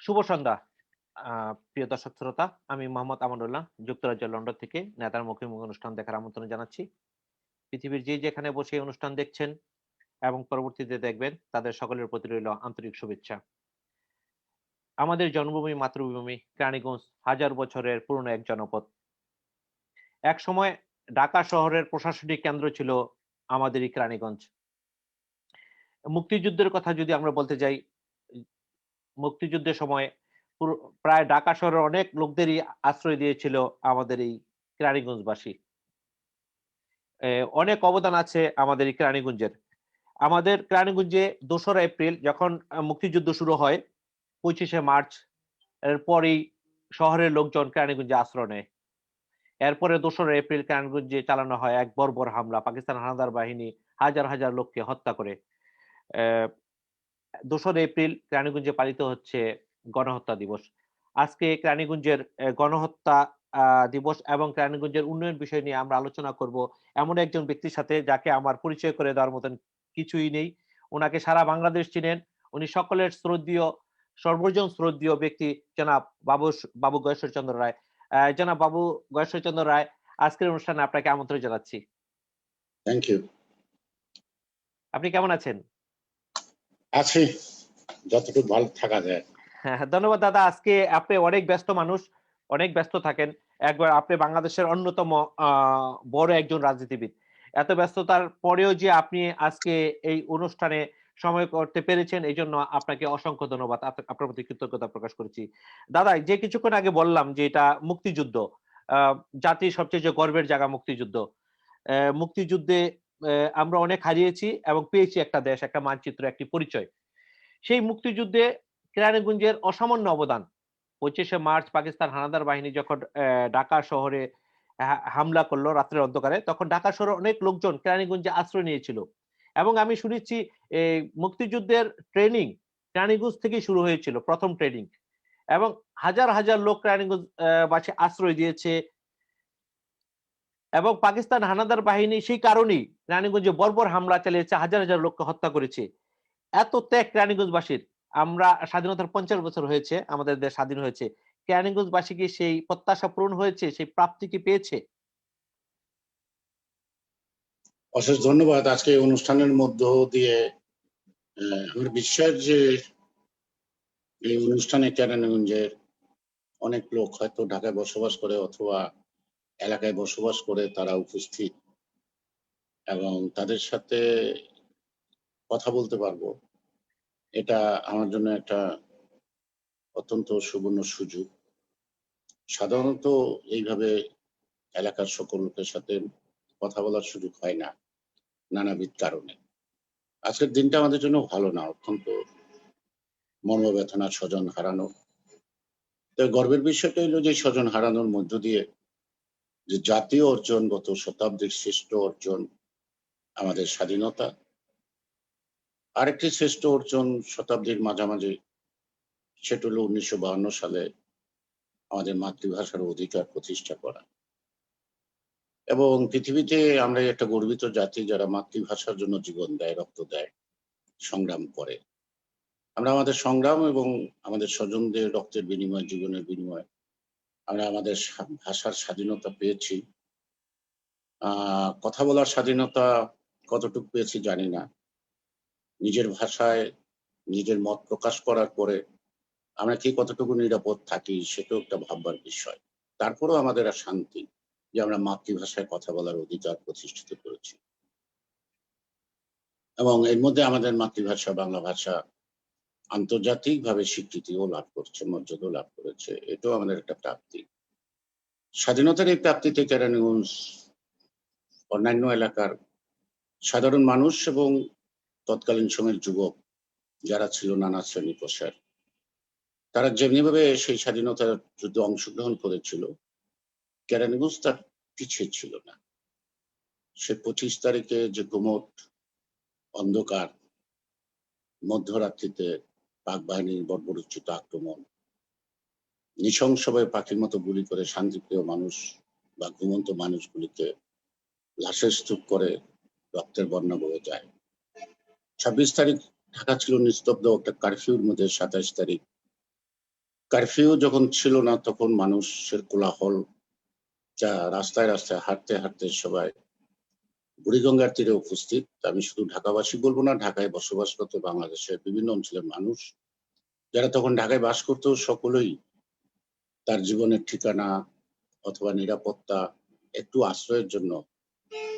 শুভ সন্ধ্যা প্রিয় দর্শক শ্রোতা। আমি মোহাম্মদ আমানুল্লাহ যুক্তরাজ্যের লন্ডন থেকে নেতার মুখে মুখে অনুষ্ঠান দেখার আমন্ত্রণ জানাচ্ছি। পৃথিবীর যে যেখানে বসে এই অনুষ্ঠান দেখছেন এবং পরবর্তীতে দেখবেন তাদের সকলের প্রতি রইল আন্তরিক শুভেচ্ছা। আমাদের জন্মভূমি মাতৃভূমি কেরানীগঞ্জ হাজার বছরের পুরনো এক জনপদ। একসময় ঢাকা শহরের প্রশাসনিক কেন্দ্র ছিল আমাদের এই কেরানীগঞ্জ। মুক্তিযুদ্ধের কথা যদি আমরা বলতে যাই, মুক্তিযুদ্ধের সময় পুরো প্রায় ঢাকা শহরের অনেক লোকদেরই আশ্রয় দিয়েছিল আমাদের এই কেরানীগঞ্জবাসী। অনেক অবদান আছে আমাদের এই কেরানীগঞ্জের। আমাদের কেরানীগঞ্জে ২রা এপ্রিল যখন মুক্তিযুদ্ধ শুরু হয়, ২৫শে মার্চ এর পরেই শহরের লোকজন কেরানীগঞ্জে আশ্রয় নেয়। এরপরে ২রা এপ্রিল কেরানীগঞ্জে চালানো হয় এক বর্বর হামলা। পাকিস্তান হানাদার বাহিনী হাজার, হাজার লোককে হত্যা করে। অ্যা ২রা এপ্রিল কেরানীগঞ্জে পালিত হচ্ছে গণহত্যা দিবস। আজকে কেরানীগঞ্জের গণহত্যা আ দিবস এবং কেরানীগঞ্জের উন্নয়ন বিষয় নিয়ে আমরা আলোচনা করব এমন একজন ব্যক্তির সাথে যাকে আমার পরিচয় করে দেওয়ার মতন কিছুই নেই। উনাকে সারা বাংলাদেশ চিনেন। উনি সকলের শ্রদ্ধেয়, সর্বজন শ্রদ্ধেয় ব্যক্তি জনাব বাবু গয়েশ্বরচন্দ্র রায়। জনাব বাবু গয়েশ্বরচন্দ্র রায়, আজকের অনুষ্ঠানে আপনাকে আমন্ত্রণ জানাচ্ছি। Thank you. আপনি কেমন আছেন? আছি যতটুকু ভালো থাকা যায়। হ্যাঁ, হ্যাঁ, ধন্যবাদ দাদা। আজকে আপনি অনেক ব্যস্ত মানুষ, অনেক ব্যস্ত থাকেন। একবার আপনি বাংলাদেশের অন্যতম আ বড় একজন রাজনীতিবিদ। এত ব্যস্ততার পরেও যে আপনি আজকে এই অনুষ্ঠানে সময় করতে পেরেছেন, এজন্য আপনাকে অসংখ্য ধন্যবাদ। আপনার প্রতি কৃতজ্ঞতা প্রকাশ করছি। দাদা, যে কিছুক্ষণ আগে বললাম যে এটা মুক্তিযুদ্ধ। আ জাতির সবচেয়ে যে গর্বের জায়গা মুক্তিযুদ্ধ। মুক্তিযুদ্ধে আমরা অনেক হারিয়েছি এবং পেয়েছি একটা দেশ, একটা মানচিত্র, একটি পরিচয়। সেই মুক্তিযুদ্ধে কেরানীগঞ্জের অসামান্য অবদান। ২৫শে মার্চ পাকিস্তান হানাদার বাহিনী যখন ঢাকা শহরে হামলা করল রাত্রের অন্ধকারে, তখন ঢাকা শহরের অনেক লোকজন কেরানীগঞ্জে আশ্রয় নিয়েছিল। এবং আমি শুনেছি মুক্তিযুদ্ধের ট্রেনিং কেরানীগঞ্জ থেকেই শুরু হয়েছিল, ১ম ট্রেনিং। এবং হাজার, হাজার লোক কেরানীগঞ্জ বাসী আশ্রয় দিয়েছে এবং পাকিস্তান হানাদার বাহিনী সেই কারণেই কেরানীগঞ্জে বর্বর হামলা চালিয়েছে, হাজার, হাজার লোককে হত্যা করেছে। এত ত্যাগ কেরানীগঞ্জবাসীর। আমরা স্বাধীনতার ৫০ বছর হয়েছে, আমাদের দেশ স্বাধীন হয়েছে। কেরানীগঞ্জবাসী কি সেই প্রত্যাশা পূরণ হয়েছে? সেই প্রাপ্তি কি পেয়েছে? অশেষ ধন্যবাদ। আজকে এই অনুষ্ঠানের মধ্য দিয়ে আমার বিশ্বাস যে এই অনুষ্ঠানে কেরানীগঞ্জের অনেক লোক হয়তো ঢাকায় বসবাস করে অথবা এলাকায় বসবাস করে তারা উপস্থিত এবং তাদের সাথে কথা বলতে পারবো। এটা আমার জন্য একটা অত্যন্ত সুবর্ণ সুযোগ। সাধারণত এইভাবে এলাকার সকল লোকের সাথে কথা বলার সুযোগ হয় না নানাবিধ কারণে। আজকের দিনটা আমাদের জন্য ভালো না, অত্যন্ত মর্মবেদনা, স্বজন হারানো। তো গর্বের বিষয়টা হলো যে স্বজন হারানোর মধ্য দিয়ে যে জাতীয় অর্জন, গত শতাব্দীর শ্রেষ্ঠ অর্জন আমাদের স্বাধীনতা। আরেকটি শ্রেষ্ঠ অর্জন শতাব্দীর মাঝামাঝি, সেটা হলো ১৯৫২ সালে আমাদের মাতৃভাষার অধিকার প্রতিষ্ঠা করা। এবং পৃথিবীতে আমরা একটা গর্বিত জাতি যারা মাতৃভাষার জন্য জীবন দেয়, রক্ত দেয়, সংগ্রাম করে। আমরা আমাদের সংগ্রাম এবং আমাদের স্বজনদের রক্তের বিনিময়, জীবনের বিনিময় আমরা আমাদের ভাষার স্বাধীনতা পেয়েছি। কথা বলার স্বাধীনতা কতটুকু পেয়েছি জানি না। নিজের ভাষায় নিজের মত প্রকাশ করার পরে আমরা কি কতটুকু নিরাপদ থাকি সেটাও একটা ভাববার বিষয়। তারপরেও আমাদের শান্তি যে আমরা মাতৃভাষায় কথা বলার অধিকার প্রতিষ্ঠিত করেছি এবং এর মধ্যে আমাদের মাতৃভাষা বাংলা ভাষা আন্তর্জাতিকভাবে স্বীকৃতিও লাভ করছে, মর্যাদাও লাভ করেছে। এটাও আমাদের একটা প্রাপ্তি। স্বাধীনতার এই প্রাপ্তিতে কেরানীগঞ্জ অন্যান্য এলাকার সাধারণ মানুষ এবং তৎকালীন সময়ের যুবক যারা ছিল নানা শ্রেণী পেশার, তারা যেমনিভাবে সেই স্বাধীনতার যুদ্ধে অংশগ্রহণ করেছিল, কেরানীগঞ্জ তার পিছিয়ে ছিল না। সে ২৫ তারিখে যে গুমট অন্ধকার মধ্যরাত্রিতে পাক বাহিনীর বর্বরোচিত আক্রমণ, নৃশংসভাবে পাখির মতো গুলি করে শান্তিপ্রিয় মানুষ বা ঘুমন্ত মানুষগুলিকে লাশের স্তূপ করে রক্তের বন্যা বয়ে যায়। ২৬ তারিখ ঢাকা ছিল নিস্তব্ধ একটা কারফিউর মধ্যে। ২৭ তারিখ কারফিউ যখন ছিল না তখন মানুষের কোলাহল, যা রাস্তায় রাস্তায় হাঁটতে হাঁটতে সবাই বুড়িগঙ্গার তীরে উপস্থিত। আমি শুধু ঢাকাবাসী বলবো না, ঢাকায় বসবাসরত বাংলাদেশের বিভিন্ন অঞ্চলের মানুষ যারা তখন ঢাকায় বাস করতো, সকলেই তার জীবনের ঠিকানা অথবা নিরাপত্তা, একটু আশ্রয়ের জন্য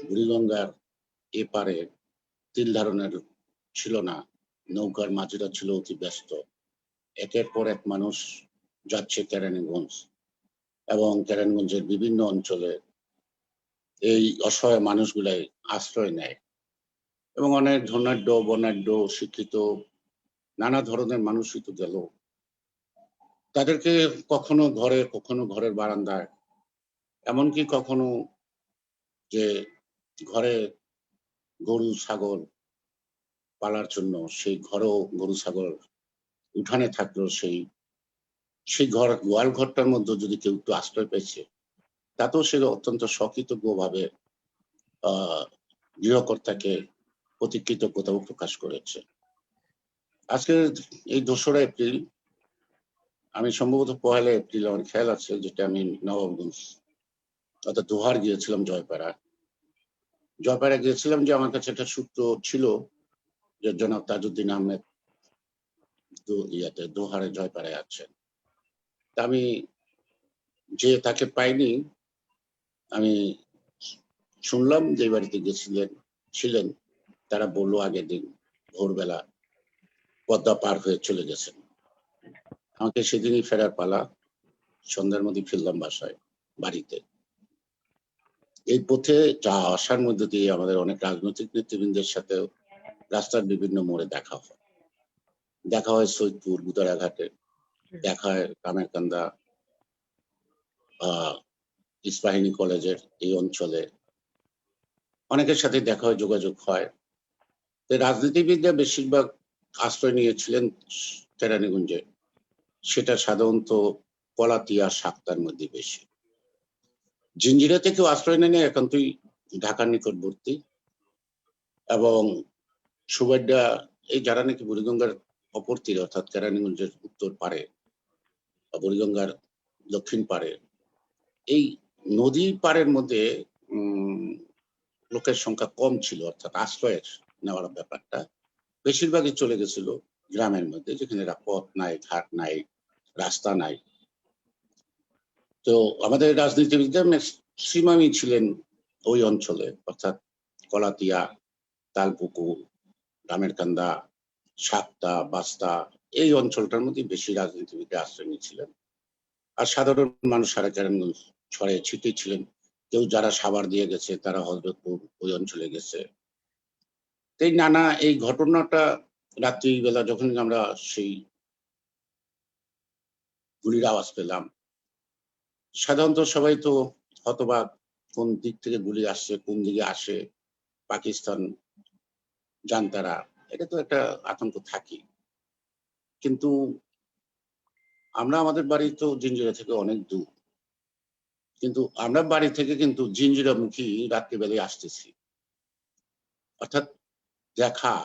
বুড়িগঙ্গার এপারে তিল ধারণের ছিল না। নৌকার মাঝিরা ছিল অতি ব্যস্ত। একের পর এক মানুষ যাচ্ছে কেরানীগঞ্জ এবং কেরানীগঞ্জের বিভিন্ন অঞ্চলে এই অসহায় মানুষগুলাই আশ্রয় নেয় এবং অনেক ধনাঢ্য বর্ণাঢ্য শিক্ষিত নানা ধরনের মানুষই তো গেল। তাদেরকে কখনো ঘরে, কখনো ঘরের বারান্দায়, এমনকি কখনো যে ঘরে গরু ছাগল পালার জন্য সেই ঘরেও গরু ছাগল উঠানে থাকলো, সেই ঘর গোয়াল ঘরটার মধ্যে যদি কেউ একটু আশ্রয় পেয়েছে, তাতেও সে অত্যন্ত সকৃতজ্ঞ ভাবে গৃহকর্তাকে প্রতি কৃতজ্ঞতাও প্রকাশ করেছে। আজকে এই 2রা এপ্রিল, আমি সম্ভবত 1লা এপ্রিল আমার খেয়াল আছে, যেটা আমি নবাবগঞ্জ অর্থাৎ দোহার গিয়েছিলাম, জয়পাড়া গিয়েছিলাম, যে আমার কাছে একটা সূত্র ছিল যে জনাব তাজউদ্দিন আহমেদ দোহারে জয়পাড়ায় আছেন। তা আমি যে তাকে পাইনি, আমি শুনলাম যে বাড়িতে ছিলেন, তারা বললো আগের দিন ভোরবেলা পদ্মা পার হয়ে চলে গেছেন। আমাকে সেদিনই ফেরার পালা, সন্ধ্যার মধ্যে ফিরলাম বাড়িতে। এই পথে যা আসার মধ্যে দিয়ে আমাদের অনেক রাজনৈতিক নেতৃবৃন্দের সাথে রাস্তার বিভিন্ন মোড়ে দেখা হয় সৈয়দপুর গুদারাঘাটে, দেখা হয় কামেরকান্দা, ইস্পাহিনী কলেজের এই অঞ্চলে অনেকের সাথে দেখা হয়, যোগাযোগ হয়। রাজনীতিবিদরা বেশিরভাগ আশ্রয় নিয়েছিলেন কেরানীগঞ্জে, সেটা সাধারণত কলাতিয়া সাক্তার মধ্যে বেশি। জিঞ্জিরা থেকেও আশ্রয় নেয় একান্তই ঢাকার নিকটবর্তী, এবং সুবাইডা, এই যারা নাকি বুড়িগঙ্গার অপর তীরে অর্থাৎ কেরানীগঞ্জের উত্তর পারে, বুড়িগঙ্গার দক্ষিণ পারে, এই নদী পাড়ের মধ্যে লোকের সংখ্যা কম ছিল, অর্থাৎ আশ্রয়ের নেওয়ার ব্যাপারটা বেশিরভাগই চলে গেছিল গ্রামের মধ্যে, যেখানে পথ নাই, ঘাট নাই, রাস্তা নাই। তো আমাদের রাজনীতিবিদরা ম্যাক্সিমামই ছিলেন ওই অঞ্চলে, অর্থাৎ কলাতিয়া, তালপুকুর, কামেরকান্দা, সাক্তা, বাস্তা, এই অঞ্চলটার মধ্যে বেশি রাজনীতিবিদরা আশ্রয় নিয়েছিলেন। আর সাধারণ মানুষ সারা কেরানীগঞ্জ ছড়ে ছিটে ছিলেন। কেউ যারা সাভার দিয়ে গেছে, তারা হযরতপুর ওই অঞ্চলে গেছে। এই নানা এই ঘটনাটা রাত্রিবেলা যখন আমরা সেই গুলির আওয়াজ পেলাম, সাধারণত সবাই তো হতবাক, কোন দিক থেকে গুলি আসছে, কোন দিকে আসে, পাকিস্তান জানতারা, এটা তো একটা আতঙ্ক থাকি। কিন্তু আমরা, আমাদের বাড়ি তো জিঞ্জিরা থেকে অনেক দূর, কিন্তু আমরা বাড়ি থেকে কিন্তু জিঞ্জিরামুখী রাত্রিবেলায় আসতেছি, অর্থাৎ দেখা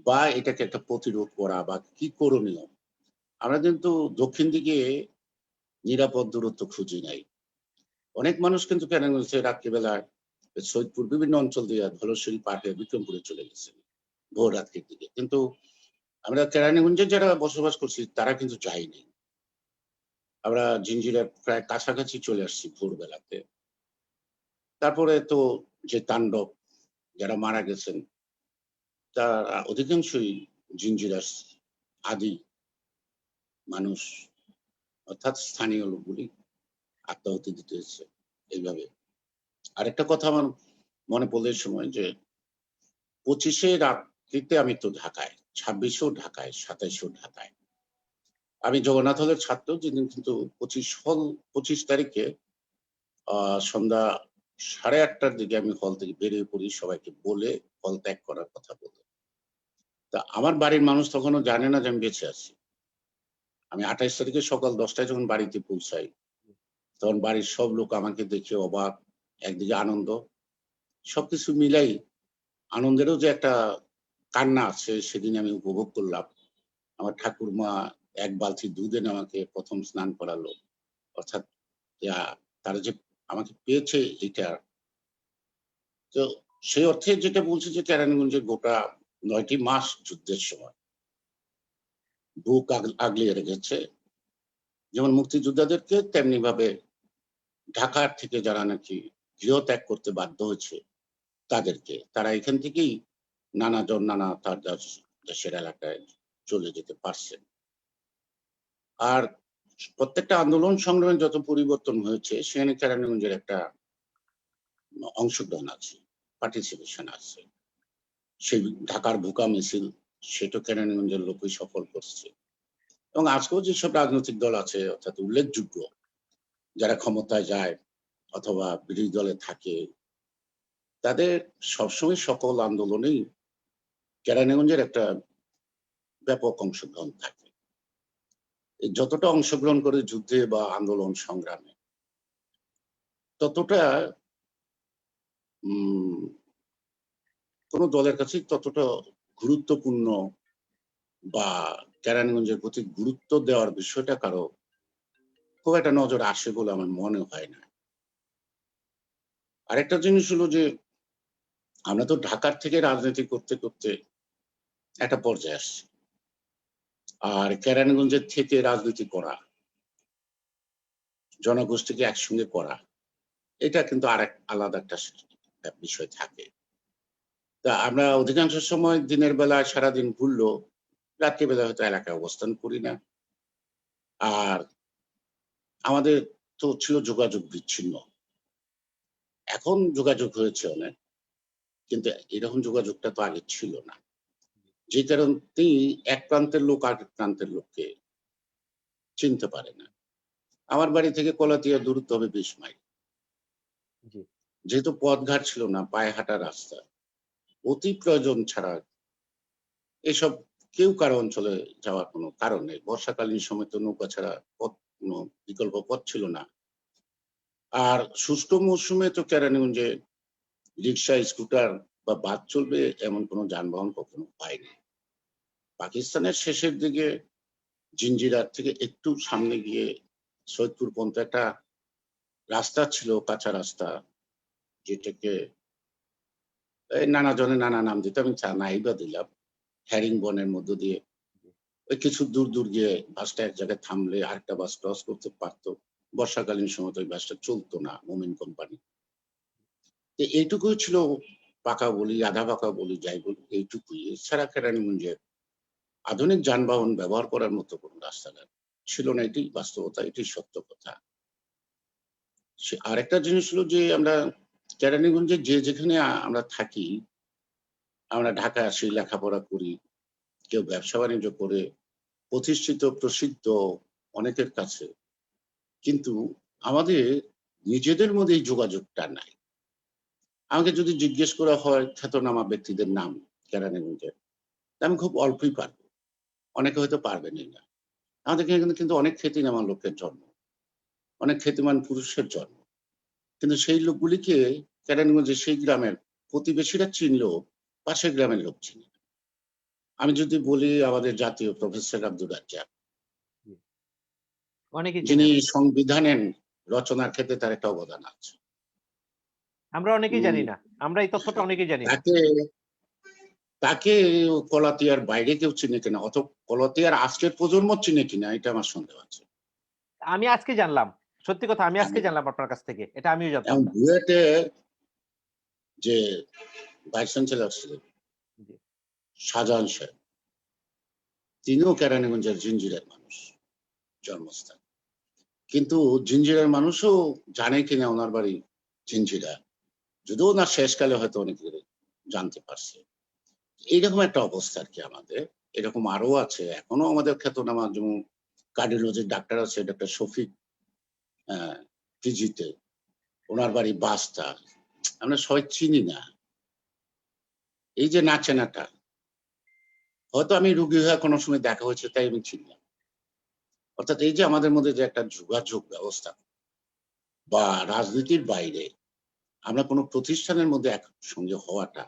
বা এটাকে একটা প্রতিরোধ করা বা কি করণীয়। আমরা কিন্তু দক্ষিণ দিকে নিরাপদ দূরত্ব খুঁজি নাই। অনেক মানুষ কিন্তু কেরানীগঞ্জে রাত্রিবেলায় সৈয়দপুর বিভিন্ন অঞ্চল দিয়ে ধলেশ্বরী পার হয়ে বিক্রমপুরে চলে গেছেন ভোর রাত্রির দিকে, কিন্তু আমরা কেরানীগঞ্জে যারা বসবাস করছি তারা কিন্তু যাইনি। আমরা জিঞ্জিরার প্রায় কাছাকাছি চলে আসছি ভোরবেলাতে। তারপরে তো যে তাণ্ডব, যারা মারা গেছেন তার অধিকাংশই জিঞ্জিরার আদি মানুষ, অর্থাৎ স্থানীয় লোকগুলি আত্মাহুতি দিতে হয়েছে এইভাবে। আরেকটা কথা আমার মনে পড়লে সময়, যে 25-এ রাত্রিতে আমি তো ঢাকায়, 26-এও ঢাকায়, 27-এও ঢাকায়। আমি জগন্নাথ হলের ছাত্র, যেদিন কিন্তু 25 তারিখে সন্ধ্যা 8:30টার দিকে আমি হল থেকে বেরিয়ে পড়ি, সবাইকে বলে হল ত্যাগ করার কথা বলে। তা আমার বাড়ির মানুষ তখনও জানে না যে আমি বেঁচে আছি। আমি 28 তারিখে সকাল 10টায় যখন বাড়িতে পৌঁছাই, তখন বাড়ির সব লোক আমাকে দেখে অবাক, একদিকে আনন্দ, সবকিছু মিলাই আনন্দেরও যে একটা কান্না আছে সেদিন আমি উপভোগ করলাম। আমার ঠাকুরমা এক বালতি দুধ এনে আমাকে প্রথম স্নান করালো। অর্থাৎ তারা যে আমাকে পেয়েছে এটা, তো সেই অর্থে যেটা বলছি যে কেরানীগঞ্জের গোটা ৯টি মাস যুদ্ধের সময় বুক আগলিয়ে রেখেছে। যেমন মুক্তিযোদ্ধাদেরকে তেমনি ভাবে ঢাকার থেকে যারা নাকি গৃহত্যাগ করতে বাধ্য হয়েছে তাদেরকে, তারা এখান থেকেই নানা তার দেশের এলাকায় চলে যেতে পারছেন। আর প্রত্যেকটা আন্দোলন সংগ্রামে যত পরিবর্তন হয়েছে সেখানে কেরানীগঞ্জের একটা অংশগ্রহণ আছে, পার্টিসিপেশন আছে। সেই ঢাকার ভুকা মিছিল সেটা কেরানীগঞ্জের লোকই সফল করছে। এবং আজকেও যেসব রাজনৈতিক দল আছে অর্থাৎ উল্লেখযোগ্য যারা ক্ষমতায় যায় অথবা বিরোধী দলে থাকে, তাদের সবসময় সকল আন্দোলনেই কেরানীগঞ্জের একটা ব্যাপক অংশগ্রহণ থাকে। যতটা অংশগ্রহণ করে যুদ্ধে বা আন্দোলন সংগ্রামে, ততটা কোন দলের কাছে ততটা গুরুত্বপূর্ণ বা কেরানীগঞ্জের প্রতি গুরুত্ব দেওয়ার বিষয়টা কারো খুব একটা নজর আসে বলে আমার মনে হয় না। আরেকটা জিনিস হলো যে আমরা তো ঢাকার থেকে রাজনীতি করতে করতে একটা পর্যায়ে আসছি, আর কেরানীগঞ্জের থেকে রাজনীতি করা, জনগোষ্ঠীকে একসঙ্গে করা, এটা কিন্তু আরেক আলাদা একটা বিষয় থাকে। তা আমরা অধিকাংশ সময় দিনের বেলায় সারাদিন ঘুরলো, রাত্রিবেলা হয়তো এলাকায় অবস্থান করি না। আর আমাদের তো ছিল যোগাযোগ বিচ্ছিন্ন। এখন যোগাযোগ হয়েছে অনেক, কিন্তু এরকম যোগাযোগটা তো আগে ছিল না। যে কারণেই এক প্রান্তের লোক আরেক প্রান্তের লোককে চিনতে পারে না। আমার বাড়ি থেকে কলাতিয়া দূরত্ব হবে ২০ মাইল। যেহেতু পথঘাট ছিল না, পায়ে হাঁটা রাস্তা, অতি প্রয়োজন ছাড়া এসব কেউ কারো অঞ্চলে যাওয়ার কোনো কারণ নেই। বর্ষাকালীন সময় তো নৌকা ছাড়া কোনো বিকল্প পথ ছিল না। আর শুষ্ক মৌসুমে তো কেরানীগঞ্জে রিক্সা, স্কুটার বা বাস চলবে এমন কোনো যানবাহন কখনো পাইনি। পাকিস্তানের শেষের দিকে জিঞ্জিরার থেকে একটু সামনে গিয়ে সৈয়দপুর পর্যন্ত একটা রাস্তা ছিল, কাঁচা রাস্তা, যেটাকে নানা জনে নানা নাম দিত, আমি নাই বা দিলাম। হ্যারিং বনের মধ্য দিয়ে ওই কিছু দূর গিয়ে বাসটা এক জায়গায় থামলে আরেকটা বাস ক্রস করতে পারতো। বর্ষাকালীন সময় তো ওই বাসটা চলতো না, মোমিন কোম্পানি। এইটুকুই ছিল, পাকা বলি আধা পাকা বলি যাই বলি এইটুকুই। এছাড়া কেরানীগঞ্জে আধুনিক যানবাহন ব্যবহার করার মতো কোনো রাস্তাঘাট ছিল না, এটি বাস্তবতা, এটি সত্য কথা। আরেকটা জিনিস হলো যে আমরা কেরানীগঞ্জে যেখানে আমরা থাকি, আমরা ঢাকায় আসি, লেখাপড়া করি, কেউ ব্যবসা বাণিজ্য করে, প্রতিষ্ঠিত প্রসিদ্ধ অনেকের কাছে, কিন্তু আমাদের নিজেদের মধ্যে এই যোগাযোগটা নাই। আমাকে যদি জিজ্ঞেস করা হয় খ্যাতনামা ব্যক্তিদের নাম কেরানীগঞ্জের, আমি খুব অল্পই পারবো, অনেকে হয়তো পারবেনই না। আমাদের এখানে কিন্তু অনেক খ্যাতিনামা লোকের জন্ম, অনেক খ্যাতিমান পুরুষের জন্ম, কিন্তু সেই লোকগুলিকে কেরানীগঞ্জের সেই গ্রামের প্রতিবেশীরা চিনলেও পাশের গ্রামের লোক চিনি। আমি যদি বলি আমাদের জাতীয় প্রফেসর আব্দুর রাজ্জাক, যিনি সংবিধানের রচনার ক্ষেত্রে তার একটা অবদান আছে, আমরা অনেকেই জানি না। আমরা এই তথ্যটা অনেকেই জানি না। তাকে কলাতিয়ার বাইরে কেউ চিনে কিনা, অত কলাতিয়ার আজকের প্রজন্ম চিনে কিনা, এটা আমার সন্দেহ আছে। আমি আজকে জানলাম, সত্যি কথা আমি আজকে জানলাম আপনার কাছ থেকে, এটা আমিও জানতাম না। বুয়েটে যে ভাইস চ্যান্সেলর ছিলেন শাহজাহান সাহেব, তিনিও কেরানীগঞ্জের জিঞ্জিরের মানুষ, জন্মস্থান। কিন্তু জিঞ্জিরের মানুষও জানে কিনা ওনার বাড়ি জিঞ্জিরা, যদিও না শেষকালে হয়তো অনেকে জানতে পারছে। এইরকম একটা অবস্থা আর কি আমাদের। এরকম আরো আছে, এখনো আমাদের খ্যাতনামা যেমন কার্ডিওলজির ডাক্তার আছে, ডাক্তার শফিক পিজিতে, ওনার বাড়ি বাস্তা, আমরা সবাই চিনি না। এই যে না চেনাটা, হয়তো আমি রুগী হয়ে কোনো সময় দেখা হয়েছে তাই আমি চিনলাম। অর্থাৎ এই যে আমাদের মধ্যে যে একটা যোগাযোগ ব্যবস্থা বা রাজনীতির বাইরে আমরা কোনো প্রতিষ্ঠানের মধ্যে একসঙ্গে হওয়াটা,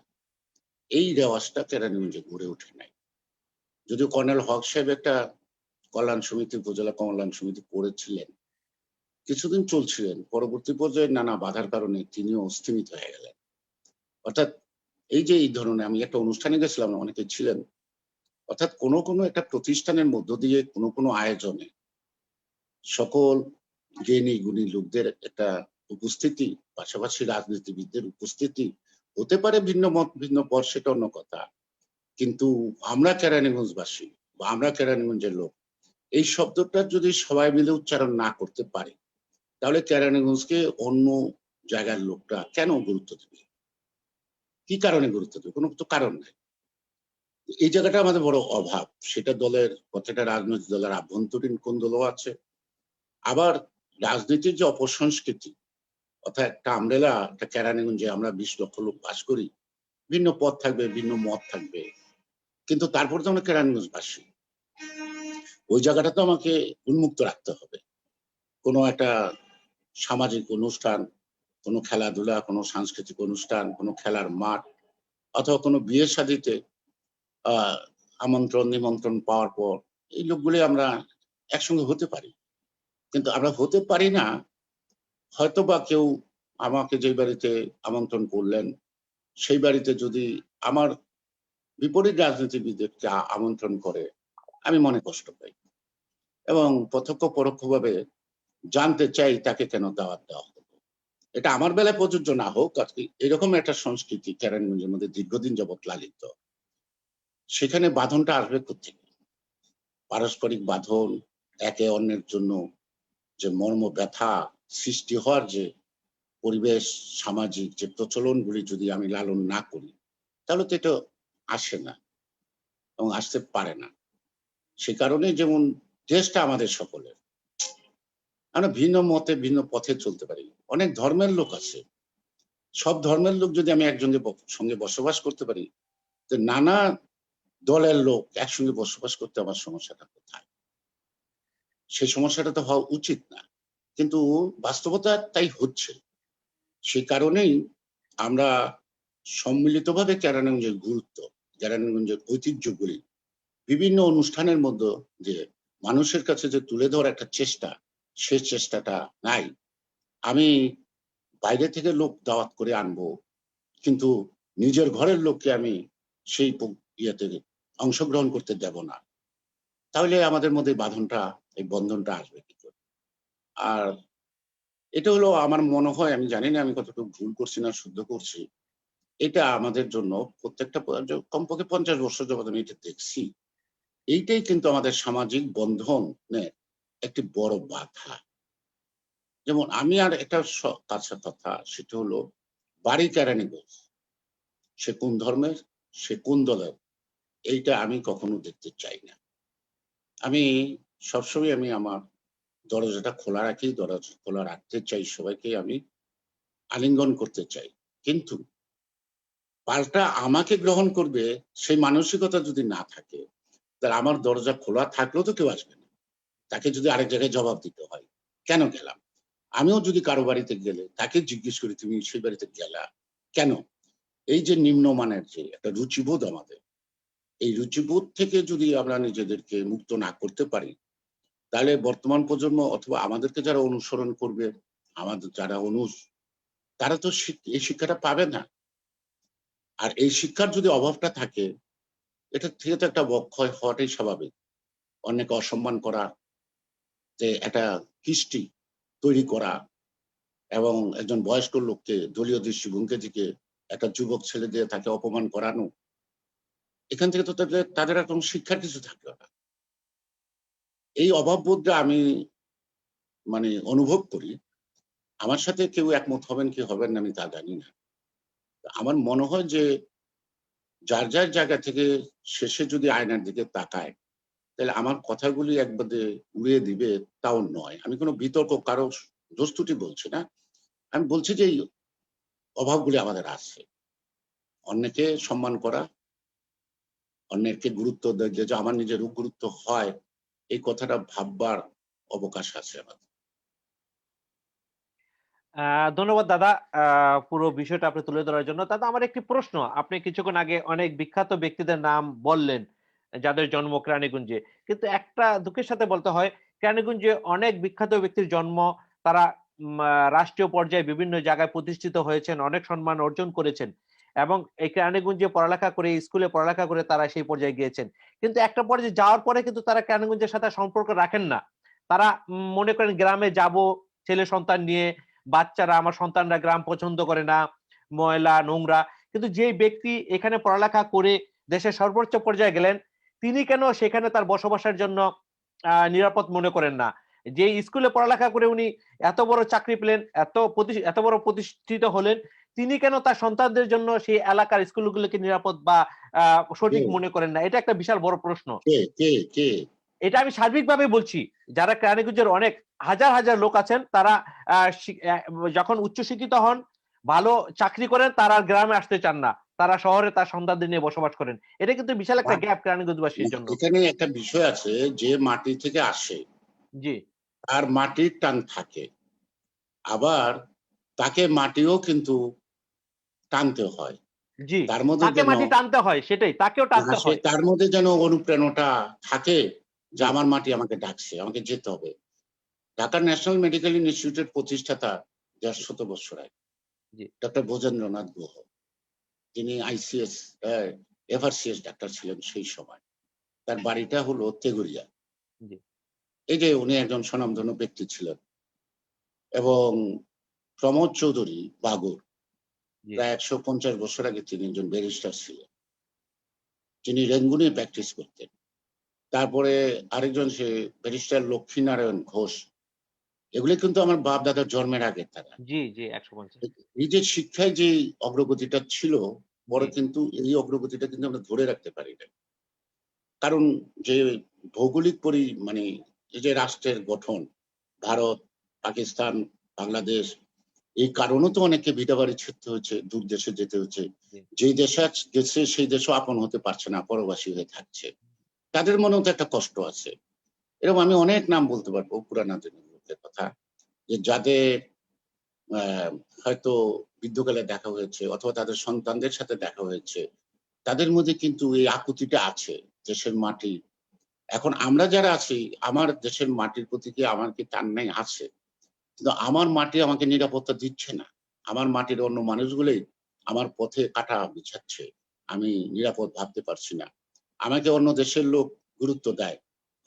এই রেওয়াজটা কেরানীগঞ্জে গড়ে ওঠে নাই। যদিও কর্নেল হক সাহেব একটা কল্যাণ সমিতি, উপজেলা কল্যাণ সমিতি করেছিলেন। কিছুদিন চলছিলেন। পরবর্তী পর্যায়ে নানা বাধার কারণে তিনিও স্থিমিত হয়ে গেলেন। অর্থাৎ এই যে এই ধরনের আমি একটা অনুষ্ঠানে গেছিলাম, অনেকে ছিলেন। অর্থাৎ কোনো একটা প্রতিষ্ঠানের মধ্য দিয়ে কোনো আয়োজনে সকল জ্ঞানী গুণী লোকদের একটা উপস্থিতি, পাশাপাশি রাজনীতিবিদদের উপস্থিতি হতে পারে ভিন্ন মত, ভিন্ন পথ, সেটা অন্য কথা। কিন্তু আমরা কেরানীগঞ্জবাসী বা আমরা কেরানীগঞ্জের লোক, এই শব্দটা যদি সবাই মিলে উচ্চারণ না করতে পারি, তাহলে কেরানীগঞ্জকে অন্য জায়গার লোকরা কেন গুরুত্ব দেবে? কি কারণে গুরুত্ব দেবে? কোনো তো কারণ নাই। এই জায়গাটা আমাদের বড় অভাব। সেটা দলের, প্রত্যেকটা রাজনৈতিক দলের আভ্যন্তরীণ কোন্দলও আছে। আবার রাজনীতির যে অপসংস্কৃতি, অর্থাৎ একটা আমরেলা, একটা কেরানীগঞ্জে আমরা ২০ লক্ষ লোক বাস করি। ভিন্ন পথ থাকবে, ভিন্ন মত থাকবে। কিন্তু তারপরে তো আমরা কেরানীগঞ্জবাসী। ওই জায়গাটা তো আমাকে উন্মুক্ত রাখতে হবে। কোনো একটা সামাজিক অনুষ্ঠান, কোনো খেলাধুলা, কোনো সাংস্কৃতিক অনুষ্ঠান, কোনো খেলার মাঠ অথবা কোনো বিয়ে-শাদিতে আ আমন্ত্রণ, নিমন্ত্রণ পাওয়ার পর এই লোকগুলি আমরা একসঙ্গে হতে পারি। কিন্তু আমরা হতে পারি না, হয়তোবা কেউ আমাকে যেই বাড়িতে আমন্ত্রণ করলেন, সেই বাড়িতে যদি আমার বিপরীত রাজনীতিবিদদেরকে আমন্ত্রণ করে, আমি মনে কষ্ট পাই। এবং প্রত্যক্ষ পরোক্ষভাবে জানতে চাই তাকে কেন দাওয়াত দেওয়া হলো। এটা আমার বেলায় প্রযোজ্য না হোক, আজকে এরকম একটা সংস্কৃতি কেরানীগঞ্জের মধ্যে দীর্ঘদিন যাবৎ লালিত। সেখানে বাঁধনটা আসবে কোত্থেকে? পারস্পরিক বাঁধন, একে অন্যের জন্য যে মর্ম ব্যথা সৃষ্টি হওয়ার যে পরিবেশ, সামাজিক যে প্রচলনগুলি যদি আমি লালন না করি, তাহলে তো এটা আসে না এবং আসতে পারে না। সে কারণেই যেমন দেশটা আমাদের সকলের। আমরা ভিন্ন মতে, ভিন্ন পথে চলতে পারি। অনেক ধর্মের লোক আছে। সব ধর্মের লোক যদি আমি একজনের সঙ্গে বসবাস করতে পারি, তো নানা দলের লোক একসঙ্গে বসবাস করতে আমার সমস্যাটা কোথায়? সেই সমস্যাটা তো হওয়া উচিত না। কিন্তু বাস্তবতা তাই হচ্ছে। সে কারণেই আমরা সম্মিলিতভাবে কেরানীগঞ্জের গুরুত্ব, কেরানীগঞ্জের ঐতিহ্যগুলি বিভিন্ন অনুষ্ঠানের মধ্য দিয়ে মানুষের কাছে যে তুলে ধরার একটা চেষ্টা, সে চেষ্টাটা নাই। আমি বাইরে থেকে লোক দাওয়াত করে আনবো, কিন্তু নিজের ঘরের লোককে আমি সেই ইয়েতে অংশগ্রহণ করতে দেব না। তাহলে আমাদের মধ্যে এই বাঁধনটা, এই বন্ধনটা আসবে কি করে? আর এটা হলো আমার মনে হয়, আমি জানি না আমি কতটুকু ভুল করছি না শুদ্ধ করছি। এটা আমাদের জন্য প্রত্যেকটা কমপক্ষে ৫০ বছর যাবৎ আমি এটা দেখছি। এইটাই কিন্তু আমাদের সামাজিক বন্ধনের একটি বড় বাধা। যেমন আমি আর একটা কাঁচা কথা, সেটা হলো বাড়ি কেরানীগঞ্জ। সে কোন ধর্মের, সে কোন দলের, এইটা আমি কখনো দেখতে চাই না। আমি সবসময় আমার দরজাটা খোলা রাখি, দরজা খোলা রাখতে চাই, সবাইকে আমি আলিঙ্গন করতে চাই। কিন্তু পাল্টা আমাকে গ্রহণ করবে সেই মানসিকতা যদি না থাকে, তাহলে আমার দরজা খোলা থাকলেও তো কেউ আসবে না। তাকে যদি আরেক জায়গায় জবাব দিতে হয়, কেন গেলাম? আমিও যদি কারো বাড়িতে গেলে তাকে জিজ্ঞেস করি, "তুমি সেই বাড়িতে গেলা কেন?" এই যে নিম্নমানের যে একটা রুচিবোধ আমাদের, এই রুচিবোধ থেকে যদি আমরা নিজেদেরকে মুক্ত না করতে পারি, তাহলে বর্তমান প্রজন্ম অথবা আমাদেরকে যারা অনুসরণ করবে, আমাদের যারা তারা তো এই শিক্ষাটা পাবে না। আর এই শিক্ষার যদি অভাবটা থাকে, এটা থেকে তো একটা অবক্ষয় হওয়াটাই স্বাভাবিক। অন্যকে অসম্মান করা, যে একটা কৃষ্টি তৈরি করা এবং একজন বয়স্ক লোককে দলীয় দৃষ্টিভঙ্গি থেকে একটা যুবক ছেলে দিয়ে তাকে অপমান করানো, এখান থেকে তো তাদের আর কোন শিক্ষার কিছু থাকলো না। এই অভাববোধটা আমি অনুভব করি। আমার সাথে কেউ একমত হবেন কি হবেন না আমি তা জানি না। আমার মনে হয় যে যার জায়গা থেকে শেষে যদি আয়নার দিকে তাকায়, তাহলে আমার কথাগুলি একবারে উড়িয়ে দিবে তাও নয়। আমি কোন বিতর্ক কারো দোষ ত্রুটি বলছি না। আমি বলছি যে এই অভাবগুলি আমাদের আছে। অন্যকে সম্মান করা, অন্যকে গুরুত্ব দিলে যে আমার নিজেরও গুরুত্ব হয়, এই কথাটা ভাববার অবকাশ আছে আমাদের। ধন্যবাদ দাদা পুরো বিষয়টা আপনি তুলে ধরার জন্য। দাদা আমার একটি প্রশ্ন। আপনি কিছুক্ষণ আগে অনেক বিখ্যাত ব্যক্তিদের নাম বললেন। যাদের জন্ম কেরানীগঞ্জে। কিন্তু একটা দুঃখের সাথে বলতে হয়, কেরানীগঞ্জে অনেক বিখ্যাত ব্যক্তির জন্ম। তারা রাষ্ট্রীয় পর্যায়ে বিভিন্ন জায়গায় প্রতিষ্ঠিত হয়েছেন, অনেক সম্মান অর্জন করেছেন। এবং এই কেরানীগঞ্জে পড়ালেখা করে, স্কুলে পড়ালেখা করে তারা সেই পর্যায়ে গিয়েছেন। কিন্তু একটা পর্যায়ে যাওয়ার পরে কিন্তু তারা কেরানীগঞ্জের সাথে সম্পর্ক রাখেন না। তারা মনে করেন গ্রামে যাবো ছেলে সন্তান নিয়ে, বাচ্চারা আমার সন্তানরা গ্রাম পছন্দ করে না, ময়লা, নোংরা। কিন্তু যেই ব্যক্তি এখানে পড়ালেখা করে দেশের সর্বোচ্চ পর্যায়ে গেলেন, তিনি কেন সেখানে তার বসবাসের জন্য নিরাপদ মনে করেন না? যে স্কুলে পড়ালেখা করে উনি এত বড় চাকরি পেলেন, এত বড় প্রতিষ্ঠিত হলেন, তিনি কেন তার সন্তানদের জন্য সেই এলাকার স্কুলগুলোকে নিরাপদ বা কে সঠিক মনে করেন না? এটা একটা বিশাল বড় প্রশ্ন। কে কে কে এটা আমি সার্বিকভাবে বলছি। যারা কেরানীগঞ্জের অনেক হাজার, হাজার লোক আছেন তারা আ শি অ্যা যখন উচ্চশিক্ষিত হন, ভালো চাকরি করেন তারা আর গ্রামে আসতে চান না। তারা শহরে তার সন্তানদের নিয়ে বসবাস করেন। এটা কিন্তু বিশাল একটা বা- গ্যাপ কেরানীগঞ্জবাসীর জন্য। এখানে একটা বিষয় আছে, যে মাটি থেকে আসে জি, তার মাটির টান থাকে, আবার তাকে মাটিও কিন্তু টানতে হয়। জি। তার মধ্যে তাকে যেন মাটি টানতে হয় সেটাই। তাকেও টানতে হয়। তার মধ্যে যেন অনুপ্রেরণাটা থাকে যে জি, আমার মাটি আমাকে ডাকছে, আমাকে যেতে হবে। ঢাকা ন্যাশনাল মেডিকেল ইনস্টিটিউটের প্রতিষ্ঠাতা ১৫০ বছর আগে জি, ডক্টর ভোজেন্দ্রনাথ গুহ, তিনি আইসিএস এফআরসিএস ডাক্তার ছিলেন সেই সময়। তার বাড়িটা হলো তেঘুরিয়া। জি, এই যে উনি একজন স্বনামধন্য ব্যক্তি ছিলেন, এবং প্রমোদ চৌধুরী বাগর জি, প্রায় ১৫০ বছর আগে তিনি একজন ব্যারিস্টার ছিলেন। যিনি রেঙ্গুনে প্র্যাকটিস করতেন। তারপরে আরেকজন সে ব্যারিস্টার লক্ষ্মীনারায়ণ ঘোষ। এগুলো কিন্তু আমার বাপ দাদার জন্মের আগে তারা। জি, জি, ১৫০। এই যে শিক্ষায় যে অগ্রগতিটা ছিল, জি, পরে কিন্তু এই অগ্রগতিটা কিন্তু আমরা ধরে রাখতে পারি না। কারণ যে ভৌগোলিক মানে এই যে রাষ্ট্রের গঠন, ভারত, পাকিস্তান, বাংলাদেশ, এই কারণেও তো অনেককে ভিটা বাড়ি ছাড়তে হয়েছে, দূর দেশে যেতে হচ্ছে। জি, যেই দেশে গেছে সেই দেশও আপন হতে পারছে না, পরবাসী হয়ে থাকছে। তাদের মনেও তো একটা কষ্ট আছে। এরকম আমি অনেক নাম বলতে পারবো পুরানা দিনের লোকের কথা, যে যাদের আ হয়তো বৃদ্ধকালে দেখা হয়েছে অথবা তাদের সন্তানদের সাথে দেখা হয়েছে। তাদের মধ্যে কিন্তু এই আকুতিটা আছে, দেশের মাটি। এখন আমরা যারা আছি, আমার দেশের মাটির প্রতি কি আমার কি টান নাই? আছে। কিন্তু আমার মাটি আমাকে নিরাপত্তা দিচ্ছে না। আমার মাটির অন্য মানুষগুলোই আমার পথে কাঁটা বিছাচ্ছে। আমি নিরাপদ ভাবতে পারছি না। আমাকে অন্য দেশের লোক গুরুত্ব দেয়।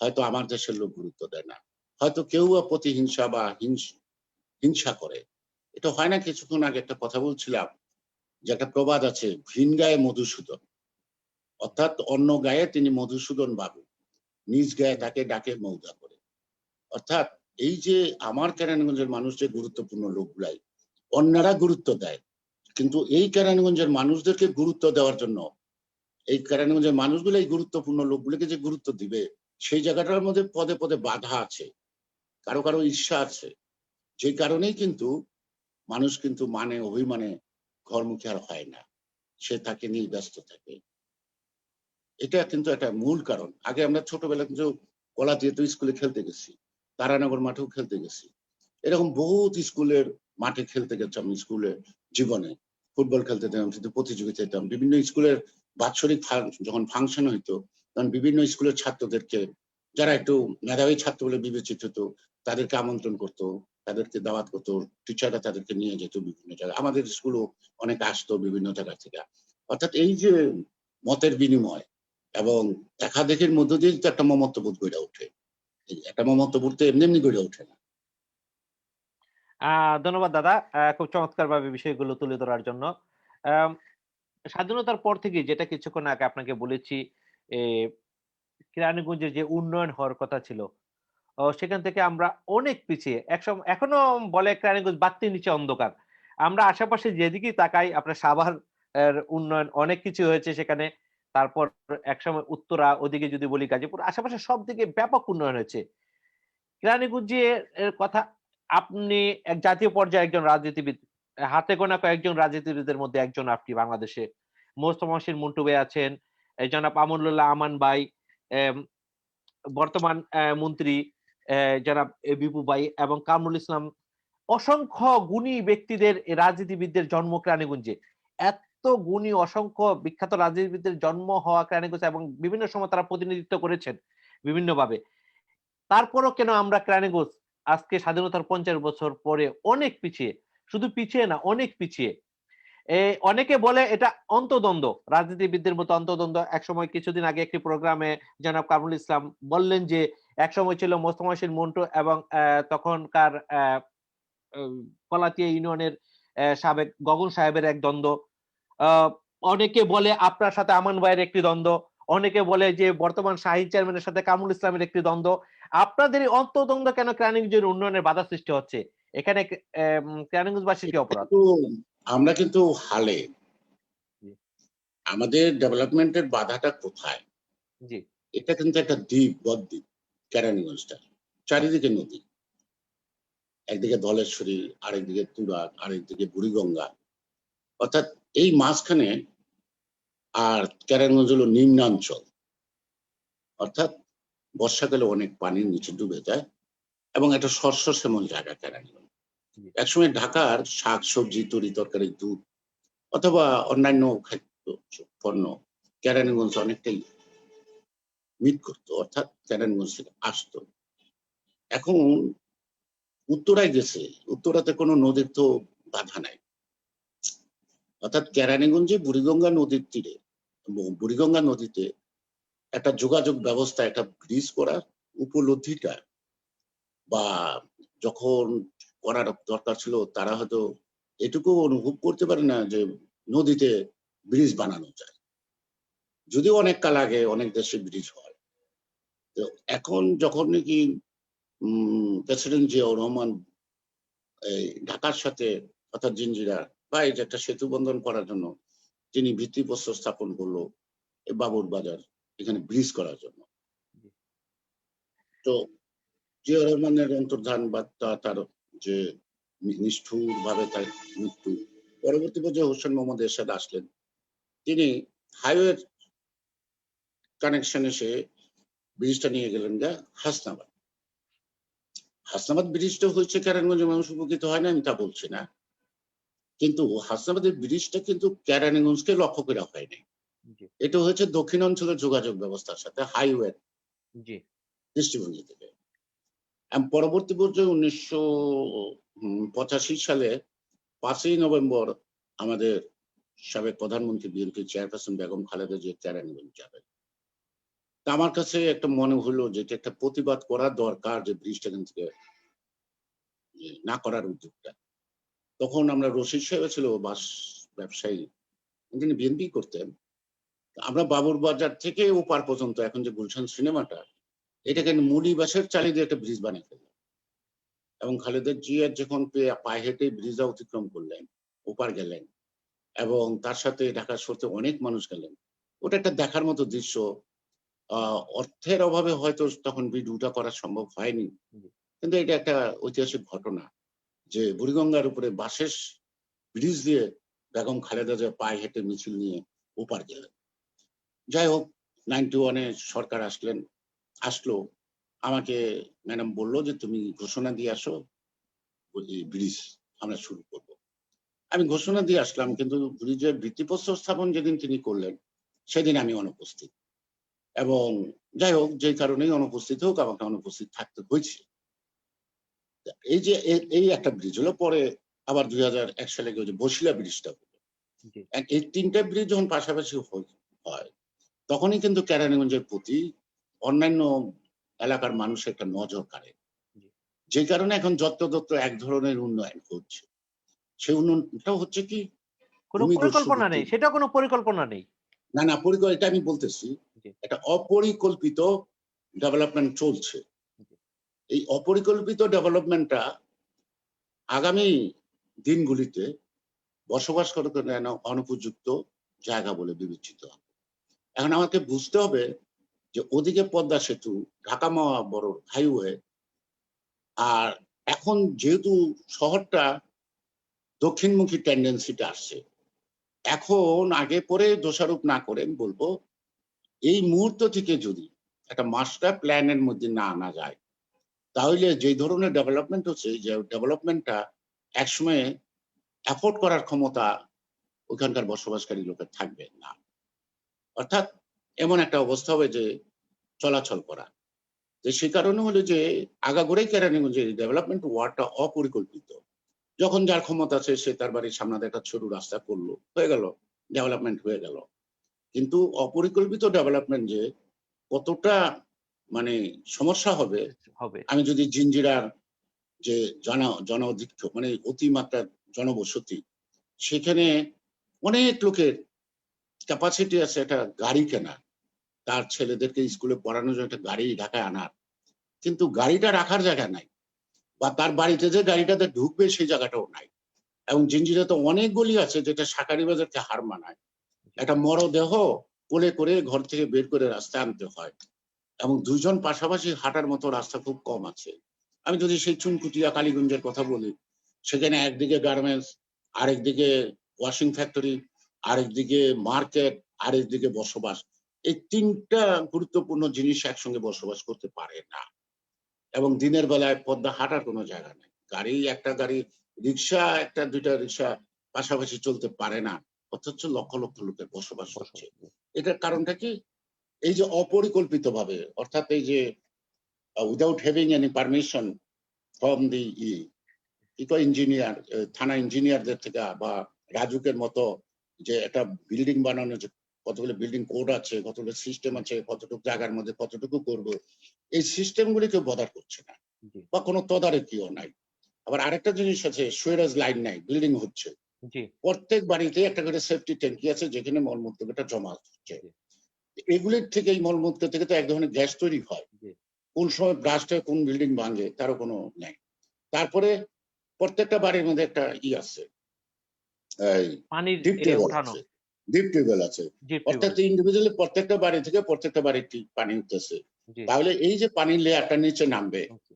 হয়তো আমার দেশের লোক গুরুত্ব দেয় না। হয়তো কেউ বা প্রতিহিংসা বা হিংসা করে। এটা হয় না? কিছুক্ষণ আগে একটা কথা বলছিলাম যে একটা প্রবাদ আছে, "ভিন গায়ে মধুসূদন।" অর্থাৎ অন্য গায়ে তিনি মধুসূদন বাবু। নিজ গায়ে হুম, তাকে ডাকে মৌধা করে। অর্থাৎ এই যে আমার কেরানীগঞ্জের মানুষ যে গুরুত্বপূর্ণ লোকগুলাই, অন্যরা গুরুত্ব দেয়। কিন্তু এই কেরানীগঞ্জের মানুষদেরকে গুরুত্ব দেওয়ার জন্য, এই কেরানীগঞ্জের মানুষগুলো এই গুরুত্বপূর্ণ লোকগুলোকে যে গুরুত্ব দিবে, সেই জায়গাটার মধ্যে পদে, পদে বাধা আছে। কারো, কারো ঈর্ষা আছে। যে কারণেই কিন্তু মানুষ কিন্তু মানে অভিমানে ঘরমুখী আর হয় না। সে তাকে নিয়েই ব্যস্ত থাকে। এটা কিন্তু একটা মূল কারণ। আগে আমরা ছোটবেলায় কিন্তু কলাতিয়েতো স্কুলে খেলতে গেছি। তারানগর মাঠেও খেলতে গেছি। এরকম বহুত স্কুলের মাঠে খেলতে গেছি আমি স্কুলের জীবনে। ফুটবল খেলতে যেতাম, কিন্তু প্রতিযোগিতায় যেতাম। বিভিন্ন স্কুলের বাৎসরিক যখন ফাংশন হইতো, তখন বিভিন্ন স্কুলের ছাত্রদেরকে, যারা একটু মেধাবী ছাত্র বলে বিবেচিত হতো, তাদেরকে আমন্ত্রণ করত, তাদেরকে দাওয়াত করত। টিচাররা তাদেরকে নিয়ে যেত বিভিন্ন জায়গায়। আমাদের স্কুলও অনেকে আসতো বিভিন্ন জায়গা থেকে। অর্থাৎ এই যে মতের বিনিময় এবং দেখাদেখির মধ্য দিয়েই তো একটা মমত্ববোধ গইড়া ওঠে। এই একটা মমত্ববোধ তো এমনি, এমনি গইড়া ওঠে না। আ ধন্যবাদ দাদা। খুব চমৎকারভাবে বিষয়গুলো তুলে ধরার জন্য। আম স্বাধীনতার পর থেকেই যেটা কিছুক্ষণ আগে আপনাকে বলেছি, এ কেরানীগঞ্জের যে উন্নয়ন হওয়ার কথা ছিল, সেখান থেকে আমরা অনেক পিছিয়ে। এখনো বলে কেরানীগঞ্জ বাতির নিচে অন্ধকার। আমরা আশেপাশে যেদিকেই তাকাই আপনার সাভার উন্নয়ন অনেক কিছু হয়েছে সেখানে। তারপর একসময় উত্তরা, ওদিকে যদি বলি গাজীপুর, আশেপাশে সব দিকে ব্যাপক উন্নয়ন হয়েছে। কেরানীগঞ্জে এর কথা আপনি এক জাতীয় পর্যায়ে একজন রাজনীতিবিদ। হাতে গোনা কয়েকজন রাজনীতিবিদের মধ্যে একজন আপনি বাংলাদেশে। মোস্তফা মহসিন মন্টু ভাই আছেন, জনাব আমানুল্লাহ আমান ভাই, এম বর্তমান মন্ত্রী জনাব বিপু ভাই এবং কামরুল ইসলাম। অসংখ্য গুণী ব্যক্তিদের রাজনীতিবিদদের জন্ম কেরানীগঞ্জে। এত গুণী অসংখ্য বিখ্যাত রাজনীতিবিদদের জন্ম হওয়া কেরানীগঞ্জ এবং বিভিন্ন সময় তারা প্রতিনিধিত্ব করেছেন বিভিন্নভাবে। তারপরও কেন আমরা কেরানীগঞ্জ আজকে স্বাধীনতার ৫০ বছর পরে অনেক পিছিয়ে, শুধু পিছিয়ে না অনেক পিছিয়ে। অনেকে বলে এটা অন্তদ্বন্দ্ব, রাজনীতিবিদদের মতো অন্তদ্বন্দ্ব। একসময় কিছুদিন আগে একটি প্রোগ্রামে জনাব কামরুল ইসলাম বললেন যে একসময় ছিল মোস্তফা মহসিন মন্টু এবং তখনকার উম কলাতিয়া ইউনিয়নের সাবেক গগন সাহেবের এক দ্বন্দ্ব। আ অনেকে বলে আপনার সাথে আমান ভাইয়ের একটি দ্বন্দ্ব। অনেকে বলে যে বর্তমান শাহীন চেয়ারম্যানের সাথে কামরুল ইসলামের একটি দ্বন্দ্ব। আপনাদের এই অন্তদ্বন্দ্ব কেন কেরানীগঞ্জের উন্নয়নের বাধা সৃষ্টি হচ্ছে? এখানে কেরানীগঞ্জবাসীর কি অপরাধ? কিন্তু আমরা কিন্তু হালে জি, আমাদের ডেভেলপমেন্টের বাধাটা কোথায়? জি, এটা কিন্তু একটা দ্বীপ, বদ্বীপ কেরানীগঞ্জটা। চারিদিকে নদী। একদিকে ধলেশ্বরী, আরেকদিকে তুরাগ, আরেকদিকে বুড়িগঙ্গা। অর্থাৎ এই মাঝখানে আর কেরানীগঞ্জ হলো নিম্নাঞ্চল। অর্থাৎ বর্ষাকালে অনেক পানির নিচে ডুবে যায় এবং একটা শস্য শ্যামল জায়গা কেরানীগঞ্জ। জি, একসময় ঢাকার শাকসবজি, তরি-তরকারি, দুধ অথবা অন্যান্য খাদ্য পণ্য কেরানীগঞ্জ অনেকটাই মিট করত। অর্থাৎ কেরানীগঞ্জ থেকে আসতো। এখন উত্তরায় গেছে। উত্তরাতে কোনো নদীর তো বাধা নাই। অর্থাৎ কেরানীগঞ্জে বুড়িগঙ্গা নদীর তীরে বুড়িগঙ্গা নদীতে একটা যোগাযোগ ব্যবস্থা, একটা ব্রিজ করার উপলব্ধিটা বা যখন করার দরকার ছিল তারা হয়তো এটুকু অনুভব করতে পারে না যে নদীতে ব্রিজ বানানো যায়। যদিও অনেক কাল আগে অনেক দেশে ব্রিজ হয়। তো এখন যখন নাকি প্রেসিডেন্ট জিয়াউর রহমান এই ঢাকার সাথে অর্থাৎ জিঞ্জিরা বা এই যে একটা সেতু বন্ধন করার জন্য তিনি ভিত্তিপ্রস্তর স্থাপন করলো এই বাবুর বাজার এখানে ব্রিজ করার জন্য। জি, তো জিয়াউর রহমানের অন্তর্ধান বা তার যে নিষ্ঠুর ভাবে তার মৃত্যু পরবর্তী পর্যায়ে হোসেন মোহাম্মদ এরশাদ আসলেন। তিনি হাইওয়ে কানেকশন এসে ব্রিজটা নিয়ে গেলেন গা হাসনাবাদ। হাসনাবাদ ব্রিজটা হয়েছে কেরানীগঞ্জের মানুষ উপকৃত হয় না আমি তা বলছি না। কিন্তু হাসনাবাদের ব্রিজটা কিন্তু কেরানীগঞ্জকে লক্ষ্য করে হয়নি। জি, এটা হয়েছে দক্ষিণাঞ্চলের যোগাযোগ ব্যবস্থার সাথে হাইওয়ে জি, দৃষ্টিভঙ্গি থেকে। পরবর্তী পর্যায়ে ১৯৮৫ সালে ৫ই নভেম্বর আমাদের সাবেক প্রধানমন্ত্রী বিএনপি চেয়ারপারসন বেগম খালেদা জিয়া কেরানীগঞ্জ যাবেন। তা আমার কাছে একটা মনে হলো যে এটা একটা প্রতিবাদ করা দরকার যে ব্রিজটা এখান থেকে না করার উদ্যোগটা। তখন আমরা রশিদ সাহেব ছিল বাস ব্যবসায়ী। তিনি বিএনপি করতেন। আমরা বাবুর বাজার থেকে ওপার পর্যন্ত এখন যে গুলশান সিনেমাটা জি, এটাকে মুলি বাঁশের চালি দিয়ে একটা ব্রিজ বানিয়ে ফেললাম। এবং খালেদা জিয়া যখন পায়ে হেঁটে ব্রিজটা অতিক্রম করলেন, ওপার গেলেন এবং তার সাথে ঢাকা শহরে অনেক মানুষ গেলেন। ওটা একটা দেখার মতো দৃশ্য। আ অর্থের অভাবে হয়তো তখন ভিডিওটা করা সম্ভব হয়নি। জি, কিন্তু এটা একটা ঐতিহাসিক ঘটনা যে বুড়িগঙ্গার উপরে বাঁশের ব্রিজ দিয়ে বেগম খালেদা জিয়া পায়ে হেঁটে মিছিল নিয়ে ওপার গেলেন। যাই হোক 91 এ সরকার আসলো। আমাকে ম্যাডাম বলল যে, "তুমি ঘোষণা দিয়ে আসো, ওই ব্রিজ আমরা শুরু করব।" আমি ঘোষণা দিয়ে আসলাম কিন্তু ব্রিজের ভিত্তিপ্রস্তর স্থাপন যেদিন তিনি করলেন, সেদিন আমি অনুপস্থিত। এবং যাই হোক যে কারণেই অনুপস্থিত হোক আমাকে অনুপস্থিত থাকতে হয়েছে। এই যে এই একটা ব্রিজ হলো পরে আবার ২০০১ সালে ওই যে বসিলা ব্রিজটা হলো। জি, এই ৩ টা ব্রিজ যখন পাশাপাশি হয় তখনই কিন্তু কেরানীগঞ্জের প্রতি অন্যান্য এলাকার মানুষের একটা নজর কাড়ে। জি। যে কারণে এখন যত্রতত্র এক ধরনের উন্নয়ন হচ্ছে। সেই উন্নয়নটাও হচ্ছে কি কোন পরিকল্পনা নেই। ভূমিদস্যুবৃত্তির সেটাও কোন পরিকল্পনা নেই। না এটা আমি বলতেছি। জি, একটা অপরিকল্পিত ডেভেলপমেন্ট চলছে। জি, এই অপরিকল্পিত ডেভেলপমেন্টটা আগামী দিনগুলিতে বসবাস করতে যেন অনুপযুক্ত জায়গা বলে বিবেচিত হবে। এখন আমাকে বুঝতে হবে যে ওদিকে পদ্মা সেতু, ঢাকা মহাবড় হাইওয়ে আর এখন যেহেতু শহরটা দক্ষিণমুখী টেনডেন্সিটা আসছে। এখন আগে পরে দোষারোপ না করে আমি বলব, এই মুহূর্ত থেকে যদি একটা মাস্টার প্ল্যান এর মধ্যে না আনা যায়, তাহলে যে ধরনের ডেভেলপমেন্ট হচ্ছে, যে ডেভেলপমেন্টটা একসময়ে এফোর্ড করার ক্ষমতা ওখানকার বসবাসকারী লোকের থাকবে না। অর্থাৎ এমন একটা অবস্থা হবে যে চলাচল করা। যে সে কারণে হলো যে আগাগোড়াই কেরানীগঞ্জের ডেভেলপমেন্ট ওয়ার্ডটা অপরিকল্পিত। যখন যার ক্ষমতা আছে সে তার বাড়ির সামনে দিয়ে একটা সরু রাস্তা করলো, হয়ে গেল, ডেভেলপমেন্ট হয়ে গেল। কিন্তু অপরিকল্পিত ডেভেলপমেন্ট যে কতটা মানে সমস্যা হবে, হবে। আমি যদি জিঞ্জিরার যে জনঅধিক্ষ মানে অতিমাত্রার জনবসতি, সেখানে অনেক লোকের ক্যাপাসিটি আছে একটা গাড়ি কেনার, তার ছেলেদেরকে স্কুলে পড়ানোর জন্য একটা গাড়ি ঢাকায় আনার। কিন্তু গাড়িটা রাখার জায়গা নাই। বা তার বাড়িতে যে গাড়িটাতে ঢুকবে সেই জায়গাটাও নাই। এবং জিঞ্জিরাতে অনেক গলি আছে যেটা শাঁখারীবাজারকে হার মানায়। একটা মরদেহ কোলে করে ঘর থেকে বের করে রাস্তায় আনতে হয়। এবং ২ জন পাশাপাশি হাঁটার মতো রাস্তা খুব কম আছে। আমি যদি সেই চুনকুটিয়া কালীগঞ্জের কথা বলি, সেখানে একদিকে গার্মেন্টস, আরেকদিকে ওয়াশিং ফ্যাক্টরি, আরেকদিকে মার্কেট, আরেকদিকে বসবাস। এই ৩ টা গুরুত্বপূর্ণ জিনিস একসঙ্গে বসবাস করতে পারে না। এবং দিনের বেলায় পদ্মা হাঁটার কোনো জায়গা নেই। একটা গাড়ি, রিক্সা ১টা ২টা রিক্সা পাশাপাশি চলতে পারে না। অথচ লক্ষ লক্ষ লোকের বসবাস হচ্ছে। এটার কারণটা কি? এই যে অপরিকল্পিতভাবে, অর্থাৎ এই যে without having any permission from the কি কয় ইঞ্জিনিয়ার, থানা ইঞ্জিনিয়ারদের থেকে বা রাজুকের মতো যে একটা বিল্ডিং বানানোর যে কতগুলো বিল্ডিং কোড আছে, কতগুলো সিস্টেম আছে, কতটুকু জায়গার মধ্যে কতটুকু করব। এই সিস্টেম গুলি কেউ বদার করছে না জি, বা কোনো তদারকিও নাই। আবার আরেকটা জিনিস আছে, সুয়েরেজ লাইন নাই, বিল্ডিং হচ্ছে। জি, প্রত্যেক বাড়িতে একটা করে সেফটি ট্যাঙ্কি আছে যেখানে মলমূত্রটা জমা হচ্ছে। জি, এগুলির থেকে এই মলমূত্র থেকে তো এক ধরনের গ্যাস তৈরি হয়। জি। কোন সময় ব্লাস্ট হয়ে কোন বিল্ডিং ভাঙে তারও কোনো নাই। তারপরে প্রত্যেকটা বাড়ির মধ্যে একটা আছে, এই পানির ডিপ টিউবওয়েল উঠানো। আছে। ডিপ টিউবওয়েল আছে। জি, টিউবওয়েল। অর্থাৎ ইন্ডিভিজুয়ালি প্রত্যেকটা বাড়ি থেকে প্রত্যেকটা বাড়িতে পানি উঠতেছে। জি, তাহলে এই যে পানির লেয়ারটা নিচে নামবে, জি,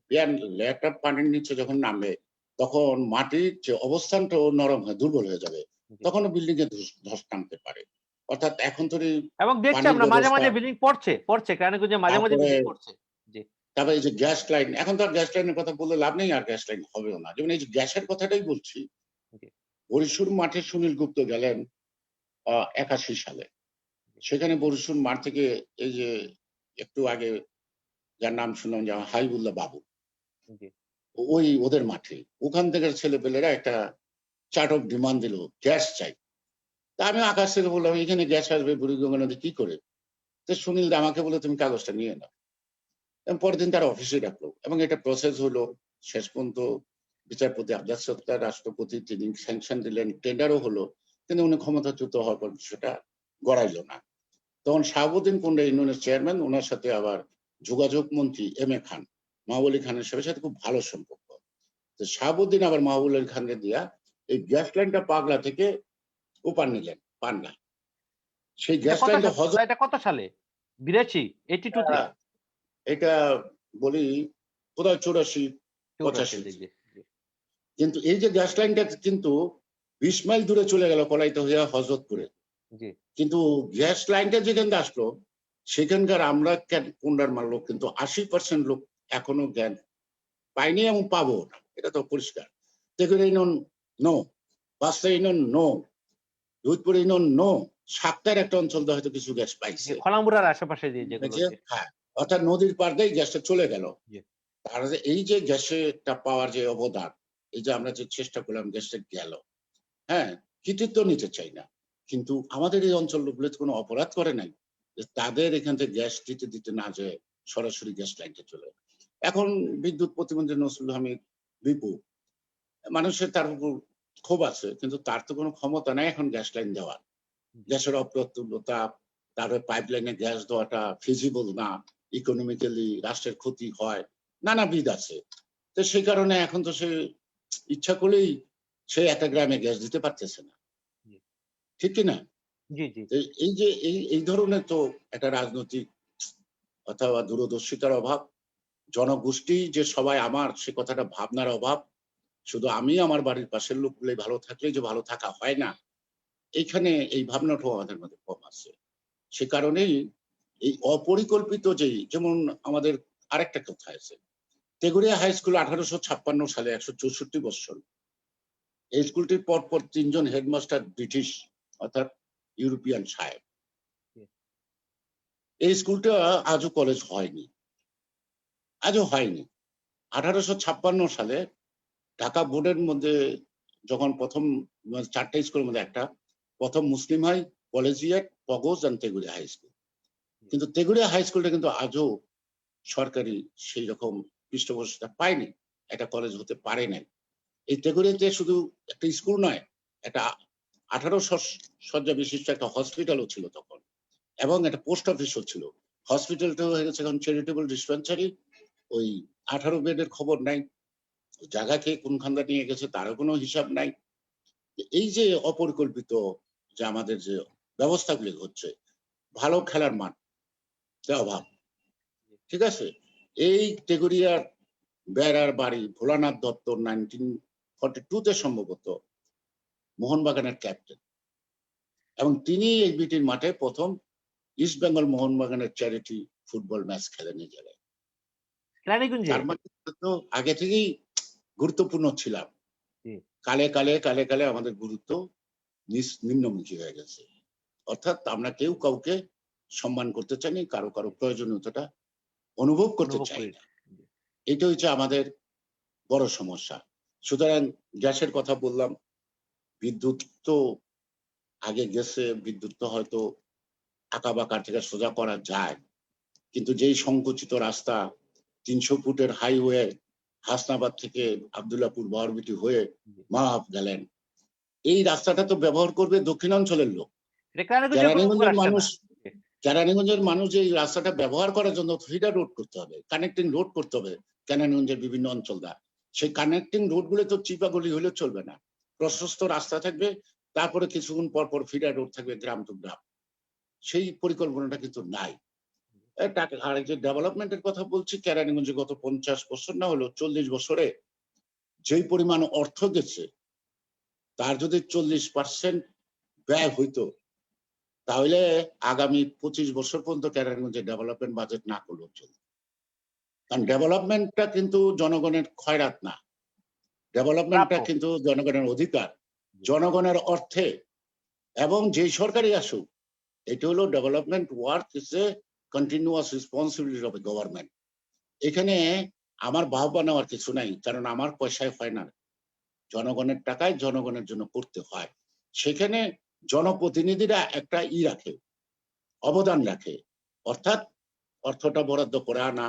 লেয়ারটা পানির নিচে যখন নামবে, তখন মাটির যে অবস্থানটাও নরম হয়, দুর্বল হয়ে যাবে। জি। তখন বিল্ডিং এ ধস নামতে পারে। অর্থাৎ এখন তো এই এবং দেখছি পানির আমরা মাঝে, ব্যবস্থা, মাঝে বিল্ডিং পড়ছে। কেরানীগঞ্জে মাঝে, মাঝে তারপরে বিল্ডিং পড়ছে। জি, তারপরে এই যে গ্যাস লাইন, এখন তো আর গ্যাস লাইনের কথা বললে লাভ নেই, আর গ্যাস লাইন হবেও না। যেমন এই যে গ্যাসের কথাটাই বলছি। জি, বরিশুর মাঠে সুনীল গুপ্ত গেলেন ৮১ সালে। সেখানে বরিশুর মাঠ থেকে এই যে একটু আগে যার নাম শুনলাম যে হাবিবুল্লাহ বাবু, জি, ওই ওদের মাঠে। ওখান থেকে ছেলেপেলেরা একটা চার্ট অফ ডিমান্ড দিল, গ্যাস চাই। তা আমি আকাশ থেকে বললাম, এখানে গ্যাস আসবে বুড়িগঙ্গা নদী কি করে? তো সুনীল দা আমাকে বলল, তুমি কাগজটা নিয়ে নাও। এবং পরের দিন তারা অফিসে ডাকলো এবং এটা প্রসেস হলো। শেষ পর্যন্ত বিচারপতি আবদার সত্তার রাষ্ট্রপতি তিনি স্যাংশন দিলেন, টেন্ডারও হলো। কিন্তু উনি ক্ষমতাচ্যুত হওয়ার পর সেটা গড়াইল না। তখন শাহাবুদ্দিন কুন্ডা ইউনিয়নের চেয়ারম্যান, ওনার সাথে আবার যোগাযোগ মন্ত্রী এম এ খান, মাহবুব আলী খানের সাথে খুব ভালো সম্পর্ক। তো শাহাবুদ্দিন আবার মাহবুব আলী খানকে দিয়া এই গ্যাস লাইনটা পাগলা থেকে ওপার নিলেন পান্না। সেই এটা গ্যাস কত লাইনটা সালে? এটা কত সালে? ৮২, 82 তে? এটা বলি কোথায় ৮৪, 84 ৮৫। জি, জি, জি, কিন্তু এই যে গ্যাস লাইনটা কিন্তু ২০ মাইল দূরে চলে গেল কলাইতে হইয়া হযরতপুরে। জি। কিন্তু গ্যাস লাইনটা যেখান দিয়ে আসলো, সেখানকার আমরা কুন্ডার লোক কিন্তু ৮০% লোক এখনো জ্ঞান পাইনি এবং পাবো না। এটা তো পরিষ্কার। তেঘুরা ইউনিয়ন নো, বাসাই ইউনিয়ন নো, দুধপুর ইউনিয়ন নো। সাতটার একটা অঞ্চল দিয়ে হয়তো কিছু গ্যাস জি, পাইছে। খলামুড়ার আশেপাশে যেগুলো। জি, হ্যাঁ, অর্থাৎ নদীর পার দিয়ে গ্যাসটা চলে গেল। জি, তাহলে এই যে গ্যাসেরটা পাওয়ার যে অবদান, এই যে আমরা যে চেষ্টা করলাম গ্যাসটা গেল। হ্যাঁ, কৃতিত্ব নিতে চাই না। কিন্তু আমাদের এই অঞ্চলগুলোতে কোনো অপরাধ করে নাই। যে তাদের এখান থেকে গ্যাস দিতে, দিতে না যেয়ে সরাসরি গ্যাস লাইনটা চলে। এখন বিদ্যুৎ প্রতিমন্ত্রী নসরুল হামিদ বিপু, মানুষের তার উপর ক্ষোভ আছে। কিন্তু তার তো কোনো ক্ষমতা নাই এখন গ্যাস লাইন দেওয়ার। জি। গ্যাসের অপ্রতুলতা, তারপরে পাইপলাইনে গ্যাস দেওয়াটা ফিজিবল না, ইকোনমিক্যালি রাষ্ট্রের ক্ষতি হয়, নানাবিধ আছে। তো সেই কারণে এখন তো সে ইচ্ছা করলেই সে একটা গ্রামে গ্যাস দিতে পারতেছে না। জি, ঠিক কি না? জি, জি, তো এই যে এই ধরনের তো একটা রাজনৈতিক অথবা দূরদর্শিতার অভাব, জনগোষ্ঠী যে সবাই আমার সে কথাটা ভাবনার অভাব। শুধু আমি আমার বাড়ির পাশের লোকগুলোই ভালো থাকলেই যে ভালো থাকা হয় না, এইখানে এই ভাবনাটাও আমাদের মধ্যে কম আছে। সে কারণেই এই অপরিকল্পিত যেমন আমাদের আরেকটা কথা আছে। তেঘুরিয়া হাই স্কুল 1856 সালে ১৬৪ বৎসর। এই স্কুলটির পরপর ৩ জন হেডমাস্টার ব্রিটিশ অর্থাৎ ইউরোপিয়ান সাহেব। জি। এই স্কুলটা আজও কলেজ হয়নি, আজও হয়নি। 1856 সালে ঢাকা বোর্ডের মধ্যে যখন প্রথম 4টে স্কুলের মধ্যে একটা প্রথম মুসলিম high, collegiate, Pogose and Teguria high school. কিন্তু তেগুড়িয়া হাই স্কুলটা কিন্তু আজও সরকারি সেই রকম পৃষ্ঠপোষকতা পায়নি, একটা কলেজ হতে পারে নাই। এই তেগুড়িয়াতে শুধু একটা স্কুল নয়, একটা 18 শয্যা বিশিষ্ট একটা হসপিটালও ছিল তখন, এবং একটা পোস্ট অফিসও ছিল। হসপিটালটা হয়ে গেছে এখন চ্যারিটেবল ডিসপেন্সারি। ওই 18 বেডের খবর নাই, জায়গা কে কোনখানটা নিয়ে গেছে তারও কোনো হিসাব নাই। এই যে অপরিকল্পিত যে আমাদের যে ব্যবস্থাগুলি হচ্ছে, ভালো খেলার মাঠ অভাব, ঠিক আছে। এই তেগুড়িয়ার বেড়ার বাড়ি ভোলানাথ দত্ত 1942 সম্ভবত মোহনবাগানের ক্যাপ্টেন, এবং তিনি এই বিটির মাঠে প্রথম ইস্ট বেঙ্গল মোহনবাগানের চ্যারিটি ফুটবল ম্যাচ খেলেন এই জায়গায়। কেরানীগঞ্জে? তার মানে তো আগে থেকেই গুরুত্বপূর্ণ ছিলাম। জি। কালে কালে কালে কালে আমাদের গুরুত্ব নিম্নমুখী হয়ে গেছে। অর্থাৎ আমরা কেউ কাউকে সম্মান করতে চাইনি, কারো কারো প্রয়োজনীয়তাটা অনুভব করতে অনুভব চাই করি। না। এটা হচ্ছে আমাদের বড় সমস্যা। সুতরাং গ্যাসের কথা বললাম, বিদ্যুৎ তো আগে গেছে, বিদ্যুৎ তো হয়তো আঁকাবাঁকা থেকে সোজা করা যায়, কিন্তু যেই সংকুচিত রাস্তা 300 ফুটের হাইওয়ে হাসনাবাদ থেকে আব্দুল্লাহপুর বহরবিটি হয়ে মাহাব গেলেন, এই রাস্তাটা তো ব্যবহার করবে দক্ষিণাঞ্চলের লোক। এটা কেরানীগঞ্জের কোনো উপকার কেরানীগঞ্জের আসছে মানুষ না। কেরানীগঞ্জের মানুষ এই রাস্তাটা ব্যবহার করার জন্য ফিডার রোড করতে হবে, কানেক্টিং রোড করতে হবে কেরানীগঞ্জের বিভিন্ন অঞ্চল দ্বারা। সেই কানেক্টিং রোড গুলো তো চিপাগলি হলে চলবে না, প্রশস্ত রাস্তা থাকবে, তারপরে কিছুক্ষণ পর পর ফিডার রোড থাকবে গ্রাম টু গ্রাম। সেই পরিকল্পনাটা কিন্তু নাই। আর এই যে ডেভেলপমেন্টের কথা বলছি, কেরানীগঞ্জে গত 50 বছর না হলো 40 বছরে যেই পরিমাণ অর্থ গেছে, তার যদি 40% ব্যয় হইতো, তাহলে আগামী 25 বছর পর্যন্ত কেরানীগঞ্জে ডেভেলপমেন্ট বাজেট না করলেও চলবে। কারণ ডেভেলপমেন্টটা কিন্তু জনগণের খয়রাত না, ডেভেলপমেন্টটা প্রাপ্য। কিন্তু জনগণের অধিকার, জনগণের অর্থে। এবং যেই সরকারি আসুক, এটা হলো development work is a continuous responsibility of a government. এখানে আমার বাহবা নেওয়ার কিছু নাই, কারণ আমার পয়সায় হয় না, জনগণের টাকায় জনগণের জন্য করতে হয়। সেখানে জনপ্রতিনিধিরা একটা রাখে, অবদান রাখে, অর্থাৎ অর্থটা বরাদ্দ করে আনা,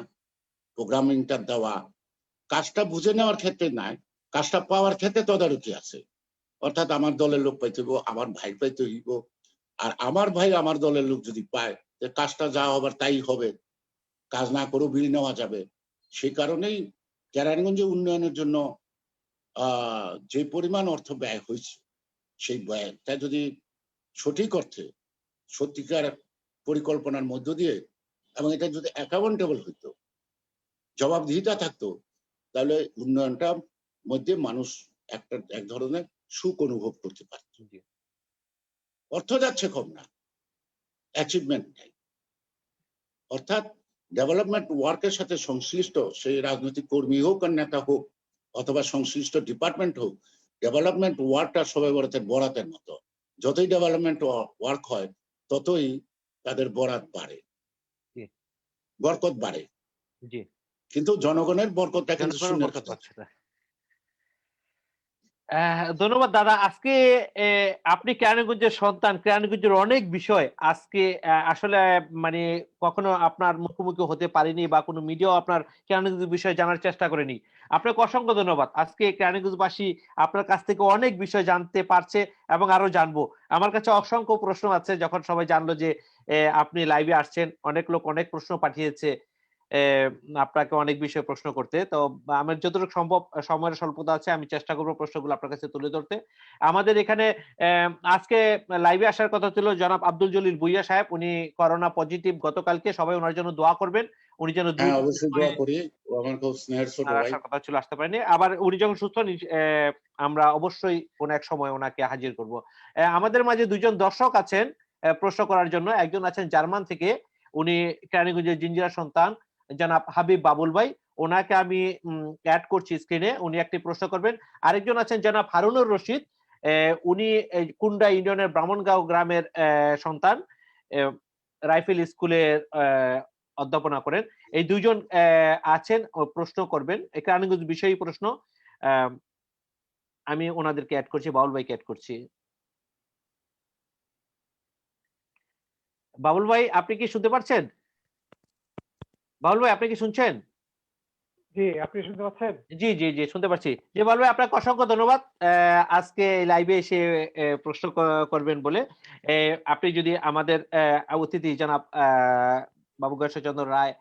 প্রোগ্রামিংটা দেওয়া, কাজটা বুঝে নেওয়ার ক্ষেত্রে নাই, কাজটা পাওয়ার ক্ষেত্রে তদারকি আছে। অর্থাৎ আমার দলের লোক পাইতে হইব, আমার ভাই পাইতে হইব, আর আমার ভাই আমার দলের লোক যদি পায়, কাজটা যা হবার তাই হবে, কাজ না করেও বিল নেওয়া যাবে। সেই কারণেই কেরানীগঞ্জে উন্নয়নের জন্য যে পরিমাণ অর্থ ব্যয় হয়েছে, সেই ব্যয়টা যদি সঠিক অর্থে সত্যিকার পরিকল্পনার মধ্য দিয়ে, এবং এটা যদি অ্যাকাউন্টেবল হইতো, জবাবদিহিতা থাকতো, তাহলে উন্নয়নটা মধ্যে মানুষ এক ধরনের সুখ অনুভব করতে পারত। অর্থ যাচ্ছে কম না, অ্যাচিভমেন্ট নাই। অর্থাৎ ডেভেলপমেন্ট ওয়ার্কের সাথে সংশ্লিষ্ট সেই রাজনৈতিক কর্মী হোক আর নেতা হোক, অথবা সংশ্লিষ্ট ডিপার্টমেন্ট হোক, ডেভেলপমেন্ট ওয়ার্কটা সবাই বরাতের মতো। যতই ডেভেলপমেন্ট ওয়ার্ক হয়, ততই তাদের বরাত বাড়ে, বরকত বাড়ে, কিন্তু জনগণের বরকতটা কিন্তু শূন্যের বরকত খাতায়। পাচ্ছে না। ধন্যবাদ দাদা। আজকে আপনি কেরানীগঞ্জের সন্তান, কেরানীগঞ্জের অনেক বিষয় আজকে আসলে মানে কখনো আপনার মুখোমুখি হতে পারিনি, বা কোনো মিডিয়াও আপনার কেরানীগঞ্জের বিষয়ে জানার চেষ্টা করেনি। আপনাকে অসংখ্য ধন্যবাদ। আজকে কেরানীগঞ্জবাসী আপনার কাছ থেকে অনেক বিষয় জানতে পারছে এবং আরো জানবো। আমার কাছে অসংখ্য প্রশ্ন আছে, যখন সবাই জানলো যে আপনি লাইভে আসছেন, অনেক লোক অনেক প্রশ্ন পাঠিয়েছে আপনাকে অনেক বিষয়ে প্রশ্ন করতে। তো আমার যতটুকু সম্ভব সময়ের স্বল্পতা আছে, আমি চেষ্টা করব প্রশ্নগুলো আপনার কাছে তুলে ধরতে। আমাদের এখানে আজকে লাইভে আসার কথা ছিল জনাব আব্দুল জলিল ভুইয়া সাহেব। উনি করোনা পজিটিভ গতকালকে। সবাই ওনার জন্য দোয়া করবেন। উনি যেন দ্রুত হ্যাঁ, সুস্থ অবশ্যই হয়ে, দোয়া করি। ও আমার খুব স্নেহের ছোট আর ভাই। আসার কথা ছিল, আসতে পারেনি। আবার উনি যখন সুস্থ হন, আমরা অবশ্যই কোন এক সময় ওনাকে হাজির করব। আমাদের মাঝে দুইজন দর্শক আছেন প্রশ্ন করার জন্য। একজন আছেন জার্মান থেকে, উনি কেরানীগঞ্জের জিঞ্জিরা সন্তান, জনাব হাবিব বাবুল ভাই। ওনাকে আমি এড করছি স্ক্রিনে, উনি একটি প্রশ্ন করবেন। আরেকজন আছেন জনাব হারুনুর রশিদ, উনি এই কুন্ডা ইউনিয়নের ব্রাহ্মণগাঁও গ্রামের সন্তান। রাইফেল স্কুলের অধ্যাপনা করেন। এই দুইজন আছেন ও প্রশ্ন করবেন। কেরানীগঞ্জ বিষয়ী প্রশ্ন। আমি ওনাদেরকে এড করছি, বাউল ভাইকে এড করছি। বাবুল ভাই আপনি কি শুনতে পাচ্ছেন? বাউল ভাই আপনি কি শুনছেন? জি, আপনি শুনতে পাচ্ছেন? জি, জি, জি শুনতে পাচ্ছি। জি বাউল ভাই আপনাকে অসংখ্য ধন্যবাদ। আজকে লাইভে এসে প্রশ্ন করবেন বলে। আপনি যদি আমাদের অতিথি জনাব বাবু গয়েশ্বরচন্দ্র রায়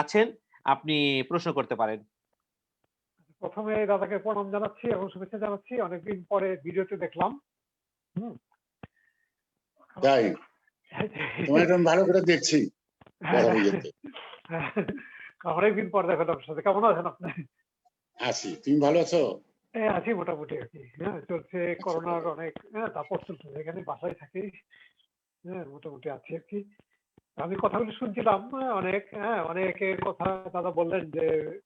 আছেন, আপনি প্রশ্ন করতে পারেন। প্রথমে দাদাকে প্রণাম জানাচ্ছি এবং শুভেচ্ছা জানাচ্ছি। অনেকদিন পরে ভিডিওতে দেখলাম। তাই তোমার একদম ভালো করে দেখছি বড় ইয়েতে। অনেকদিন পর দেখা আপনার সাথে। কেমন আছেন আপনি? আছি, তুমি ভালো আছো? আছি মোটামুটি আর কি। হ্যাঁ, চলছে করোনার অনেক দাপট চলছে, এখানে বাসায় থাকি। হ্যাঁ, মোটামুটি আছি আর কি। আমি কথাগুলো শুনছিলাম, অনেকের কথা দাদা বললেন যে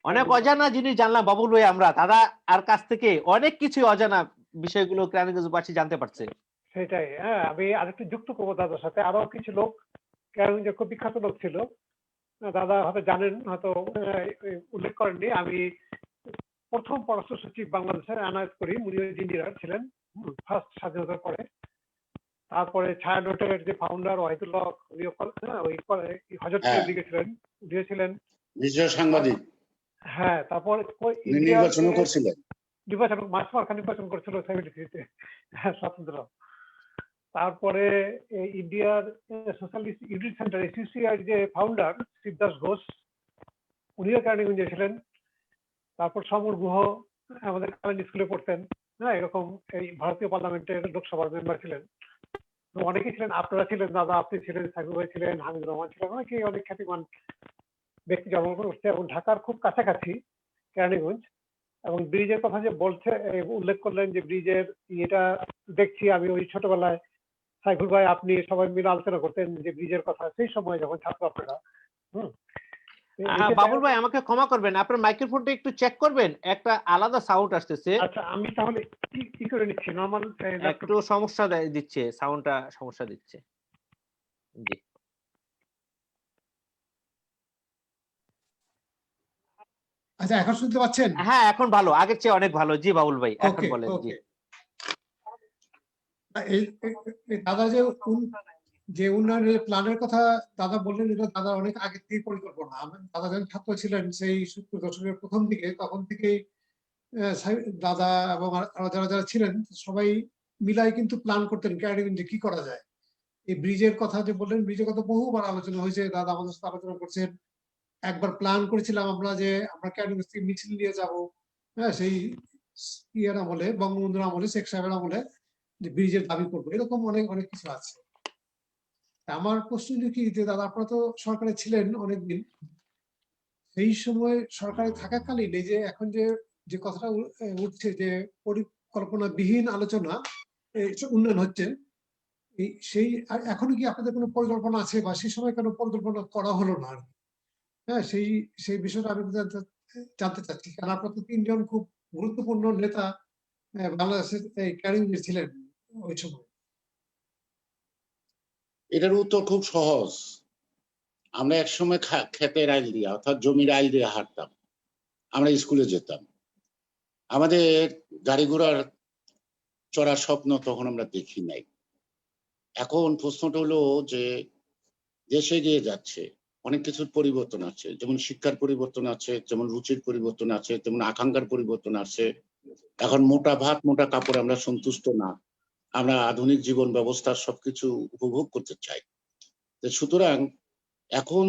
অনেক অজানা জিনিস জানলাম বাবুল ভাই আমরা দাদা আর কাছ থেকে অনেক কিছু অজানা বিষয়গুলো কেরানীগঞ্জবাসী জানতে পারছে। সেটাই। হ্যাঁ, আমি আরেকটু যুক্ত করবো দাদার সাথে। আরো কিছু লোক কেরানীগঞ্জের খুব বিখ্যাত লোক ছিল। দাদা হয়তো জানেন, হয়তো উল্লেখ করেননি। আমি প্রথম পররাষ্ট্র সচিব বাংলাদেশের এনায়েত করি, উনি ইঞ্জিনিয়ার ছিলেন ফার্স্ট স্বাধীনতার পরে। তারপরে ছায়া নোটের যে ফাউন্ডার ওয়াহিদুল্লাহ, উনিও ওই হজরত দিকে ছিলেন, উনিও ছিলেন বিজয় সাংবাদিক। হ্যাঁ, তারপর নির্বাচন করছিলেন, মার্চমার্কা নির্বাচন করেছিল 73-তে স্বাতন্ত্র। তারপরে ইন্ডিয়ার সোশ্যালিস্ট ইউনিট সেন্টার এসইউসিআই যে ফাউন্ডার শিবদাস ঘোষ, উনিও কেরানীগঞ্জে ছিলেন। তারপর সমর গুহ আমাদের কারেন্ট স্কুলে পড়তেন। হ্যাঁ, এরকম এই ভারতীয় পার্লামেন্টের লোকসভার মেম্বার ছিলেন। অনেকেই ছিলেন, আপনারা ছিলেন, দাদা আপনি ছিলেন, সাইফুল ভাই ছিলেন, হামিদ রহমান ছিলেন, অনেকেই অনেক খ্যাতিমান ব্যক্তি জন্মগ্রহণ করছে। এবং ঢাকার খুব কাছাকাছি কেরানীগঞ্জ। এবং ব্রিজের কথা যে বলছে, উল্লেখ করলেন যে ব্রিজের এটা দেখছি আমি ওই ছোটবেলায় সাইফুল ভাই আপনি সবাই মিলে আলোচনা করতেন যে ব্রিজের কথা, সেই সময় যখন ছাত্র আপনারা। বাবুল ভাই আমাকে ক্ষমা করবেন, আপনার মাইক্রোফোনটা একটু চেক করবেন, একটা আলাদা সাউন্ড আসতেছে। আচ্ছা, আমি তাহলে কি করে নিচ্ছি, নরমাল একটু সমস্যা দিচ্ছে, সাউন্ডটা সমস্যা দিচ্ছে। জি আচ্ছা, এখন শুনতে পাচ্ছেন? হ্যাঁ এখন ভালো, আগের চেয়ে অনেক ভালো। জি বাবুল ভাই এখন বলেন। জি দাদা যে উন্নয়নের প্ল্যানের কথা দাদা বললেন, এটা দাদা অনেক আগে থেকে পরিকল্পনা। দাদা যখন ছাত্র ছিলেন সেই 70 দশকের প্রথম দিকে, তখন থেকেই দাদা এবং যারা যারা ছিলেন সবাই মিলাই কিন্তু প্ল্যান করতেন কেরানীগঞ্জে কি করা যায়। এই ব্রিজের কথা যে বললেন, ব্রিজের কথা বহুবার আলোচনা হয়েছে, দাদা আমাদের সাথে আলোচনা করছেন। একবার প্ল্যান করেছিলাম আমরা যে আমরা কেরানীগঞ্জ থেকে মিছিল নিয়ে যাব, হ্যাঁ, সেই ইয়ের আমলে, বঙ্গবন্ধুর আমলে, শেখ সাহেবের আমলে, যে ব্রিজের দাবি করবো। এরকম অনেক অনেক কিছু আছে। আমার প্রশ্ন কি যে দাদা আপনারা তো সরকারে ছিলেন অনেকদিন, সেই সময় সরকারে থাকাকালীন এই যে এখন যে কথাটা উঠছে যে পরিকল্পনাবিহীন আলোচনা উন্নয়ন হচ্ছে, সেই এখনো কি আপনাদের কোনো পরিকল্পনা আছে, বা সেই সময় কেন পরিকল্পনা করা হলো না? হ্যাঁ, সেই বিষয়টা আমি জানতে চাচ্ছি, কারণ আপনার তো 3 জন খুব গুরুত্বপূর্ণ নেতা বাংলাদেশের কেরানীগঞ্জে ছিলেন ওই সময়। এটার উত্তর খুব সহজ। আমরা একসময় ক্ষেতের আইল দিয়ে, অর্থাৎ জমির আইল দিয়ে হাঁটতাম, আমরা স্কুলে যেতাম। আমাদের গাড়ি ঘোড়ার চড়ার স্বপ্ন তখন আমরা দেখি নাই। এখন প্রশ্নটা হলো যে দেশে গিয়ে যাচ্ছে, অনেক কিছুর পরিবর্তন আছে, যেমন শিক্ষার পরিবর্তন আছে, যেমন রুচির পরিবর্তন আছে, যেমন আকাঙ্ক্ষার পরিবর্তন আছে। এখন মোটা ভাত মোটা কাপড় আমরা সন্তুষ্ট না, আমরা আধুনিক জীবন ব্যবস্থার সবকিছু উপভোগ করতে চাই। সুতরাং এখন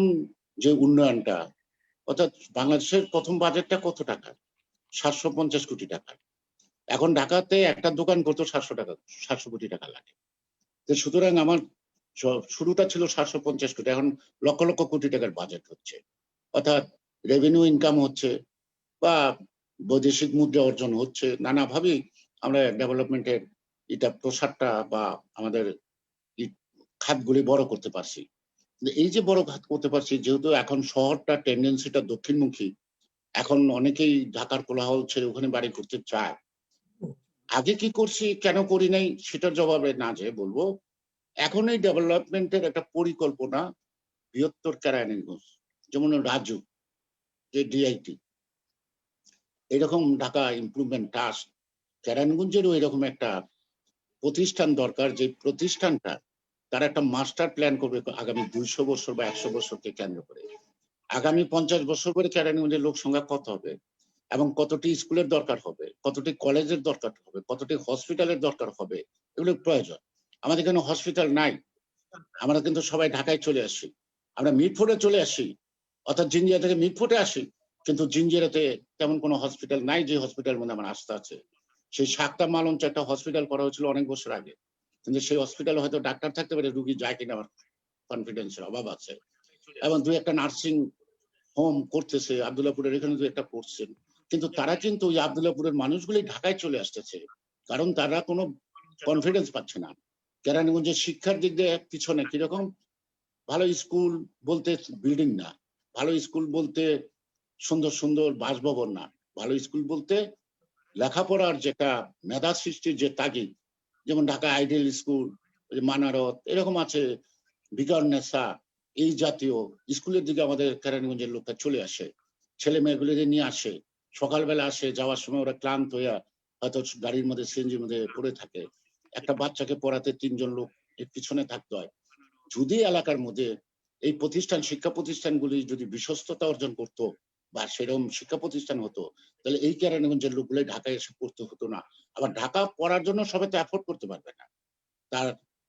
যে উন্নয়নটা, অর্থাৎ বাংলাদেশের প্রথম বাজেটটা কত টাকা? 750 কোটি টাকা। এখন ঢাকাতে একটা দোকান করতে 700 কোটি টাকা লাগে। সুতরাং আমার শুরুটা ছিল 750 কোটি, এখন লক্ষ লক্ষ কোটি টাকার বাজেট হচ্ছে। অর্থাৎ রেভিনিউ ইনকাম হচ্ছে বা বৈদেশিক মুদ্রা অর্জন হচ্ছে, নানাভাবেই আমরা ডেভেলপমেন্টের এটা প্রসারটা বা আমাদের খাতগুলি বড় করতে পারছি। এই যে বড় খাত করতে পারছি, যেহেতু এখন শহরটা টেন্ডেন্সিটা দক্ষিণমুখী, এখন অনেকেই ঢাকার কোলাহল ছেড়ে ওখানে বাড়ি করতে চায়। আগে কি করছি কেন করি নাই সেটার জবাবে না যে বলবো, এখন এই ডেভেলপমেন্টের একটা পরিকল্পনা বৃহত্তর কেরানীগঞ্জ, যেমন রাজু, যে ডিআইটি, এরকম ঢাকা ইমপ্রুভমেন্ট ট্রাস্ট, কেরানীগঞ্জেরও এরকম একটা প্রতিষ্ঠান দরকার, যে প্রতিষ্ঠানটা তারা একটা মাস্টার প্ল্যান করবে আগামী 200 বছর বা 100 বছরকে কেন্দ্র করে। আগামী 50 বছর পরে কেরানীগঞ্জের লোক সংখ্যা কত হবে, এবং কতটি স্কুলের দরকার হবে, কতটি কলেজের দরকার হবে, কতটি হসপিটালের দরকার হবে, এগুলো প্রয়োজন। আমাদের এখানে হসপিটাল নাই, আমরা কিন্তু সবাই ঢাকায় চলে আসি, আমরা মিটফোর্ডে চলে আসি, অর্থাৎ জিঞ্জিরা থেকে মিটফোর্ডে আসি, কিন্তু জিঞ্জিরাতে তেমন কোনো হসপিটাল নাই যে হসপিটাল মধ্যে আমার আস্থা আছে। সেই সাতটা মালঞ্চ একটা হসপিটাল করা হয়েছিল অনেক বছর আগে, কিন্তু সেই হসপিটালে হয়তো ডাক্তার থাকতে পারে, রুগী যায় কিনা আমার কনফিডেন্সের অভাব আছে। এবং দুই একটা নার্সিং হোম করতেছে, আব্দুল্লাহপুরের এখানে দুই একটা করছেন, কিন্তু তারা কিন্তু ওই আব্দুল্লাহপুরের মানুষগুলি ঢাকায় চলে আসতেছে, কারণ তারা কোনো কনফিডেন্স পাচ্ছে না। কেরানীগঞ্জের শিক্ষার দিক দিয়ে পিছনে কিরকম, ভালো স্কুল বলতে বিল্ডিং না, ভালো স্কুল বলতে সুন্দর সুন্দর বাসভবন না, ভালো স্কুল বলতে লেখাপড়ার যেটা মেধা সৃষ্টির যে তাগিদ, যেমন ঢাকা আইডিয়াল স্কুল, মানারত, এরকম আছে, বিকারনেসা, এই জাতীয় স্কুলের দিকে আমাদের কেরানীগঞ্জের লোকটা চলে আসে, ছেলে মেয়েগুলিকে নিয়ে আসে, সকালবেলা আসে, যাওয়ার সময় ওরা ক্লান্ত হইয়া হয়তো গাড়ির মধ্যে সিএনজির মধ্যে পড়ে থাকে। একটা বাচ্চাকে পড়াতে 3 জন লোক এর পিছনে থাকতে হয়। যদি এলাকার মধ্যে এই প্রতিষ্ঠান, শিক্ষা প্রতিষ্ঠানগুলি যদি বিশ্বস্ততা অর্জন করত বা সেরকম শিক্ষা প্রতিষ্ঠান হতো, তাহলে এই কেরানীগঞ্জের লোকগুলো ঢাকায় এসে পড়তে হতো না। আবার ঢাকা পড়ার জন্য সবাই তো অ্যাফোর্ড করতে পারবে না, তার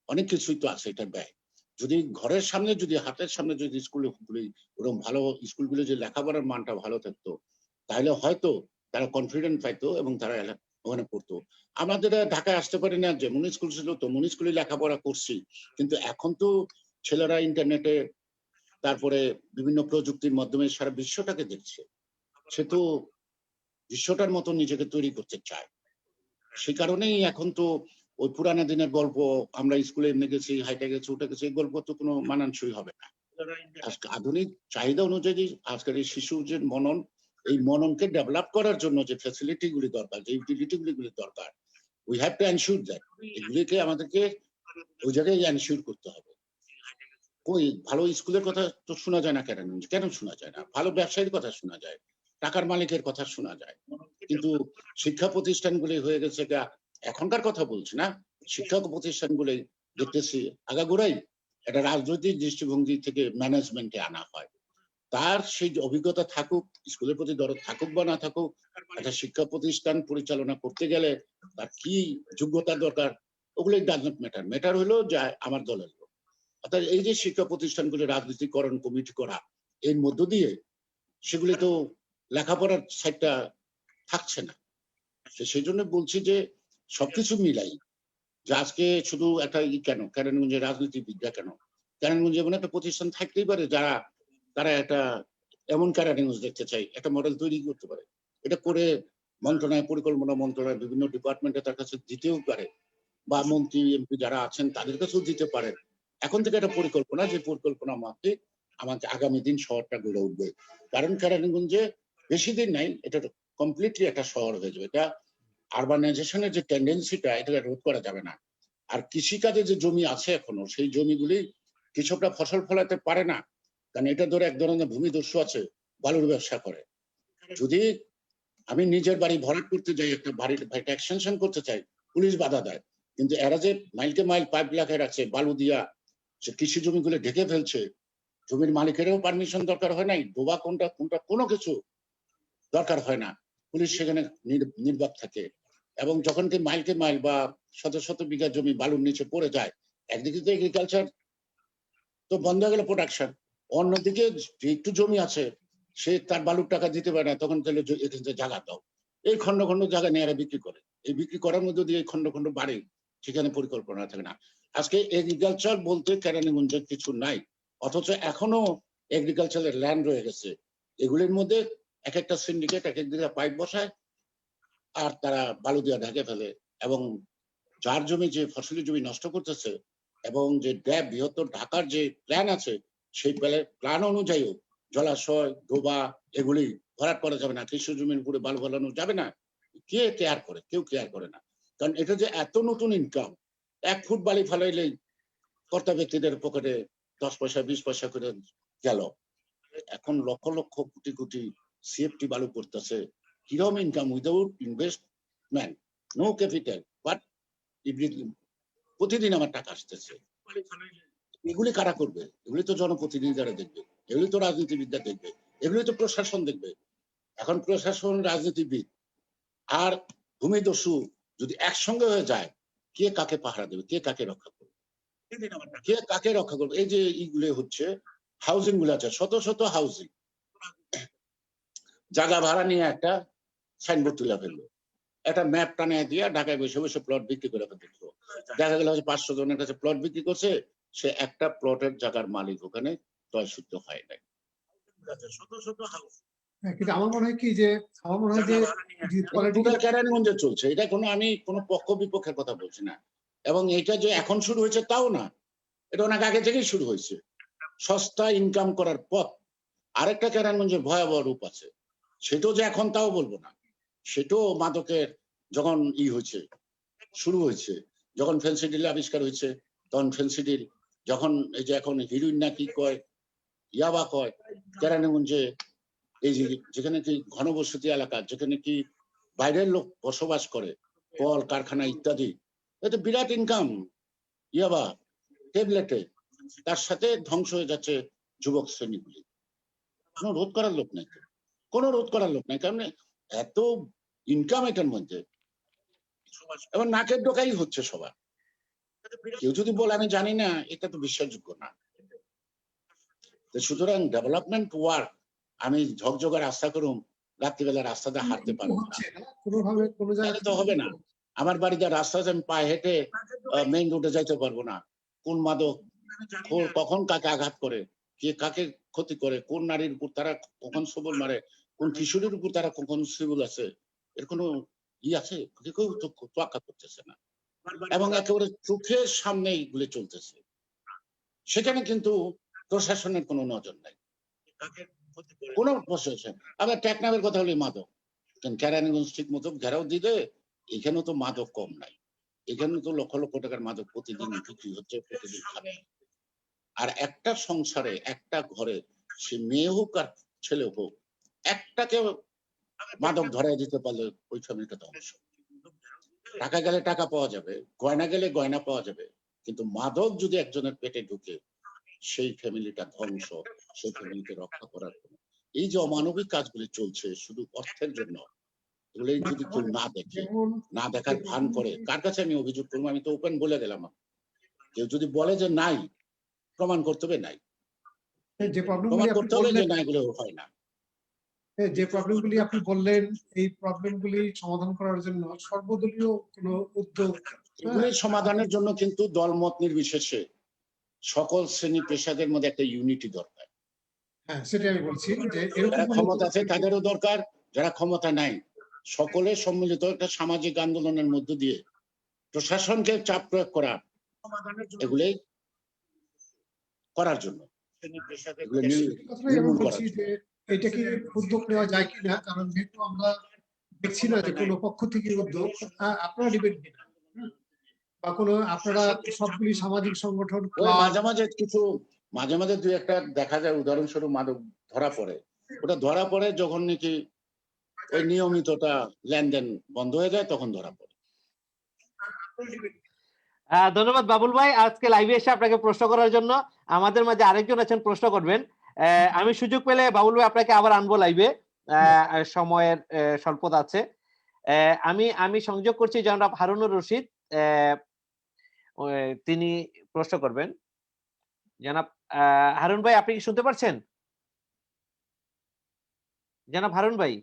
অনেক কিছুই তো আছে এটার ব্যয়। যদি ঘরের সামনে, যদি হাতের সামনে যদি স্কুলগুলি ওরকম ভালো স্কুলগুলো যে লেখাপড়ার মানটা ভালো থাকতো, তাহলে হয়তো তারা কনফিডেন্ট পাইতো এবং তারা ওখানে পড়তো। আমাদের ঢাকায় আসতে পারি না, যেমন স্কুল ছিল তেমন স্কুলে লেখাপড়া করছি, কিন্তু এখন তো ছেলেরা ইন্টারনেটে, তারপরে বিভিন্ন প্রযুক্তির মাধ্যমে সারা বিশ্বটাকে দেখছে, সে তো বিশ্বটার মতো নিজেকে তৈরি করতে চায়। সে কারণেই এখন তো ওই পুরানা দিনের গল্প, আমরা স্কুলে এমনি গেছি, হাইটে গেছি, উঠে গেছি, এই গল্প তো কোনো মানানসই হবে না। আজকে আধুনিক চাহিদা অনুযায়ী আজকের এই শিশু যে মনন, এই মননকে ডেভেলপ করার জন্য যে ফ্যাসিলিটি গুলি দরকার, যে ইউটিলিটি গুলি দরকার, we have to ensure that, এগুলিকে আমাদেরকে ওই জায়গায় এনশিওর করতে হবে। কই ভালো স্কুলের কথা তো শোনা যায় না, কেন শোনা যায় না? ভালো ব্যবসায়ীর কথা শোনা যায়, টাকার মালিকের কথা শোনা যায়, কিন্তু শিক্ষা প্রতিষ্ঠানগুলি হয়ে গেছে এখনকার কথা বলছি না, শিক্ষা প্রতিষ্ঠানগুলি দেখতেছি আগাগোড়াই একটা রাজনৈতিক দৃষ্টিভঙ্গি থেকে ম্যানেজমেন্টে আনা হয়। তার সেই অভিজ্ঞতা থাকুক, স্কুলের প্রতি দরদ থাকুক বা না থাকুক, একটা শিক্ষা প্রতিষ্ঠান পরিচালনা করতে গেলে তার কি যোগ্যতা দরকার, ওগুলো ডাজ নট ম্যাটার। ম্যাটার হলো যে আমার দলের লোক। অর্থাৎ এই যে শিক্ষা প্রতিষ্ঠানগুলি রাজনীতিকরণ কমিটি করা, এর মধ্য দিয়ে সেগুলি তো লেখাপড়ার সাইডটা থাকছে না। সেই জন্য বলছি যে সবকিছু মিলাই, যে আজকে শুধু একটা কেন কেরানীগঞ্জের রাজনীতিবিদরা কেন, কেরানীগঞ্জে এমন একটা প্রতিষ্ঠান থাকতেই পারে যারা তারা একটা এমন কেরানীগঞ্জ দেখতে চাই, একটা মডেল তৈরি করতে পারে, এটা করে মন্ত্রণালয়, পরিকল্পনা মন্ত্রণালয় বিভিন্ন ডিপার্টমেন্টে তার কাছে দিতেও পারে, বা মন্ত্রী এমপি যারা আছেন তাদের কাছেও দিতে পারেন। এখন থেকে একটা পরিকল্পনা, যে পরিকল্পনা মাফিক আমাকে আগামী দিন শহরটা গড়ে উঠবে। কারণ কেরানীগঞ্জে বেশি দিন নাই, এটা কমপ্লিটলি একটা শহর হয়ে যাবে। এটা আরবানাইজেশনের যে টেন্ডেন্সিটা, এটাকে রোধ করা যাবে না। আর কৃষিকাজে যে জমি আছে এখনো, সেই জমিগুলি কৃষকরা ফসল ফলাতে পারে না, কারণ এটা ধরে এক ধরনের ভূমিদস্যু আছে, বালুর ব্যবসা করে। যদি আমি নিজের বাড়ি ভরাট করতে যাই, একটা বাড়ির এক্সটেনশন করতে চাই, পুলিশ বাধা দেয়, কিন্তু এরা যে মাইলকে মাইল পাইপ লাগিয়ে রাখছে বালু দিয়া, সে কৃষি জমিগুলো ঢেকে ফেলছে, জমির মালিকেরও পারমিশন দরকার হয় নাই, ডোবা কোনটা কোনটা কোনো কিছু দরকার হয় না, পুলিশ সেখানে নির্বাক থাকে। এবং যখন কি মাইলকে মাইল বা শত শত বিঘা জমি বালুর নিচে পড়ে যায়, একদিকে তো এগ্রিকালচার তো বন্ধ হয়ে গেল প্রোডাকশন, অন্যদিকে যে একটু জমি আছে সে তার বালুর টাকা দিতে পারে না, তখন তাহলে এখানে জায়গা দাও, এই খন্ড খন্ড জায়গা নিয়ে এরা বিক্রি করে, এই বিক্রি করার মধ্যে দিয়ে খন্ড খন্ড বাড়ে, সেখানে পরিকল্পনা থাকে না। আজকে এগ্রিকালচার বলতে কেরানীগঞ্জে কিছু নাই, অথচ এখনো এগ্রিকালচারের ল্যান্ড রয়ে গেছে, এগুলির মধ্যে এক একটা সিন্ডিকেট এক এক দিকে পাইপ বসায় আর তারা বালু দিয়ে ঢেকে ফেলে, এবং যার জমি, যে ফসলি জমি নষ্ট করতেছে, এবং যে ড্যাব বৃহত্তর ঢাকার যে প্ল্যান আছে, সেই প্ল্যান অনুযায়ীও জলাশয়, ডোবা এগুলি ভরাট করা যাবে না, কৃষি জমির উপরে বালু ফেলানো যাবে না। কে কেয়ার করে? কেউ কেয়ার করে না। কারণ এটা যে এত নতুন ইনকাম, 1 ফুট বালি ফেলাইলেই কর্তা ব্যক্তিদের পকেটে 10 পয়সা 20 পয়সা করে গেল। এখন লক্ষ লক্ষ কোটি কোটি সিএফটি বালু করতেছে। কিরকম income without investment, no capital, but everything. প্রতিদিন আমার টাকা আসতেছে। এগুলি কারা করবে? এগুলি তো জনপ্রতিনিধিরা দেখবে, এগুলি তো রাজনীতিবিদরা দেখবে, এগুলি তো প্রশাসন দেখবে। এখন প্রশাসন, রাজনীতিবিদ আর ভূমিদস্যু যদি একসঙ্গে হয়ে যায়, কে কাকে পাহারা দেবে, কে কাকে রক্ষা করবে, কে কাকে রক্ষা করবে? এই যে এইগুলো হচ্ছে হাউজিং গুলো আছে, শত শত হাউজিং, জায়গা ভাড়া নিয়ে একটা সাইনবোর্ড তুলে ফেললো, একটা ম্যাপ টানিয়ে দিয়ে ঢাকায় বসে বসে প্লট বিক্রি করে ফেললো। দেখা গেল 500 জনের কাছে প্লট বিক্রি করছে, সে একটা প্লটের জায়গার মালিক ওখানে তয়সূত্য হয় নাই। শত শত হাউস। কিন্তু আমার মনে হয় কি যে আমার মনে হয় যে টোটাল কেরানীগঞ্জে চলছে এটা। আমি কোনো পক্ষ বিপক্ষের কথা বলছি না, এবং এটা যে এখন শুরু হয়েছে তাও না, এটা অনেক আগে থেকেই শুরু হয়েছে। সস্তা ইনকাম করার পথ। আরেকটা কেরানীগঞ্জের ভয়াবহ রূপ আছে, সেটাও যে এখন তাও বলবো না। সেটাও মাদকের যখন হয়েছে, শুরু হয়েছে, যখন ফেন্সিডিল আবিষ্কার হয়েছে, তখন ফেন্সিডিল যখন এই যে এখন হিরোইন না কি কয়, ইয়াবা কয়, কেরানীগঞ্জে এই যে যেখানে কি ঘনবসতি এলাকা, যেখানে কি বাইরের লোক বসবাস করে, কল কারখানা ইত্যাদি, এতে বিরাট ইনকাম। ইয়াবা ট্যাবলেটে, তার সাথে ধ্বংস হয়ে যাচ্ছে যুবক শ্রেণীগুলি। কোনো রোধ করার লোক নাই, কোনো রোধ করার লোক নাই, কারণ এত ইনকাম এটার মধ্যে। এবার নাকের ডোকাই হচ্ছে সবার। কেউ যদি বলে আমি জানি না, এটা তো বিশ্বাসযোগ্য না। সুতরাং ডেভেলপমেন্ট ওয়ার্ক আমি ঝকঝকে রাস্তা করুম, রাত্রিবেলা রাস্তাতে হাঁটতে পারবো না, তাহলে তো হবে না। আমার বাড়িতে রাস্তা আছে, আমি পায়ে হেঁটে মেইন রোডে যাইতে পারবো না। কোন মাদক কখন কাকে আঘাত করে, কে কাকে ক্ষতি করে, কোন নারীর উপর তারা কখন সবল মারে, কোন কিশোরীর উপর তারা কখন সিভিল আছে, এর কোনো আছে? কেউ তো তোয়াক্কা করতেছে না, এবং একেবারে চোখের সামনে এইগুলো চলতেছে। সেখানে কিন্তু প্রশাসনের কোনো নজর নাই, কোনো প্রশাসন। আবার টেকনাফের কথা হলে মাদক, কেরানীগঞ্জ ঠিক মতো ঘেরাও দিলে এখানেও তো মাদক কম নাই। এখানে তো লক্ষ লক্ষ টাকার মাদক প্রতিদিন বিক্রি হচ্ছে, প্রতিদিন খাবে। আর একটা সংসারে, একটা ঘরে, সে মেয়ে হোক আর ছেলে হোক, একটাকে মাদক ধরাই দিতে পারলে ওই ফ্যামিলিটা ধ্বংস। টাকা গেলে টাকা পাওয়া যাবে, গয়না গেলে গয়না পাওয়া যাবে, কিন্তু মাদক যদি একজনের পেটে ঢুকে, সেই ফ্যামিলিটা ধ্বংস, সেই ফ্যামিলিকে রক্ষা করার জন্য এই যে অমানবিক কাজগুলি চলছে শুধু অর্থের জন্য, এগুলো যদি কেউ না দেখে, না দেখার ভান করে, কার কাছে আমি অভিযোগ করবো? আমি তো ওপেন বলে গেলাম। কেউ যদি বলে যে নাই, প্রমাণ করতে হবে নাই, প্রমাণ করতে হবে যে না, এগুলো হয় না। যে প্রবলেমগুলি আপনি বললেন, এই প্রবলেমগুলি সমাধান করার জন্য সর্বদলীয় কোনো উদ্যোগ, এগুলি সমাধানের জন্য কিন্তু দলমত নির্বিশেষে সকল শ্রেণী পেশাদের মধ্যে একটা ইউনিটি দরকার। হ্যাঁ, সেটাই আমি বলছি যে যারা ক্ষমতা আছে তাদেরও দরকার, যারা ক্ষমতা নাই, সকলে সম্মিলিত একটা সামাজিক আন্দোলনের মধ্য দিয়ে প্রশাসনকে চাপ প্রয়োগ করা, এগুলি করার জন্য, এটা কি উদ্যোগ নেওয়া যায় কিনা, কারণ যেহেতু আমরা দেখছি না যে কোনো পক্ষ থেকে উদ্যোগ, আপনারা নেবেন কিনা, বা কোনো আপনারা সবগুলি সামাজিক সংগঠন মাঝে মাঝে দুই একটা দেখা যায়, উদাহরণস্বরূপ মাদক ধরা পড়ে, ওটা ধরা পড়ে যখন নাকি ওই নিয়মিতটা লেনদেন বন্ধ হয়ে যায়, তখন ধরা পড়ে। ধন্যবাদ বাবুল ভাই, আজকে লাইভে এসে আপনাকে প্রশ্ন করার জন্য। আমাদের মাঝে আরেকজন আছেন প্রশ্ন করবেন, আমি সুযোগ পেলে বাবুল ভাই আপনাকে আবার আনবো লাইভে, সময়ের স্বল্পতা আছে। আমি সংযোগ করছি জনাব হারুনুর রশিদ, তিনি প্রশ্ন করবেন। জনাব হারুন ভাই, আপনি কি শুনতে পারছেন? জনাব হারুন ভাই,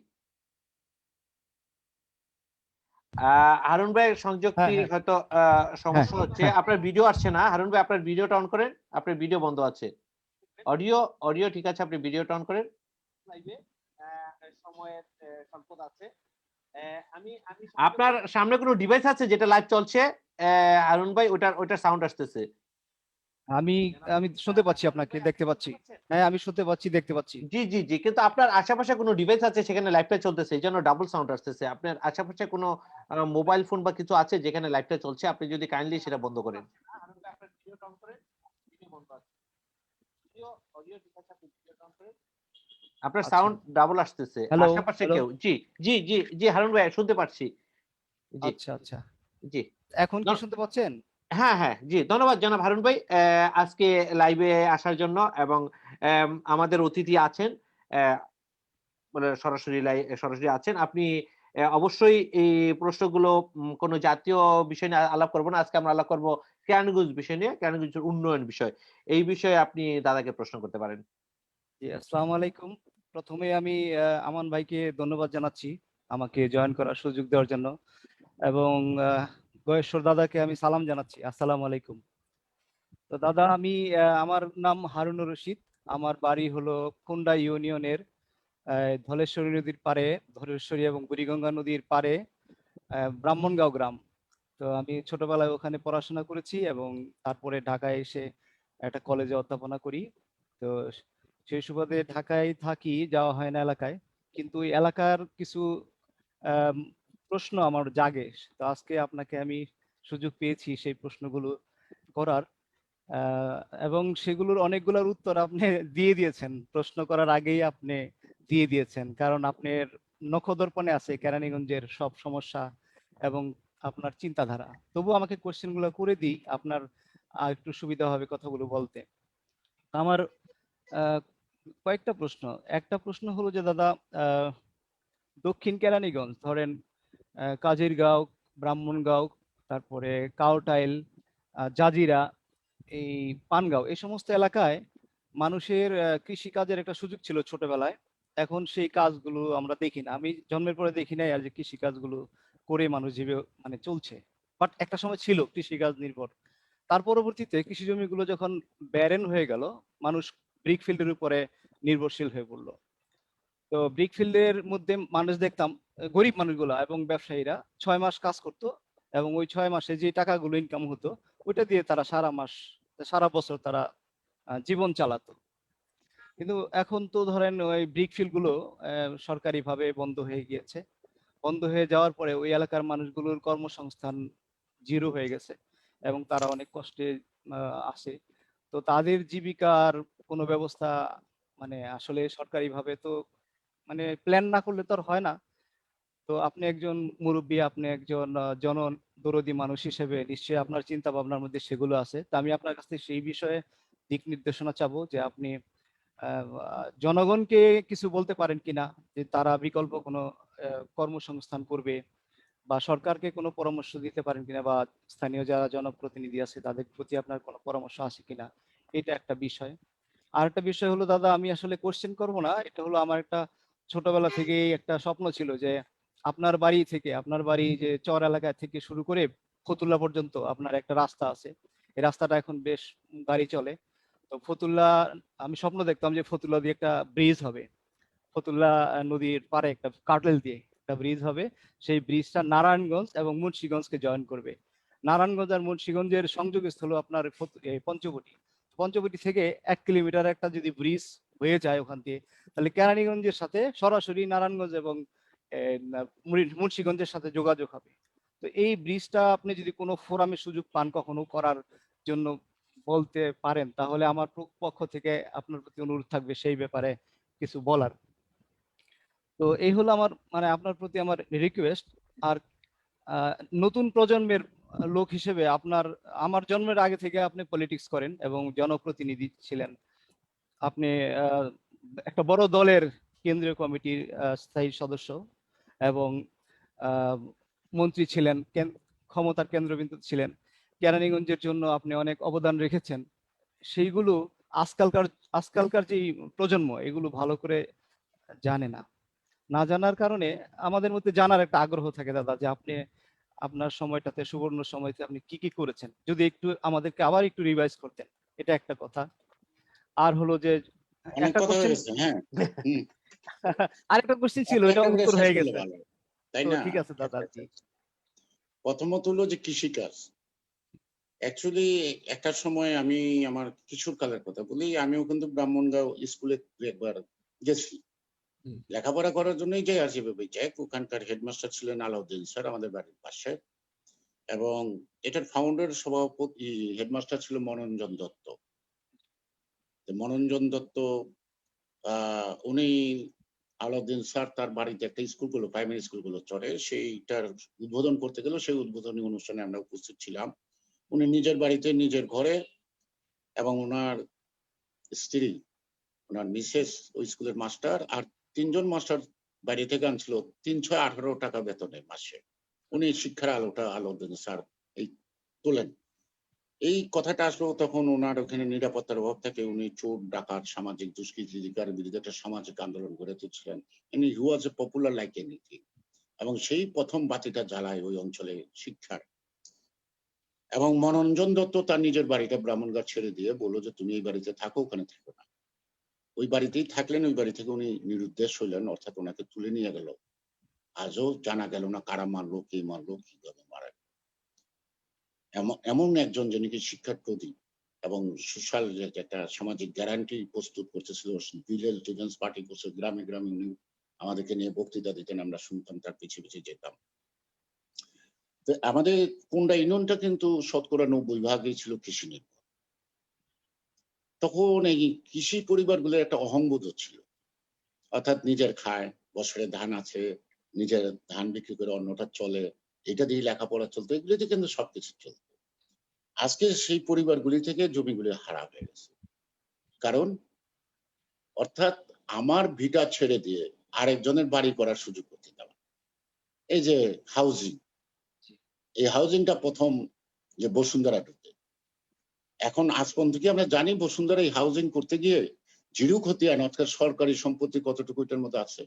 হারুন ভাইয়ের সংযোগটি হয়তো সমস্যা হচ্ছে, আপনার ভিডিও আসছে না। হারুন ভাই, আপনার ভিডিওটা অন করেন, আপনার ভিডিও বন্ধ আছে। অডিও ঠিক আছে, আপনি ভিডিওটা অন করেন। সময়ের স্বল্পতা আছে। আপনার সামনে কোনো ডিভাইস আছে যেটা লাইভ চলছে হারুন ভাই? ওটার সাউন্ড আসতেছে। আমি আমি শুনতে পাচ্ছি, আপনাকে দেখতে পাচ্ছি। হ্যাঁ, আমি শুনতে পাচ্ছি, দেখতে পাচ্ছি। জি জি জি, কিন্তু আপনার আশেপাশে কোনো ডিভাইস আছে সেখানে লাইভটা চলতেছে, এই জন্য ডাবল সাউন্ড আসতেছে। আপনার আশেপাশে কোনো মোবাইল ফোন বা কিছু আছে যেখানে লাইভটা চলছে, আপনি যদি কাইন্ডলি সেটা বন্ধ করেন। আপনার আচ্ছা। সাউন্ড ডাবল আসতেছে হ্যালো, আশেপাশে হ্যালো। কেউ। জি জি জি জি, হারুন ভাই শুনতে পাচ্ছি। জি আচ্ছা, আচ্ছা। জি। এখন কি শুনতে পাচ্ছেন? হ্যাঁ, হ্যাঁ। জি, ধন্যবাদ জনাব হারুন ভাই। আজকে লাইভে আসার জন্য এবং আমাদের অতিথি আছেন। অ্যা মানে সরাসরি আছেন। আপনি অবশ্যই এই প্রশ্নগুলো কোন জাতীয় বিষয় নিয়ে আলাপ করব না। আজকে আমরা আলাপ করব কেরানীগঞ্জ বিষয় নিয়ে, কেরানীগঞ্জের উন্নয়ন বিষয়। এই বিষয়ে আপনি দাদাকে প্রশ্ন করতে পারেন। জি, আসসালামু আলাইকুম। ১ম এ আমি আমান ভাইকে ধন্যবাদ জানাচ্ছি আমাকে জয়েন করার সুযোগ দেওয়ার জন্য, এবং গয়েশ্বর দাদাকে আমি সালাম জানাচ্ছি। আসসালামু আলাইকুম। তো দাদা, আমি আমার নাম হারুনুর রশিদ। আমার বাড়ি হলো কুন্ডা ইউনিয়নের ধলেশ্বরী নদীর পাড়ে, ধলেশ্বরী এবং বুড়িগঙ্গা নদীর পাড়ে ব্রাহ্মণগাঁও গ্রাম। তো আমি ছোটবেলায় ওখানে পড়াশোনা করেছি এবং তারপরে ঢাকায় এসে একটা কলেজে অধ্যাপনা করি। তো সেই সুবাদে ঢাকায় থাকি, যাওয়া হয় না এলাকায়। কিন্তু ওই এলাকার কিছু আম প্রশ্ন আমার জাগে। তো আজকে আপনাকে আমি সুযোগ পেয়েছি সেই প্রশ্নগুলো করার। আ এবং সেগুলোর অনেকগুলোর উত্তর আপনি দিয়ে দিয়েছেন। প্রশ্ন করার আগেই আপনি দিয়ে দিয়েছেন। কারণ আপনার নখদর্পণে আছে কেরানীগঞ্জের সব সমস্যা এবং আপনার চিন্তাধারা। তবুও আমাকে কোয়েশ্চেন গুলো করে দিই, আপনার একটু সুবিধা হবে কথাগুলো বলতে। আমার আ কয়েকটা প্রশ্ন। একটা প্রশ্ন হলো যে দাদা, আ দক্ষিণ কেরানীগঞ্জ ধরেন কাজিরগাঁও, ব্রাহ্মণগাঁও, তারপরে কাউটাইল, জাজিরা, এই পানগাঁও, এই সমস্ত এলাকায় মানুষের কৃষিকাজের একটা সুযোগ ছিল ছোটবেলায়। এখন সেই কাজগুলো আমরা দেখি না। আমি জন্মের পরে দেখি নাই আর যে কৃষিকাজগুলো করে মানুষ মানে চলছে। বাট একটা সময় ছিল কৃষিকাজ নির্ভর। তার পরবর্তীতে কৃষি জমিগুলো যখন ব্যারেন হয়ে গেল, মানুষ ব্রিক ফিল্ডের উপরে নির্ভরশীল হয়ে পড়ল। তো ব্রিক ফিল্ডের মধ্যে মানুষ দেখতাম, গরিব মানুষগুলা এবং ব্যবসায়ীরা ৬ মাস কাজ করতো এবং ওই ৬ মাসে যে টাকাগুলো ইনকাম হতো ওইটা দিয়ে তারা সারা বছর তারা জীবন চালাতো। কিন্তু এখন তো ধরেন ওই ব্রিক ফিল্ড গুলো সরকারিভাবে বন্ধ হয়ে গিয়েছে। বন্ধ হয়ে যাওয়ার পরে ওই এলাকার মানুষগুলোর কর্মসংস্থান জিরো হয়ে গেছে এবং তারা অনেক কষ্টে আছে। তো তাদের জীবিকার কোনো ব্যবস্থা মানে আসলে সরকারিভাবে তো মানে প্ল্যান না করলে তো আর হয় না। তো আপনি একজন মুরব্বী, আপনি একজন জনদরদী মানুষ হিসেবে নিশ্চয়ই আপনার চিন্তা ভাবনার মধ্যে সেগুলো আছে। তো আমি আপনার কাছ থেকে সেই বিষয়ে দিক নির্দেশনা চাবো যে আপনি জনগণকে কিছু বলতে পারেন কিনা যে তারা বিকল্প কোনো কর্মসংস্থান করবে, বা সরকারকে কোনো পরামর্শ দিতে পারেন কিনা, বা স্থানীয় যারা জনপ্রতিনিধি আছে তাদের প্রতি আপনার কোনো পরামর্শ আছে কিনা, এটা একটা বিষয়। আর একটা বিষয় হলো দাদা, আমি আসলে কোশ্চেন করব না, এটা হলো আমার একটা ছোটবেলা থেকেই একটা স্বপ্ন ছিল যে আপনার বাড়ি যে চর এলাকা থেকে শুরু করে ফতুল্লা পর্যন্ত আপনার একটা রাস্তা আছে। এই রাস্তাটা এখন বেশ গাড়ি চলে। তো ফতুল্লা, আমি স্বপ্ন দেখতাম যে ফতুল্লা দিয়ে একটা ব্রিজ হবে। ফতুল্লা নদীর পাড়ে একটা কার্টেল দিয়ে একটা ব্রিজ হবে। সেই ব্রিজটা নারায়ণগঞ্জ এবং মুন্সিগঞ্জকে জয়েন করবে। নারায়ণগঞ্জ আর মুন্সিগঞ্জের সংযোগস্থল হলো আপনার পঞ্চবটি। পঞ্চবটি থেকে ১ কিলোমিটার একটা যদি ব্রিজ হয়ে যায় ওখান দিয়ে, তাহলে কেরানীগঞ্জের সাথে সরাসরি নারায়ণগঞ্জ এবং মুন্সিগঞ্জের সাথে যোগাযোগ হবে। তো এই ব্রিজটা আপনি যদি কোনো ফোরামে সুযোগ পান কখনো করার জন্য বলতে পারেন, তাহলে আমার পক্ষ থেকে আপনার প্রতি অনুরোধ থাকবে সেই ব্যাপারে কিছু বলার। তো এই হলো আমার মানে আপনার প্রতি আমার রিকোয়েস্ট। আর আহ, নতুন প্রজন্মের লোক হিসেবে আমার জন্মের আগে থেকে আপনি পলিটিক্স করেন এবং জনপ্রতিনিধি ছিলেন। আপনি আহ, একটা বড় দলের কেন্দ্রীয় কমিটির স্থায়ী সদস্য এবং আহ, মন্ত্রী ছিলেন, ক্ষমতার কেন্দ্রবিন্দু ছিলেন। কেরানীগঞ্জের জন্য আপনি অনেক অবদান রেখেছেন। সেইগুলো আজকালকার আজকালকার যে প্রজন্ম এগুলো ভালো করে জানে না। না জানার কারণে আমাদের মধ্যে জানার একটা আগ্রহ থাকে দাদা, যে আপনি আপনার সময়টাতে, সুবর্ণ সময়তে আপনি কি কি করেছেন, যদি একটু আমাদেরকে আবার একটু রিভাইজ করতেন। এটা একটা কথা। আর হলো যে অনেক একটা কথা হয়ে কোশ্চেন, গেছে। হ্যাঁ, হুম। আরেকটা কোশ্চেন ছিল, এটা একটা করে উত্তর শেষ হয়ে করলে গেছে। ভালো, তাই তো না? ঠিক আছে দাদা, জি। প্রথমত হলো যে কৃষিকাজ, অ্যাকচুয়ালি একটা সময় আমি আমার কিশোর কালের কথা বলি, আমিও কিন্তু ব্রাহ্মণগাঁও স্কুলে একবার গেছি। হুম। লেখাপড়া করার জন্যই যাই আর যেভাবে যাই। ওখানকার হেডমাস্টার ছিলেন আলাউদ্দিন স্যার আমাদের বাড়ির পাশে, এবং এটার ফাউন্ডার সভাপতি হেডমাস্টার ছিল মনোরঞ্জন দত্ত। তো মনোরঞ্জন দত্ত উনি আলাউদ্দিন স্যার তার বাড়িতে একটা স্কুলগুলো প্রাইমারি স্কুলগুলো চলে সেইটার উদ্বোধন করতে গেল। সেই উদ্বোধনী অনুষ্ঠানে আমরা উপস্থিত ছিলাম। উনি নিজের বাড়িতে নিজের ঘরে এবং উনার স্ত্রী, উনার মিসেস ওই স্কুলের মাস্টার, আর ৩ জন মাস্টার বাইরে থেকে আনছিল ৩১৮ টাকা বেতনে মাসে। উনি শিক্ষার আলোটা আলাউদ্দিন স্যার এই তোলেন। এই কথাটা আসলেও তখন উনার ওখানে নিরাপত্তার অভাব থাকে। উনি চোর, ডাকাত, সামাজিক দুষ্কৃতিকার বিরুদ্ধে একটা সামাজিক আন্দোলন গড়ে তুলছিলেন। হি ওয়াজ এ পপুলার লাইক এনিথিং। এবং সেই প্রথম বাতিটা জ্বালায় ওই অঞ্চলে শিক্ষার। এবং মনোরঞ্জন দত্ত তার নিজের বাড়িটা ব্রাহ্মণগাঁ ছেড়ে দিয়ে বলল যে, "তুমি এই বাড়িতে থাকো, ওখানে থাকো না।" ওই বাড়িতেই থাকলেন। ওই বাড়ি থেকে উনি নিরুদ্দেশ হইলেন, অর্থাৎ উনাকে তুলে নিয়ে গেল। আজও জানা গেল না কারা মারলো, কে মারলো, কিভাবে মারা গেল। এমন একজন যিনি কি শিক্ষার প্রদীপ এবং সোশ্যাল যে একটা সামাজিক গ্যারান্টি প্রস্তুত করতেছিল, ভিলেজ ডিফেন্স পার্টি করছে, গ্রামে গ্রামে উনি আমাদেরকে নিয়ে বক্তৃতা দিতেন, আমরা শুনতাম, তার পিছিয়ে পিছিয়ে যেতাম। তো আমাদের কুন্ডা ইউনিয়নটা কিন্তু শতকরা ৯০% ছিল কৃষি নির্ভর। তখন এই কৃষি পরিবারগুলোর একটা অহংবোধ ছিল, অর্থাৎ নিজের খায়, বছরে ধান আছে, নিজের ধান বিক্রি করে অন্যটা চলে, এটা দিয়ে লেখাপড়া চলতো, এগুলোতে কিন্তু সবকিছু চলত। আজকে সেই পরিবারগুলি থেকে জমিগুলি হারা হয়ে গেছে। কারণ অর্থাৎ আমার ভিটা ছেড়ে দিয়ে আরেকজনের বাড়ি করার সুযোগ করতে দেওয়া। এই যে হাউজিং, এই হাউজিংটা প্রথম যে বসুন্ধরা ঢুকে, এখন আজ পর্যন্ত কি আমরা জানি বসুন্ধরা এই হাউজিং করতে গিয়ে জিরো খতিয়ান অর্থাৎ সরকারি সম্পত্তি কতটুকু এটার মধ্যে আছে?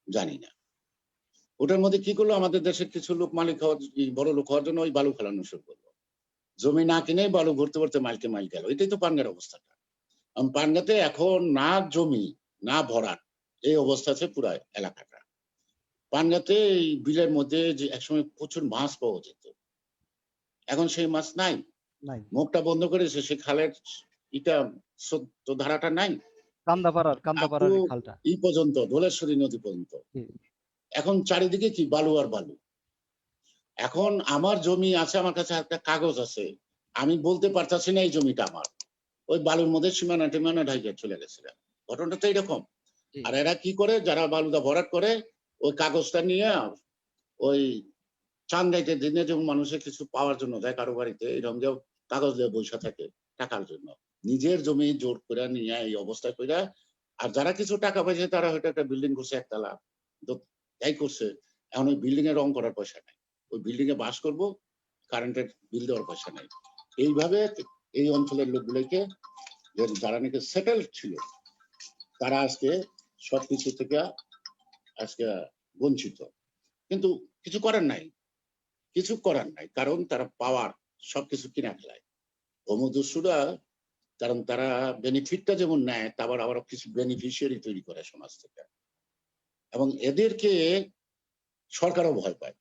জানি না। ওটার মধ্যে কি করলো, আমাদের দেশের কিছু লোক মালিক হওয়ার, বড় লোক হওয়ার জন্য ওই বালু ফেলানো শুরু করলো। জমি না কিনেই বালু ভরতে ভরতে মাইলকে মাইল গেল। এটাই তো পাঙ্গার অবস্থাটা। পাঙ্গাতে এখন না জমি না ভরাট, এই অবস্থা আছে পুরা এলাকাটা। পাঙ্গাতে এই বিলের মধ্যে যে একসময় প্রচুর মাছ পাওয়া যেত, এখন সেই মাছ নাই। নাই। মুখটা বন্ধ করেছে, সে খালের ইটা ধারাটা নাই। কান্দাপাড়ার খালটা। এই পর্যন্ত ধলেশ্বরী নদী পর্যন্ত হুম। এখন চারিদিকে কি বালু আর বালু। এখন আমার জমি আছে, আমার কাছে একটা কাগজ আছে, আমি বলতে পারতাছি না এই জমিটা আমার, ওই বালুর মধ্যে সীমানা টিমানা ঢাইকে চলে গেছে। ঘটনাটা তো এরকম। আর এরা কি করে, যারা বালুদা ভরাট করে, ওই কাগজটা নিয়ে ওই চান্দাইতে দিনে যেমন মানুষের কিছু পাওয়ার জন্য যায় কারো বাড়িতে, এরকম যে কাগজ দিয়ে বসে থাকে টাকার জন্য, নিজের জমি জোর করে নিয়ে এই অবস্থা করে। আর যারা কিছু টাকা পাইছে তারা হয়তো একটা বিল্ডিং করছে একতলা, তাই করছে। এখন ওই বিল্ডিং এ রং করার পয়সা নাই, ওই বিল্ডিং এ বাস করবো, কারেন্টের বিল দেওয়ার পয়সা নাই। এইভাবে এই অঞ্চলের লোকগুলোকে যারা নাকি সেটেল ছিল, তারা আজকে সবকিছু থেকে আজকে বঞ্চিত। কিন্তু কিছু করার নাই, কিছু করার নাই, কারণ তারা পাওয়ার সবকিছু কিনা ফেলায় ভূমদস্যুরা। কারণ তারা বেনিফিটটা যেমন নেয়, তারপর আবার কিছু বেনিফিশিয়ারি তৈরি করে সমাজ থেকে, এবং এদেরকে সরকারও ভয় পায়।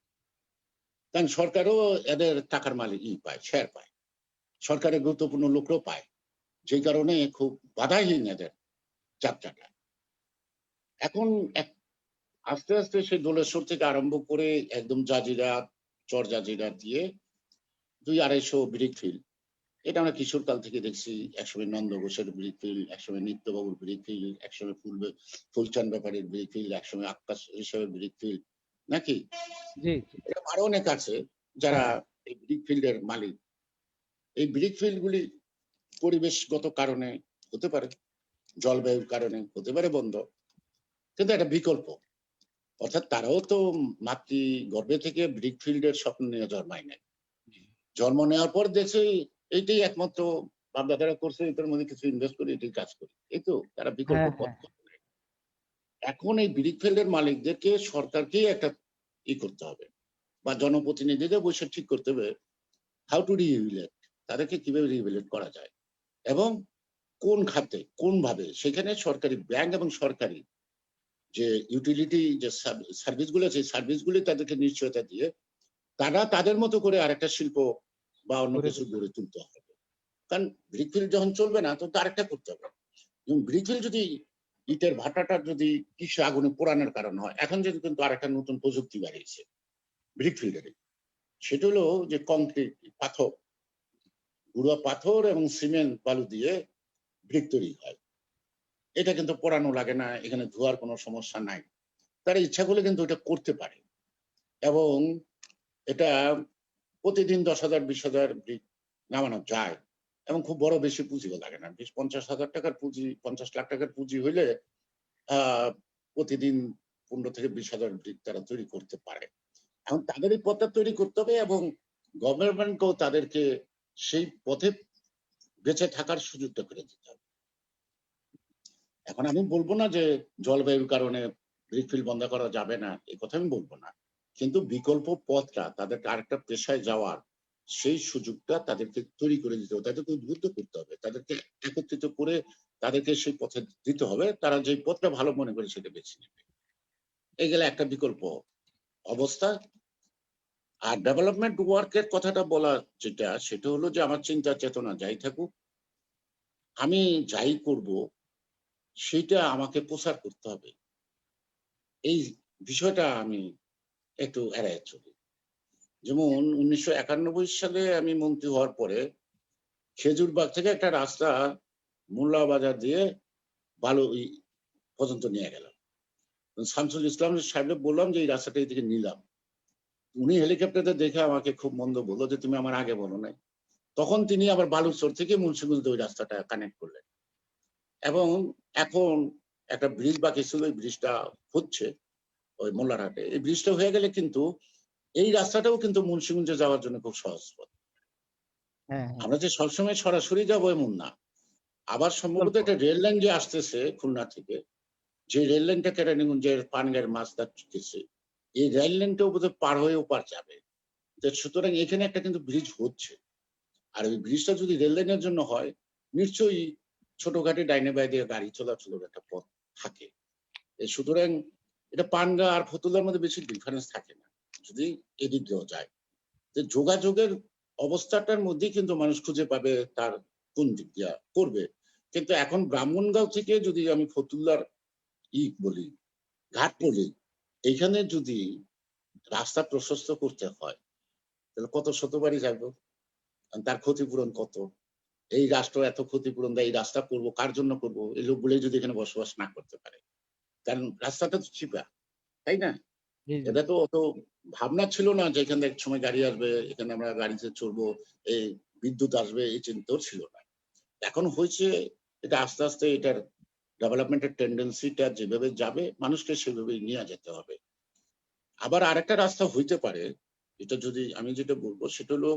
কারণ সরকারও এদের টাকার মালিক পায়, শেয়ার পায়, সরকারের গুরুত্বপূর্ণ লোকরাও পায়, যে কারণে খুব বাধাহীন এদের যাত্রাটা। এখন আস্তে আস্তে সেই দোলেশ্বর থেকে আরম্ভ করে একদম জাজিরা, চর জাজিরা দিয়ে ২০০-২৫০ ব্রিক ফিল্ড, এটা আমরা কিশোরকাল থেকে দেখছি। একসময় নন্দ ঘোষের ব্রিক ফিল্ড, একসময় নিত্যবাবুর ব্রিক ফিল্ড, একসময় ফুলচাঁদ ব্যাপারীর ব্রিক ফিল্ড, একসময় আকাশ হিসাবে ব্রিক ফিল্ড, নাকি এরকম আরো অনেক আছে যারা এই ব্রিক ফিল্ডের মালিক। এই ব্রিক ফিল্ড গুলি পরিবেশগত কারণে হতে পারে, জলবায়ুর কারণে হতে পারে বন্ধ, কিন্তু একটা বিকল্প। অর্থাৎ তারাও তো মাতৃ গর্ভে থেকে ব্রিক ফিল্ডের স্বপ্ন নিয়ে জন্মায় নাই, জন্ম নেওয়ার পর দেখছে এইটাই একমাত্র বাপদাদারা করছে, এটার মধ্যে কিছু ইনভেস্ট করে এটাই কাজ করি, এই তো তারা বিকল্প পথ। এখন এই ব্রিক ফিল্ডের মালিকদেরকে সরকারকেই একটা করতে হবে, বা জনপ্রতিনিধিদের বসে ঠিক করতে হবে হাউ টু রিভিলেট, তাদেরকে কিভাবে রিভিলেট করা যায় এবং কোন খাতে কোন ভাবে। সেখানে সরকারি ব্যাংক এবং সরকারি যে ইউটিলিটি যে সার্ভিসগুলো আছে, সার্ভিসগুলি তাদেরকে নিশ্চয়তা দিয়ে তারা তাদের মতো করে আরেকটা শিল্প বা অন্য গড়ে কিছু তুলতে গড়ে তুলতে হবে। কারণ ব্রিকফিল্ড যখন চলবে না তো আরেকটা করতে হবে। এবং ব্রিকফিল্ড যদি ইটের ভাটাটা যদি কিসে আগুনে পোড়ানোর কারণ হয়, এখন যদি কিন্তু আরেকটা নতুন প্রযুক্তি বাড়িয়েছে ব্রিকফিল্ডের, সেটা হলো যে কংক্রিট পাথর, গুঁড়া পাথর এবং সিমেন্ট বালু দিয়ে ব্রিক তৈরি হয়। এটা কিন্তু পোড়ানো লাগে না, এখানে ধোয়ার কোনো সমস্যা নাই। তারা ইচ্ছা করলে কিন্তু এটা করতে পারে এবং এটা প্রতিদিন 10,000 20,000 ব্রিক নামানো যায় এবং খুব বড় বেশি পুঁজিও লাগে না। 20-50 হাজার টাকার পুঁজি, 50 লাখ টাকার পুঁজি হইলে প্রতিদিন 15 থেকে 20,000 ব্রিক তারা তৈরি করতে পারে। এখন তাদের এই পথটা তৈরি করতে হবে এবং গভর্নমেন্টকেও তাদেরকে সেই পথে বেঁচে থাকার সুযোগটা করে দিতে হবে। এখন আমি বলবো না যে জলবায়ুর কারণে ব্রিকফিল্ড বন্ধ করা যাবে না, এই কথা আমি বলবো না, কিন্তু বিকল্প পথটা তাদেরকে আরেকটা পেশায় যাওয়ার সেই সুযোগটা তাদেরকে তৈরি করে দিতে হবে, তাদেরকে উদ্বুদ্ধ করতে হবে, তাদেরকে একত্রিত করে তাদেরকে সেই পথে দিতে হবে। তারা যে পথটা ভালো মনে করে সেটা বেছে নেবে। এই গেলে একটা বিকল্প অবস্থা। আর ডেভেলপমেন্ট ওয়ার্কের কথাটা বলা যেটা, সেটা হলো যে আমার চিন্তা চেতনা যাই থাকুক, আমি যাই করব সেটা আমাকে প্রচার করতে হবে। এই বিষয়টা আমি একটু এড়ায় চলি। যেমন 1991 সালে আমি মন্ত্রী হওয়ার পরে খেজুরবাগ থেকে একটা রাস্তা মোল্লা বাজার দিয়ে বালু পর্যন্ত নিয়ে গেলাম। শামসুল ইসলাম সাহেবকে বললাম যে এই রাস্তাটা এই দিকে নিলাম। উনি হেলিকপ্টারে দেখে আমাকে খুব মন্দ বললো যে তুমি আমার আগে বলো নাই। তখন তিনি আবার বালুচর থেকে মুন্সিগঞ্জ ওই রাস্তাটা কানেক্ট করলেন এবং এখন একটা ব্রিজ বাকি ছিল, ওই ব্রিজটা হচ্ছে ওই মোল্লারহাটে। এই ব্রিজটা হয়ে গেলে কিন্তু এই রাস্তাটাও কিন্তু মুন্সিগঞ্জে যাওয়ার জন্য খুব সহজ পথ। হ্যাঁ, হ্যাঁ। আমরা যে সবসময় সরাসরি যাবো এমন না। আবার সম্ভবত একটা রেল লাইন যে আসতেছে খুলনা থেকে, যে রেল লাইনটা কেরানীগঞ্জের পানগাঁয়ের মাছটা গেছে, এই রেল লাইনটাও বোধহয় পার হয়ে ওপার যাবে। সুতরাং এখানে একটা কিন্তু ব্রিজ হচ্ছে। আর ওই ব্রিজটা যদি রেল লাইনের জন্য হয়, নিশ্চয়ই ছোটখাটো ডাইনে বাই দিয়ে গাড়ি চলাচলের একটা পথ থাকে। সুতরাং এটা পানগাঁ আর ফতুল্লার মধ্যে বেশি ডিফারেন্স থাকে না যদি এদিক দিয়েও যায়। যে যোগাযোগের অবস্থাটার মধ্যেই কিন্তু মানুষ খুঁজে পাবে তার কোন দিক দিয়া করবে। কিন্তু এখন ব্রাহ্মণগাঁও থেকে যদি আমি ফতুল্লার বলি, ঘাট বলি, এইখানে যদি রাস্তা প্রশস্ত করতে হয় তাহলে কত শতবারই যাবো, তার ক্ষতিপূরণ কত? এই রাষ্ট্র এত ক্ষতিপূরণ দেয়, এই রাস্তা করবো কার জন্য করবো? এই লোকগুলোই যদি এখানে বসবাস না করতে পারে, কারণ রাস্তাটা তো চিপা, তাই না? জি, জি। এটা তো অত ভাবনা ছিল না যে এখানে এক সময় গাড়ি আসবে, এখানে আমরা গাড়িতে চড়বো, এই বিদ্যুৎ আসবে, এই চিন্তাও ছিল না। এখন হয়েছে এটা আস্তে আস্তে এটার ডেভেলপমেন্টের টেন্ডেন্সিটা যেভাবে যাবে মানুষকে সেভাবেই নিয়ে যেতে হবে। আবার আরেকটা রাস্তা হইতে পারে, এটা যদি আমি যেটা বলবো সেটা হলো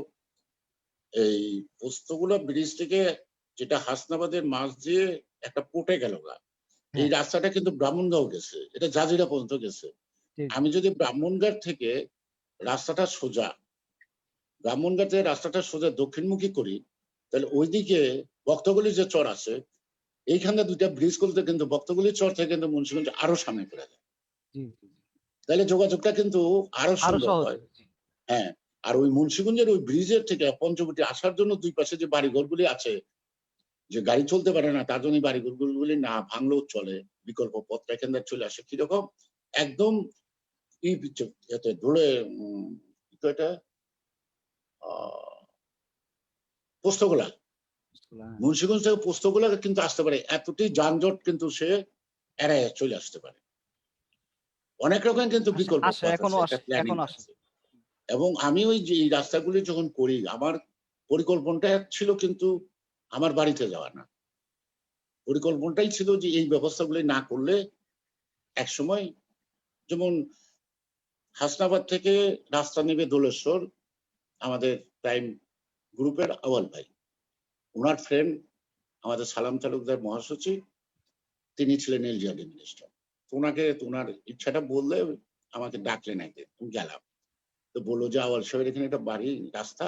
এই পোস্তগোলা ব্রিজ থেকে যেটা হাসনাবাদের মাছ দিয়ে একটা পোটে গেল গা, এই হ্যাঁ, রাস্তাটা কিন্তু ব্রাহ্মণগাঁও গেছে, এটা জাজিরা পর্যন্ত গেছে। জি, জি। আমি যদি ব্রাহ্মণগাঁও থেকে রাস্তাটা সোজা, ব্রাহ্মণগাঁও থেকে রাস্তাটা সোজা দক্ষিণমুখী করি, তাহলে ওইদিকে বক্তগলি যে চর আছে, এইখানে দুইটা ব্রিজ করতে কিন্তু বক্তগলি চর থেকে কিন্তু মুন্সিগঞ্জ আরো সামনে পড়ে যায়। জি, জি। তাহলে যোগাযোগটা কিন্তু আরো আরো সুন্দর সহজ হয়। হবে। জি। হ্যাঁ, আর ওই মুন্সিগঞ্জের ওই ব্রিজের থেকে পঞ্চবটি আসার জন্য দুই পাশে যে বাড়িঘরগুলি আছে, যে গাড়ি চলতে পারে না তার জন্য বাড়িঘরগুলি না ভাঙলেও চলে, বিকল্প পথটা এখান থেকে চলে আসে। কিরকম একদম এতে ধরে এটা পোস্তগোলা, হ্যাঁ। মুন্সিগঞ্জ থেকে পোস্তগোলা কিন্তু আসতে পারে, এতটাই যানজট কিন্তু সে এড়ায় চলে আসতে পারে। অনেক রকম কিন্তু বিকল্প আসে, পথ এখনো আছে, আসে, একটা প্ল্যানিং এখন আসে। আছে। এবং আমি ওই যে এই রাস্তাগুলি যখন করি, আমার পরিকল্পনাটা ছিল কিন্তু আমার বাড়িতে যাওয়া না, পরিকল্পনাটাই ছিল যে এই ব্যবস্থাগুলি না করলে একসময়, যেমন হাসনাবাদ থেকে রাস্তা নেবে দোলেশ্বর, আমাদের প্রাইম গ্রুপের আওয়াল ভাই, ওনার ফ্রেন্ড আমাদের সালাম তালুকদার মহাসচিব, তিনি ছিলেন এলজিআরডি মিনিস্টার। ওনাকে ওনার ইচ্ছাটা বললে আমাকে ডাকলেন একদিন, আমি গেলাম। তো বললো যে আওয়াল সাহেবের এখানে একটা বাড়ি রাস্তা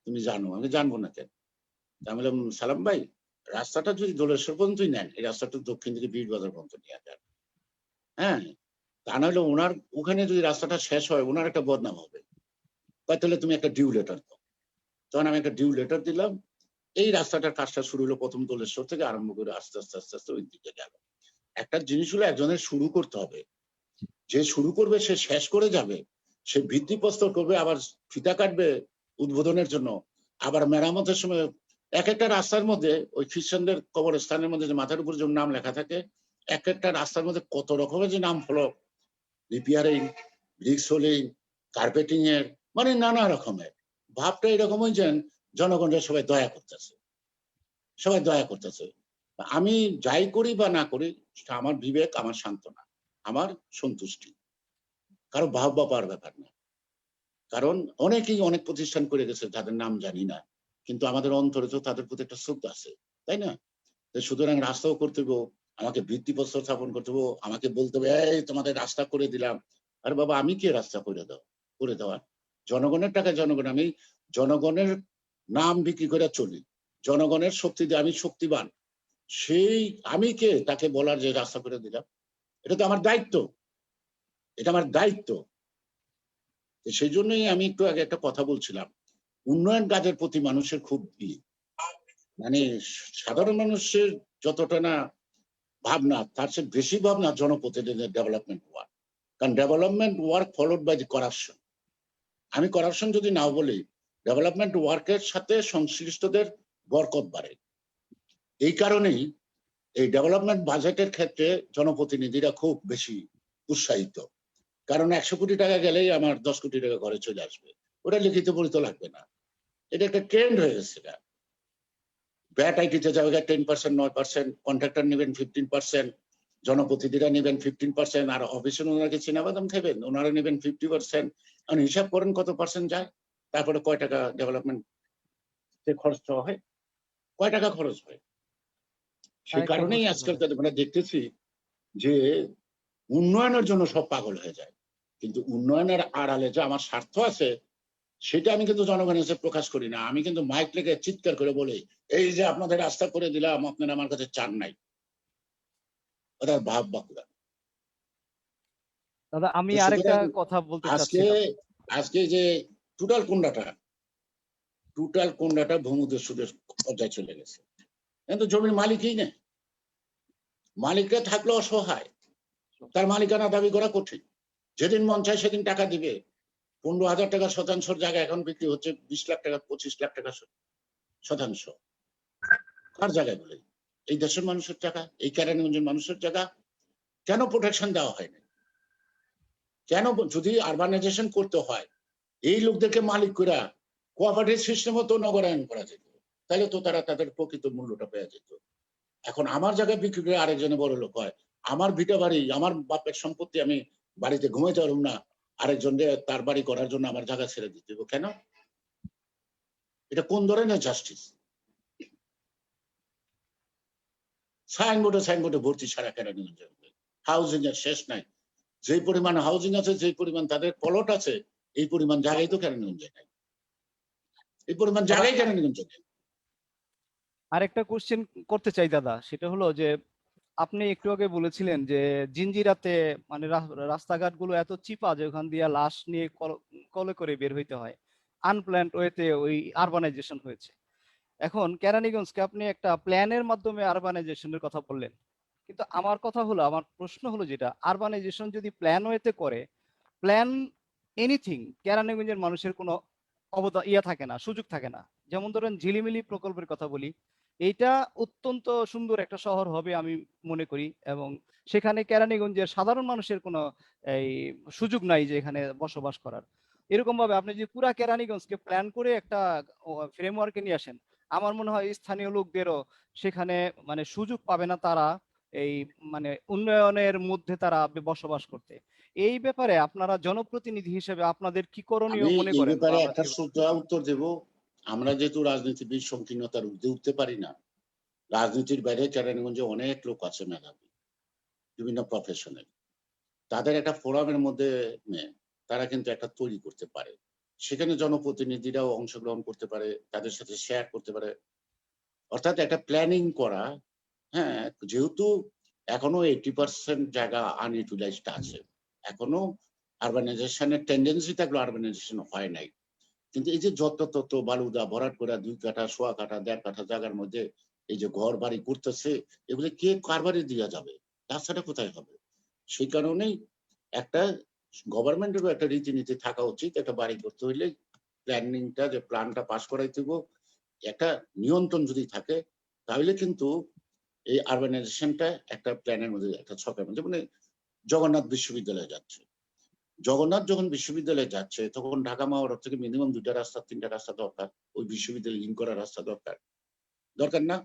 তুমি জানো, আমি জানবো না কেন। আমি বললাম সালাম ভাই, রাস্তাটা যদি দোলেশ্বর পর্যন্তই নেন, এই রাস্তাটা দক্ষিণ দিকে বীর বাজার পর্যন্ত নিয়ে যান। হ্যাঁ, তা নাহলে ওনার ওখানে যদি রাস্তাটা শেষ হয় ওনার একটা বদনাম হবে, তাহলে তুমি একটা ডিউ লেটার দাও। তখন আমি একটা ডিউ লেটার দিলাম। এই রাস্তাটার কাজটা শুরু হলো প্রথম দোলেশ্বর থেকে আরম্ভ করে আস্তে আস্তে আস্তে আস্তে ওই দিকে গেল। একটা জিনিস হলো একজনের শুরু করতে হবে, যে শুরু করবে সে শেষ করে যাবে, সে ভিত্তিপ্রস্তর করবে, আবার ফিতা কাটবে উদ্বোধনের জন্য, আবার মেরামতের সময় এক একটা রাস্তার মধ্যে ওই খ্রিস্টানদের কবরস্থানের মধ্যে যে মাথার উপর যে নাম লেখা থাকে, এক একটা রাস্তার মধ্যে কত রকমের যে নাম ফলক, রিপেয়ারিং, ব্রিক্স হোলিং, কার্পেটিং এর, মানে নানা রকমের। ভাবটা এরকম যে জনগণের সবাই দয়া করতেছে, সবাই দয়া করতেছে। আমি যাই করি বা না করি সেটা আমার বিবেক, আমার সান্ত্বনা, আমার সন্তুষ্টি, কারো ভাব বা পাওয়ার ব্যাপার না। কারণ অনেকেই অনেক প্রতিষ্ঠান করে গেছে যাদের নাম জানি না, কিন্তু আমাদের অন্তরে তো তাদের প্রতি একটা শ্রদ্ধা আছে, তাই না? সুতরাং রাস্তাও করতে হবে, আমাকে ভিত্তিপ্রস্তর স্থাপন করতে হবে, আমাকে বলতে হবে এই তোমাদের রাস্তা করে দিলাম। আরে বাবা, আমি কে রাস্তা করে দেওয়ার? জনগণের টাকা জনগণ, আমি জনগণের নাম বিক্রি করে চলি, জনগণের শক্তি দিয়ে আমি শক্তিবান, সেই আমি কে তাকে বলার যে রাস্তা করে দিলাম? এটা তো আমার দায়িত্ব, এটা আমার দায়িত্ব। সেই জন্যই আমি একটু আগে একটা কথা বলছিলাম, উন্নয়ন কাজের প্রতি মানুষের খুব মানে সাধারণ মানুষের যতটা না ভাবনা, তার চেয়ে বেশি ভাবনা জনপ্রতিনিধিদের ডেভেলপমেন্ট ওয়ার্ক। কারণ development work followed by the corruption. আমি করাপশন যদি নাও বলি, ডেভেলপমেন্ট ওয়ার্কের সাথে সংশ্লিষ্টদের বরকত বাড়ে। এই কারণেই এই ডেভেলপমেন্ট বাজেটের ক্ষেত্রে জনপ্রতিনিধিরা খুব বেশি উৎসাহিত। কারণ 100 কোটি টাকা গেলেই আমার 10 কোটি টাকা ঘরে চলে আসবে, ওটা লিখিত পরিত লাগবে না। এটা একটা ট্রেন্ড হয়ে গেছে। ব্যাট আইটিতে যাবে 10%, 9%, কন্ট্রাক্টর নেবেন 15%, জনপ্রতিনিধিরা নেবেন 15%, আর অফিসের ওনাকে চিনাবাদাম খাবেন, ওনারা নেবেন 50%। মানে হিসাব করেন কত পার্সেন্ট যায়, তারপরে কয় টাকা ডেভেলপমেন্ট খরচ হয়, কয় টাকা খরচ হয়। সেই আরেকটা কারণেই প্রশ্ন আজকাল দাদা। মানে দেখতেছি যে উন্নয়নের জন্য সব পাগল হয়ে যায়, কিন্তু উন্নয়নের আড়ালে যে আমার স্বার্থ আছে সেটা আমি কিন্তু জনগণের কাছে প্রকাশ করি না। আমি কিন্তু মাইক লেগে চিৎকার করে বলি, এই যে আপনাদের রাস্তা করে দিলাম, আপনারা আমার কাছে চান নাই। ওটার ভাব বাঁকুড়া। দাদা আমি তো আরেকটা সুতরাং কথা বলতে আজকে চাচ্ছিলাম। আজকে যে টোটাল কোন্ডাটা ভূমিদস্যুদের পর্যায়ে চলে গেছে, কিন্তু জমির মালিকই নেই। মালিকরা থাকলে অসহায়, তার মালিকানা দাবি করা কঠিন। যেদিন মন চায় সেদিন টাকা দিবে। 15,000 টাকা শতাংশের জায়গা এখন বিক্রি হচ্ছে 20 লাখ টাকা, 25 লাখ টাকা শতাংশ। কার জায়গায় বলে? এই দেশের মানুষের টাকা, এই কেরানীগঞ্জের মানুষের জায়গা। কেন প্রোটেকশন দেওয়া হয়নি? কেন? যদি আরবানাইজেশন করতে হয়, এই লোকদেরকে মালিক করে কোঅপারেটিভ সিস্টেমও তো নগরায়ন করা যেত, তাহলে তো তারা তাদের প্রকৃত মূল্যটা পেয়ে যেত। এখন আমার জায়গায় বিক্রি করে আরেকজনে বড় লোক হয়, আমার ভিটা বাড়ি, আমার বাপের সম্পত্তি, আমি বাড়িতে ঘুমাইতে পারব না, আরেকজনকে তার বাড়ি করার জন্য আমার জায়গা ছেড়ে দিতে হবে কেন? এটা কোন ধরনের জাস্টিস? সাইনবোর্ডে ভর্তি সারা কেরানীগঞ্জে, হাউজিং এর শেষ নাই। যে পরিমাণ হাউজিং আছে, যে পরিমাণ তাদের প্লট আছে, এই পরিমাণ জায়গায় তো কেরানীগঞ্জে নাই, এই পরিমাণ জায়গায় কেরানীগঞ্জে নেই। আরেকটা কোশ্চেন করতে চাই দাদা, সেটা হলো যে আপনি একটু আগে বলেছিলেন যে জিঞ্জিরাতে মানে রাস্তাঘাটগুলো এত চিপা যে ওখান দিয়ে লাশ নিয়ে কলে করে বের হইতে হয়, আনপ্ল্যান্ড ওয়েতে ওই আরবানাইজেশন হয়েছে। এখন কেরানীগঞ্জকে আপনি একটা প্ল্যানের মাধ্যমে আরবানাইজেশনের কথা বললেন, কিন্তু আমার কথা হলো, আমার প্রশ্ন হলো যেটা আরবানাইজেশন যদি প্ল্যান ওয়েতে করে, প্ল্যান এনিথিং, কেরানীগঞ্জের মানুষের কোনো থাকে না, সুযোগ থাকে না। যেমন ধরেন ঝিলিমিলি প্রকল্পের কথা বলি, এইটা অত্যন্ত সুন্দর একটা শহর হবে আমি মনে করি, এবং সেখানে কেরানীগঞ্জের সাধারণ মানুষের কোনো এই সুযোগ নাই যে এখানে বসবাস করার। এরকম ভাবে আপনি যদি পুরা কেরানীগঞ্জকে প্ল্যান করে একটা ফ্রেমওয়ার্কে নিয়ে আসেন, আমার মনে হয় স্থানীয় লোকদেরও সেখানে মানে সুযোগ পাবে না তারা এই মানে উন্নয়নের মধ্যে তারা বসবাস করতে। এই ব্যাপারে আপনারা জনপ্রতিনিধি হিসেবে আপনাদের কি করণীয় আমি মনে এই করেন? ব্যাপারে একটা সোজা উত্তর দেব। আমরা যেহেতু রাজনীতিবিদ, সংকীর্ণতার ঊর্ধ্বে উঠতে পারি না। রাজনীতির বাইরে কেরানীগঞ্জে অনেক লোক আছে মেধাবী, বিভিন্ন প্রফেশনের। তাদের একটা ফোরামের মধ্যে তারা কিন্তু একটা তৈরি করতে পারে, সেখানে জনপ্রতিনিধিরাও অংশগ্রহণ করতে পারে, তাদের সাথে শেয়ার করতে পারে। অর্থাৎ একটা প্ল্যানিং করা। হ্যাঁ, যেহেতু এখনো 80% জায়গা আনইউটিলাইজড আছে, এখনো আরবানাইজেশনের টেন্ডেন্সি থাকলেও আরবানাইজেশন হয় নাই। কিন্তু এই যে যত তত বালুদা ভরাট করে 2 কাঠা, সোয়া কাঠা, 1.5 কাঠা জায়গার মধ্যে এই যে ঘর বাড়ি করতেছে, এগুলো কে কার বাড়ি দেওয়া যাবে? রাস্তাটা কোথায় হবে? সেই কারণেই একটা গভর্নমেন্টেরও একটা রীতিনীতি থাকা উচিত। একটা বাড়ি করতে হইলে প্ল্যানিংটা, যে প্ল্যানটা পাস করাইতে হইব, একটা নিয়ন্ত্রণ যদি থাকে, তাহলে কিন্তু এই আরবানাইজেশনটা একটা প্ল্যানের মধ্যে, একটা ছকের মধ্যে, মানে জগন্নাথ বিশ্ববিদ্যালয়ে যাচ্ছে। জগন্নাথ যখন বিশ্ববিদ্যালয়ে যাচ্ছে, তখন ঢাকা মহানগর থেকে মিনিমাম 2টা রাস্তা, 3টা রাস্তা দরকার। ওই বিশ্ববিদ্যালয়ে লিঙ্ক করার রাস্তা দরকার। দরকার না?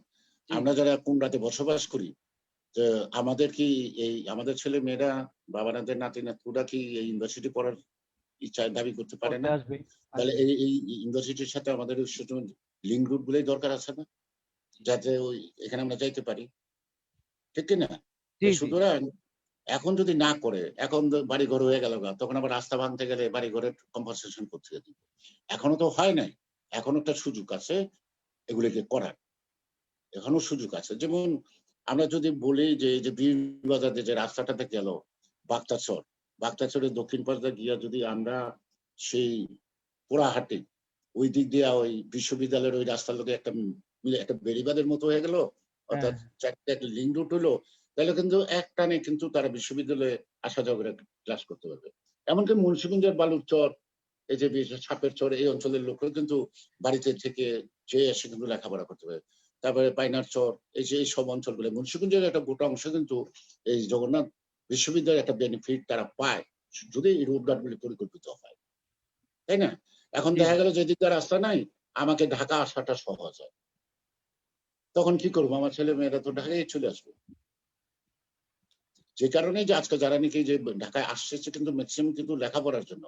জি। আমরা যারা কুমড়াতে বসবাস করি, যে আমাদের কি আমাদের ছেলে মেয়েরা, বাবানাদের নাতি নাতকুরা কি এই ইউনিভার্সিটি পড়ার ইচ্ছা দাবি করতে পারে করতে না? আসবে। তাহলে এই ইউনিভার্সিটির সাথে আমাদের লিঙ্ক রুট গুলোই দরকার আছে না? যাতে ওই এখানে আমরা যাইতে পারি। ঠিক কি না? জি, জি। সুতরাং এখন যদি না করে, এখন বাড়ি ঘর হয়ে গেল গা, তখন আবার রাস্তা ভাঙতে গেলে বাড়ি ঘরের কম্পেনসেশন করতে হবে। এখনো তো হয় নাই। এখনো একটা সুযোগ আছে এগুলিকে করার। এখনো সুযোগ আছে। যেমন আমরা যদি বলি যে এই যে বীরবাজারে যে রাস্তাটাতে গেল বাগতাচর, বাগতাচরের দক্ষিণ পাশে গিয়া যদি আমরা সেই পোড়াহাটি ওই দিক দিয়ে ওই বিশ্ববিদ্যালয়ের ওই রাস্তার লোকে একটা মিলে একটা বেড়িবাঁধের মতো হয়ে গেল, অর্থাৎ হ্যাঁ। চারটে একটা লিঙ্ক রুট হলো, তাহলে কিন্তু এক টানে কিন্তু তারা বিশ্ববিদ্যালয়ে আসা যাওয়া করে ক্লাস করতে পারবে। এমনকি মুন্সিগঞ্জের বালুর চর, এই যে সাপের চর, এই অঞ্চলের লোকরা কিন্তু বাড়িতে থেকে যেয়ে এসে কিন্তু লেখাপড়া করতে পারে। তারপরে পাইনার চর, এই যে এই সব অঞ্চলগুলো, মুন্সিগঞ্জের একটা গোটা অংশ কিন্তু এই জগন্নাথ বিশ্ববিদ্যালয়ের একটা বেনিফিট তারা পায়, যদি এই রোডঘাট গুলি পরিকল্পিত হয়, তাই না? এখন জি, দেখা গেল যে দিকটা রাস্তা নাই, আমাকে ঢাকা আসাটা সহজ হয়। তখন কি করবো? আমার ছেলে মেয়েরা তো ঢাকায় চলে আসবে। যে কারণে যে আজকে যারা নাকি যে ঢাকায় আসছে, কিন্তু ম্যাক্সিমাম কিন্তু লেখাপড়ার জন্য।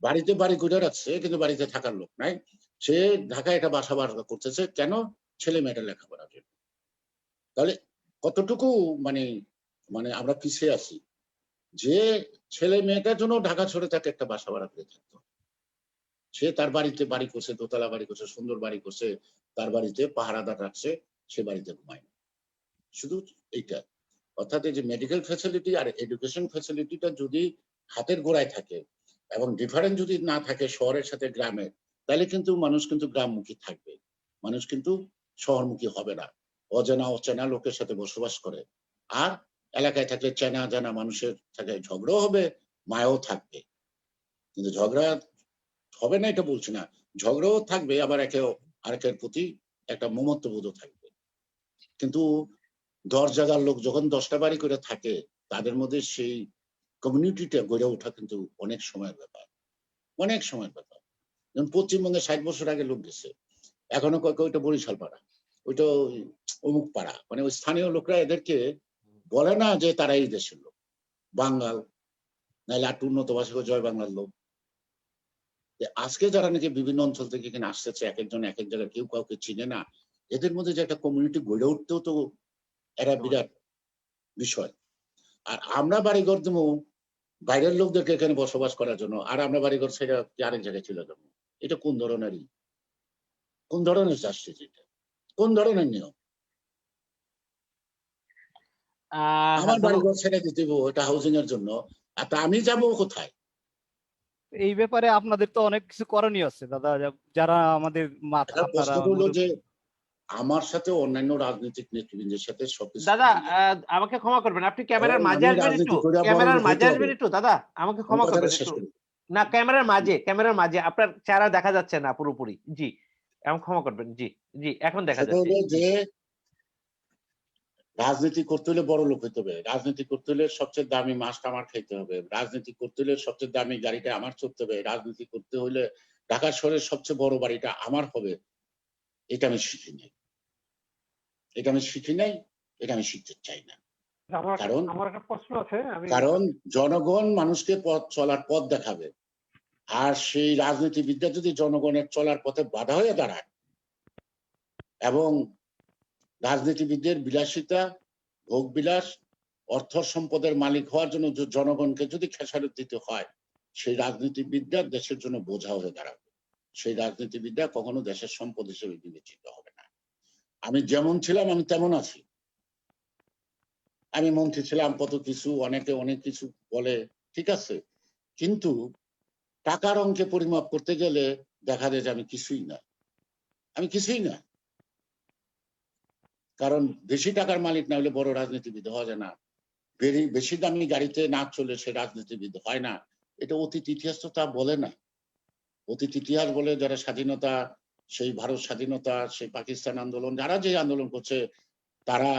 বাড়িতে বাড়ি করে রাখছে, কিন্তু বাড়িতে থাকার লোক নাই। সে ঢাকায় একটা বাসা ভাড়া করতেছে কেন? ছেলে মেয়েটা লেখাপড়ার জন্য। তাহলে কতটুকু মানে মানে আমরা পিছিয়ে আছি, যে ছেলে মেয়েটার জন্য ঢাকা ছেড়ে তাকে একটা বাসা ভাড়া করে থাকতো। সে তার বাড়িতে বাড়ি করছে, দোতলা বাড়ি করছে, সুন্দর বাড়ি করছে, তার বাড়িতে পাহারাদার রাখছে, সে বাড়িতে ঘুমায় না। শুধু এইটা। অর্থাৎ এই যে মেডিকেল ফ্যাসিলিটি আর এডুকেশন ফ্যাসিলিটিটা যদি হাতের গোড়ায় থাকে এবং ডিফারেন্স যদি না থাকে শহরের সাথে গ্রামের, তাহলে কিন্তু মানুষ কিন্তু গ্রামমুখী থাকবে। মানুষ কিন্তু শহরমুখী হবে না। অজানা অচেনা লোকের সাথে বসবাস করে। আর এলাকায় থাকলে চেনা জানা মানুষের সাথে ঝগড়াও হবে, মায়াও থাকবে। কিন্তু ঝগড়া হবে না এটা বলছি না। ঝগড়াও থাকবে, আবার একে আরেকের প্রতি একটা মমত্ববোধও থাকবে। কিন্তু 10 জায়গার লোক যখন 10টা বাড়ি করে থাকে, তাদের মধ্যে সেই কমিউনিটিটা গড়ে ওঠা কিন্তু অনেক সময়ের ব্যাপার। অনেক সময়ের ব্যাপার। যেমন পশ্চিমবঙ্গে 60 বছর আগে লোক গেছে। এখনো কয় ওইটা বরিশাল পাড়া, ওইটা ওই অমুক পাড়া। মানে ওই স্থানীয় লোকরা এদেরকে বলে না যে তারা এই দেশের লোক। বাঙাল, নাইলে একটু উন্নত ভাষায় জয় বাংলার লোক। যে আজকে যারা নাকি বিভিন্ন অঞ্চল থেকে এখানে আসতেছে, একেকজন একেক জায়গায়, কেউ কাউকে চিনে না। এদের মধ্যে যে একটা কমিউনিটি গড়ে উঠতেও তো একটা বিরাট বিষয়। আর আমরা বাড়িঘর দেবো বাইরের লোকদেরকে এখানে বসবাস করার জন্য, আর আমরা বাড়িঘর ছেড়ে আরেক জায়গায় চলে যাবো। এটা কোন ধরনের জাস্টিস? এটা কোন ধরনের নিয়ম? আমার বাড়িঘর ছেড়ে দিতে হইবো এটা হাউজিং এর জন্য, আর তা আমি যাবো কোথায়? এই ব্যাপারে আপনাদের তো অনেক কিছু করণীয় আছে দাদা, যারা আমাদের একটা আপনারা প্রশ্ন হলো যে মুরব্বী। আমার সাথে অন্যান্য রাজনৈতিক নেতৃবৃন্দের সাথে সবকিছু দাদা আমাকে ক্ষমা করবেন, আপনি ক্যামেরার এবং মাঝে আমি আসবেন একটু, রাজনীতি করে বড় ক্যামেরার লোক মাঝে হইতে আসবেন হবে। একটু দাদা, আমাকে আমি ক্ষমা কথাটা করবেন শেষ একটু। করি। না, ক্যামেরার মাঝে আপনার চেহারা দেখা যাচ্ছে না পুরোপুরি। জি, এখন ক্ষমা করবেন। জি, জি, এখন দেখা সেটা যাচ্ছে। হলো জি, যে রাজনীতি করতে হলে বড় লোক হইতে হবে। রাজনীতি করতে হলে সবচেয়ে দামি মাছটা আমার খাইতে হবে। রাজনীতি করতে হলে সবচেয়ে দামি গাড়িটা আমার চড়তে হবে। রাজনীতি করতে হলে ঢাকা শহরের সবচেয়ে বড় বাড়িটা আমার হবে। এটা আমি শিখি নাই। এটা আমি শিখি নাই। এটা আমি শিখতে চাই না। কারণ আমার একটা প্রশ্ন আছে, আমি কারণ জনগণ মানুষকে পথ চলার পথ দেখাবে। আর সেই রাজনীতিবিদরা যদি জনগণের চলার পথে বাধা হয়ে দাঁড়ায় এবং রাজনীতিবিদদের বিলাসিতা, ভোগবিলাস, অর্থ সম্পদের মালিক হওয়ার জন্য জনগণকে যদি খেসারত দিতে হয়, সেই রাজনীতিবিদরা দেশের জন্য বোঝা হয়ে দাঁড়াবে। সেই রাজনীতিবিদরা কখনো দেশের সম্পদ হিসেবে বিবেচিত হবে না। আমি যেমন ছিলাম আমি তেমন আছি। আমি মন্ত্রী ছিলাম, কত কিছু, অনেকে অনেক কিছু বলে, ঠিক আছে। কিন্তু টাকার অঙ্কে পরিমাপ করতে গেলে দেখা যায় যে আমি কিছুই না, আমি কিছুই না। কারণ বেশি টাকার মালিক না হলে বড় রাজনীতিবিদ হওয়া যায় না, বেশি দামি গাড়িতে না চলে সে রাজনীতিবিদ হয় না। এটা অতীত ইতিহাস তো তা বলে না। অতীত ইতিহাস বলে যারা স্বাধীনতা, সেই ভারত স্বাধীনতা, সেই পাকিস্তান আন্দোলন, যারা যে আন্দোলন করছে তারা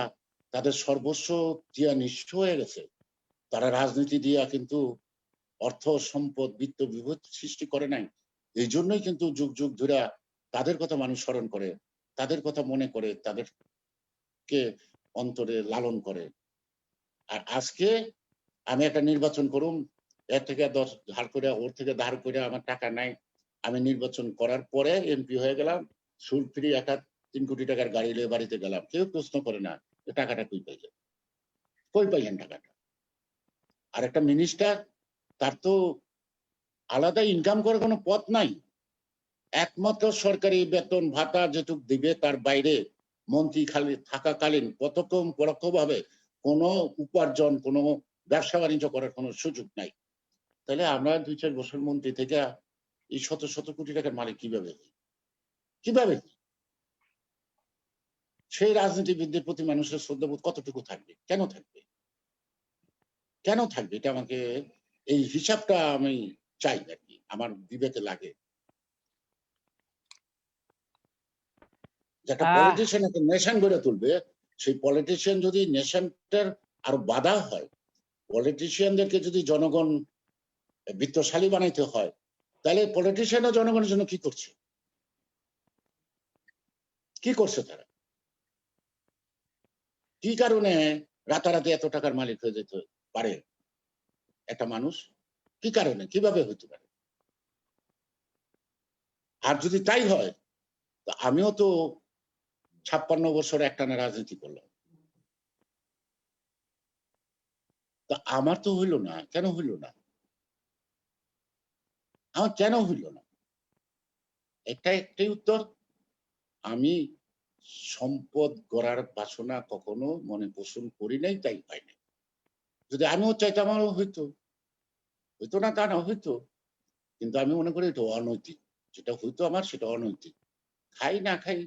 তাদের সর্বস্ব দিয়া নিঃস্ব হয়ে গেছে। তারা রাজনীতি দিয়া কিন্তু অর্থ সম্পদ বিত্ত বিভূত সৃষ্টি করে নাই। এই জন্যই কিন্তু যুগ যুগ ধরে তাদের কথা মানুষ স্মরণ করে, তাদের কথা মনে করে, তাদেরকে অন্তরে লালন করে। আর আজকে আমি একটা নির্বাচন করুম, এর থেকে ধার করে ওর থেকে ধার করে আমার টাকা নাই, আমি নির্বাচন করার পরে এমপি হয়ে গেলাম, সুদ ফ্রি একটা 3 কোটি টাকার গাড়ি নিয়ে বাড়িতে গেলাম, কেউ প্রশ্ন করে না টাকাটা কই পাইলেন, কই পাইলেন টাকাটা। আর একটা মিনিস্টার, তার তো আলাদা ইনকাম করার কোনো পথ নাই, একমাত্র সরকারি বেতন ভাতা যেটুক দিবে তার বাইরে মন্ত্রী খালি থাকাকালীন প্রত্যক্ষ পরোক্ষভাবে কোনো উপার্জন, কোনো ব্যবসা বাণিজ্য করার কোনো সুযোগ নাই। তাহলে আমরা 2-4 বছর মন্ত্রী থেকে এই শত শত কোটি টাকার মালিক কিভাবে কিভাবে সেই রাজনীতিবিদদের প্রতি মানুষের শ্রদ্ধাবোধ কতটুকু থাকবে, কেন থাকবে, কেন থাকবে? এটা আমাকে, এই হিসাবটা আমি চাই আর কি, আমার বিবেকে লাগে। যেটা পলিটিশিয়ান একটা নেশন গড়ে তুলবে, সেই পলিটিশিয়ান যদি নেশনটার আরো বাধা হয়, পলিটিশিয়ানদেরকে যদি জনগণ বিত্তশালী বানাইতে হয়, তাহলে পলিটিশিয়ানরা জনগণের জন্য কি করছে, কি করছে তারা, কি কারণে রাতারাতি এত টাকার মালিক হয়ে যেতে পারে একটা মানুষ, কি কারণে, কিভাবে হইতে পারে? আর যদি তাই হয়, তো আমিও তো 56 বছর একটানা রাজনীতি করলাম, তা আমার তো হইল না, কেন হইল না, আমার কেন হইল না? একটাই উত্তর, আমি সম্পদ গড়ার বাসনা কখনো মনে পোষণ করি নাই, তাই পাই নাই। যদি আমিও চাইতাম আমারও হইতো, হইতো না তা না, হইতো, কিন্তু আমি মনে করি এটা অনৈতিক, যেটা হইতো আমার সেটা অনৈতিক। খাই না খাই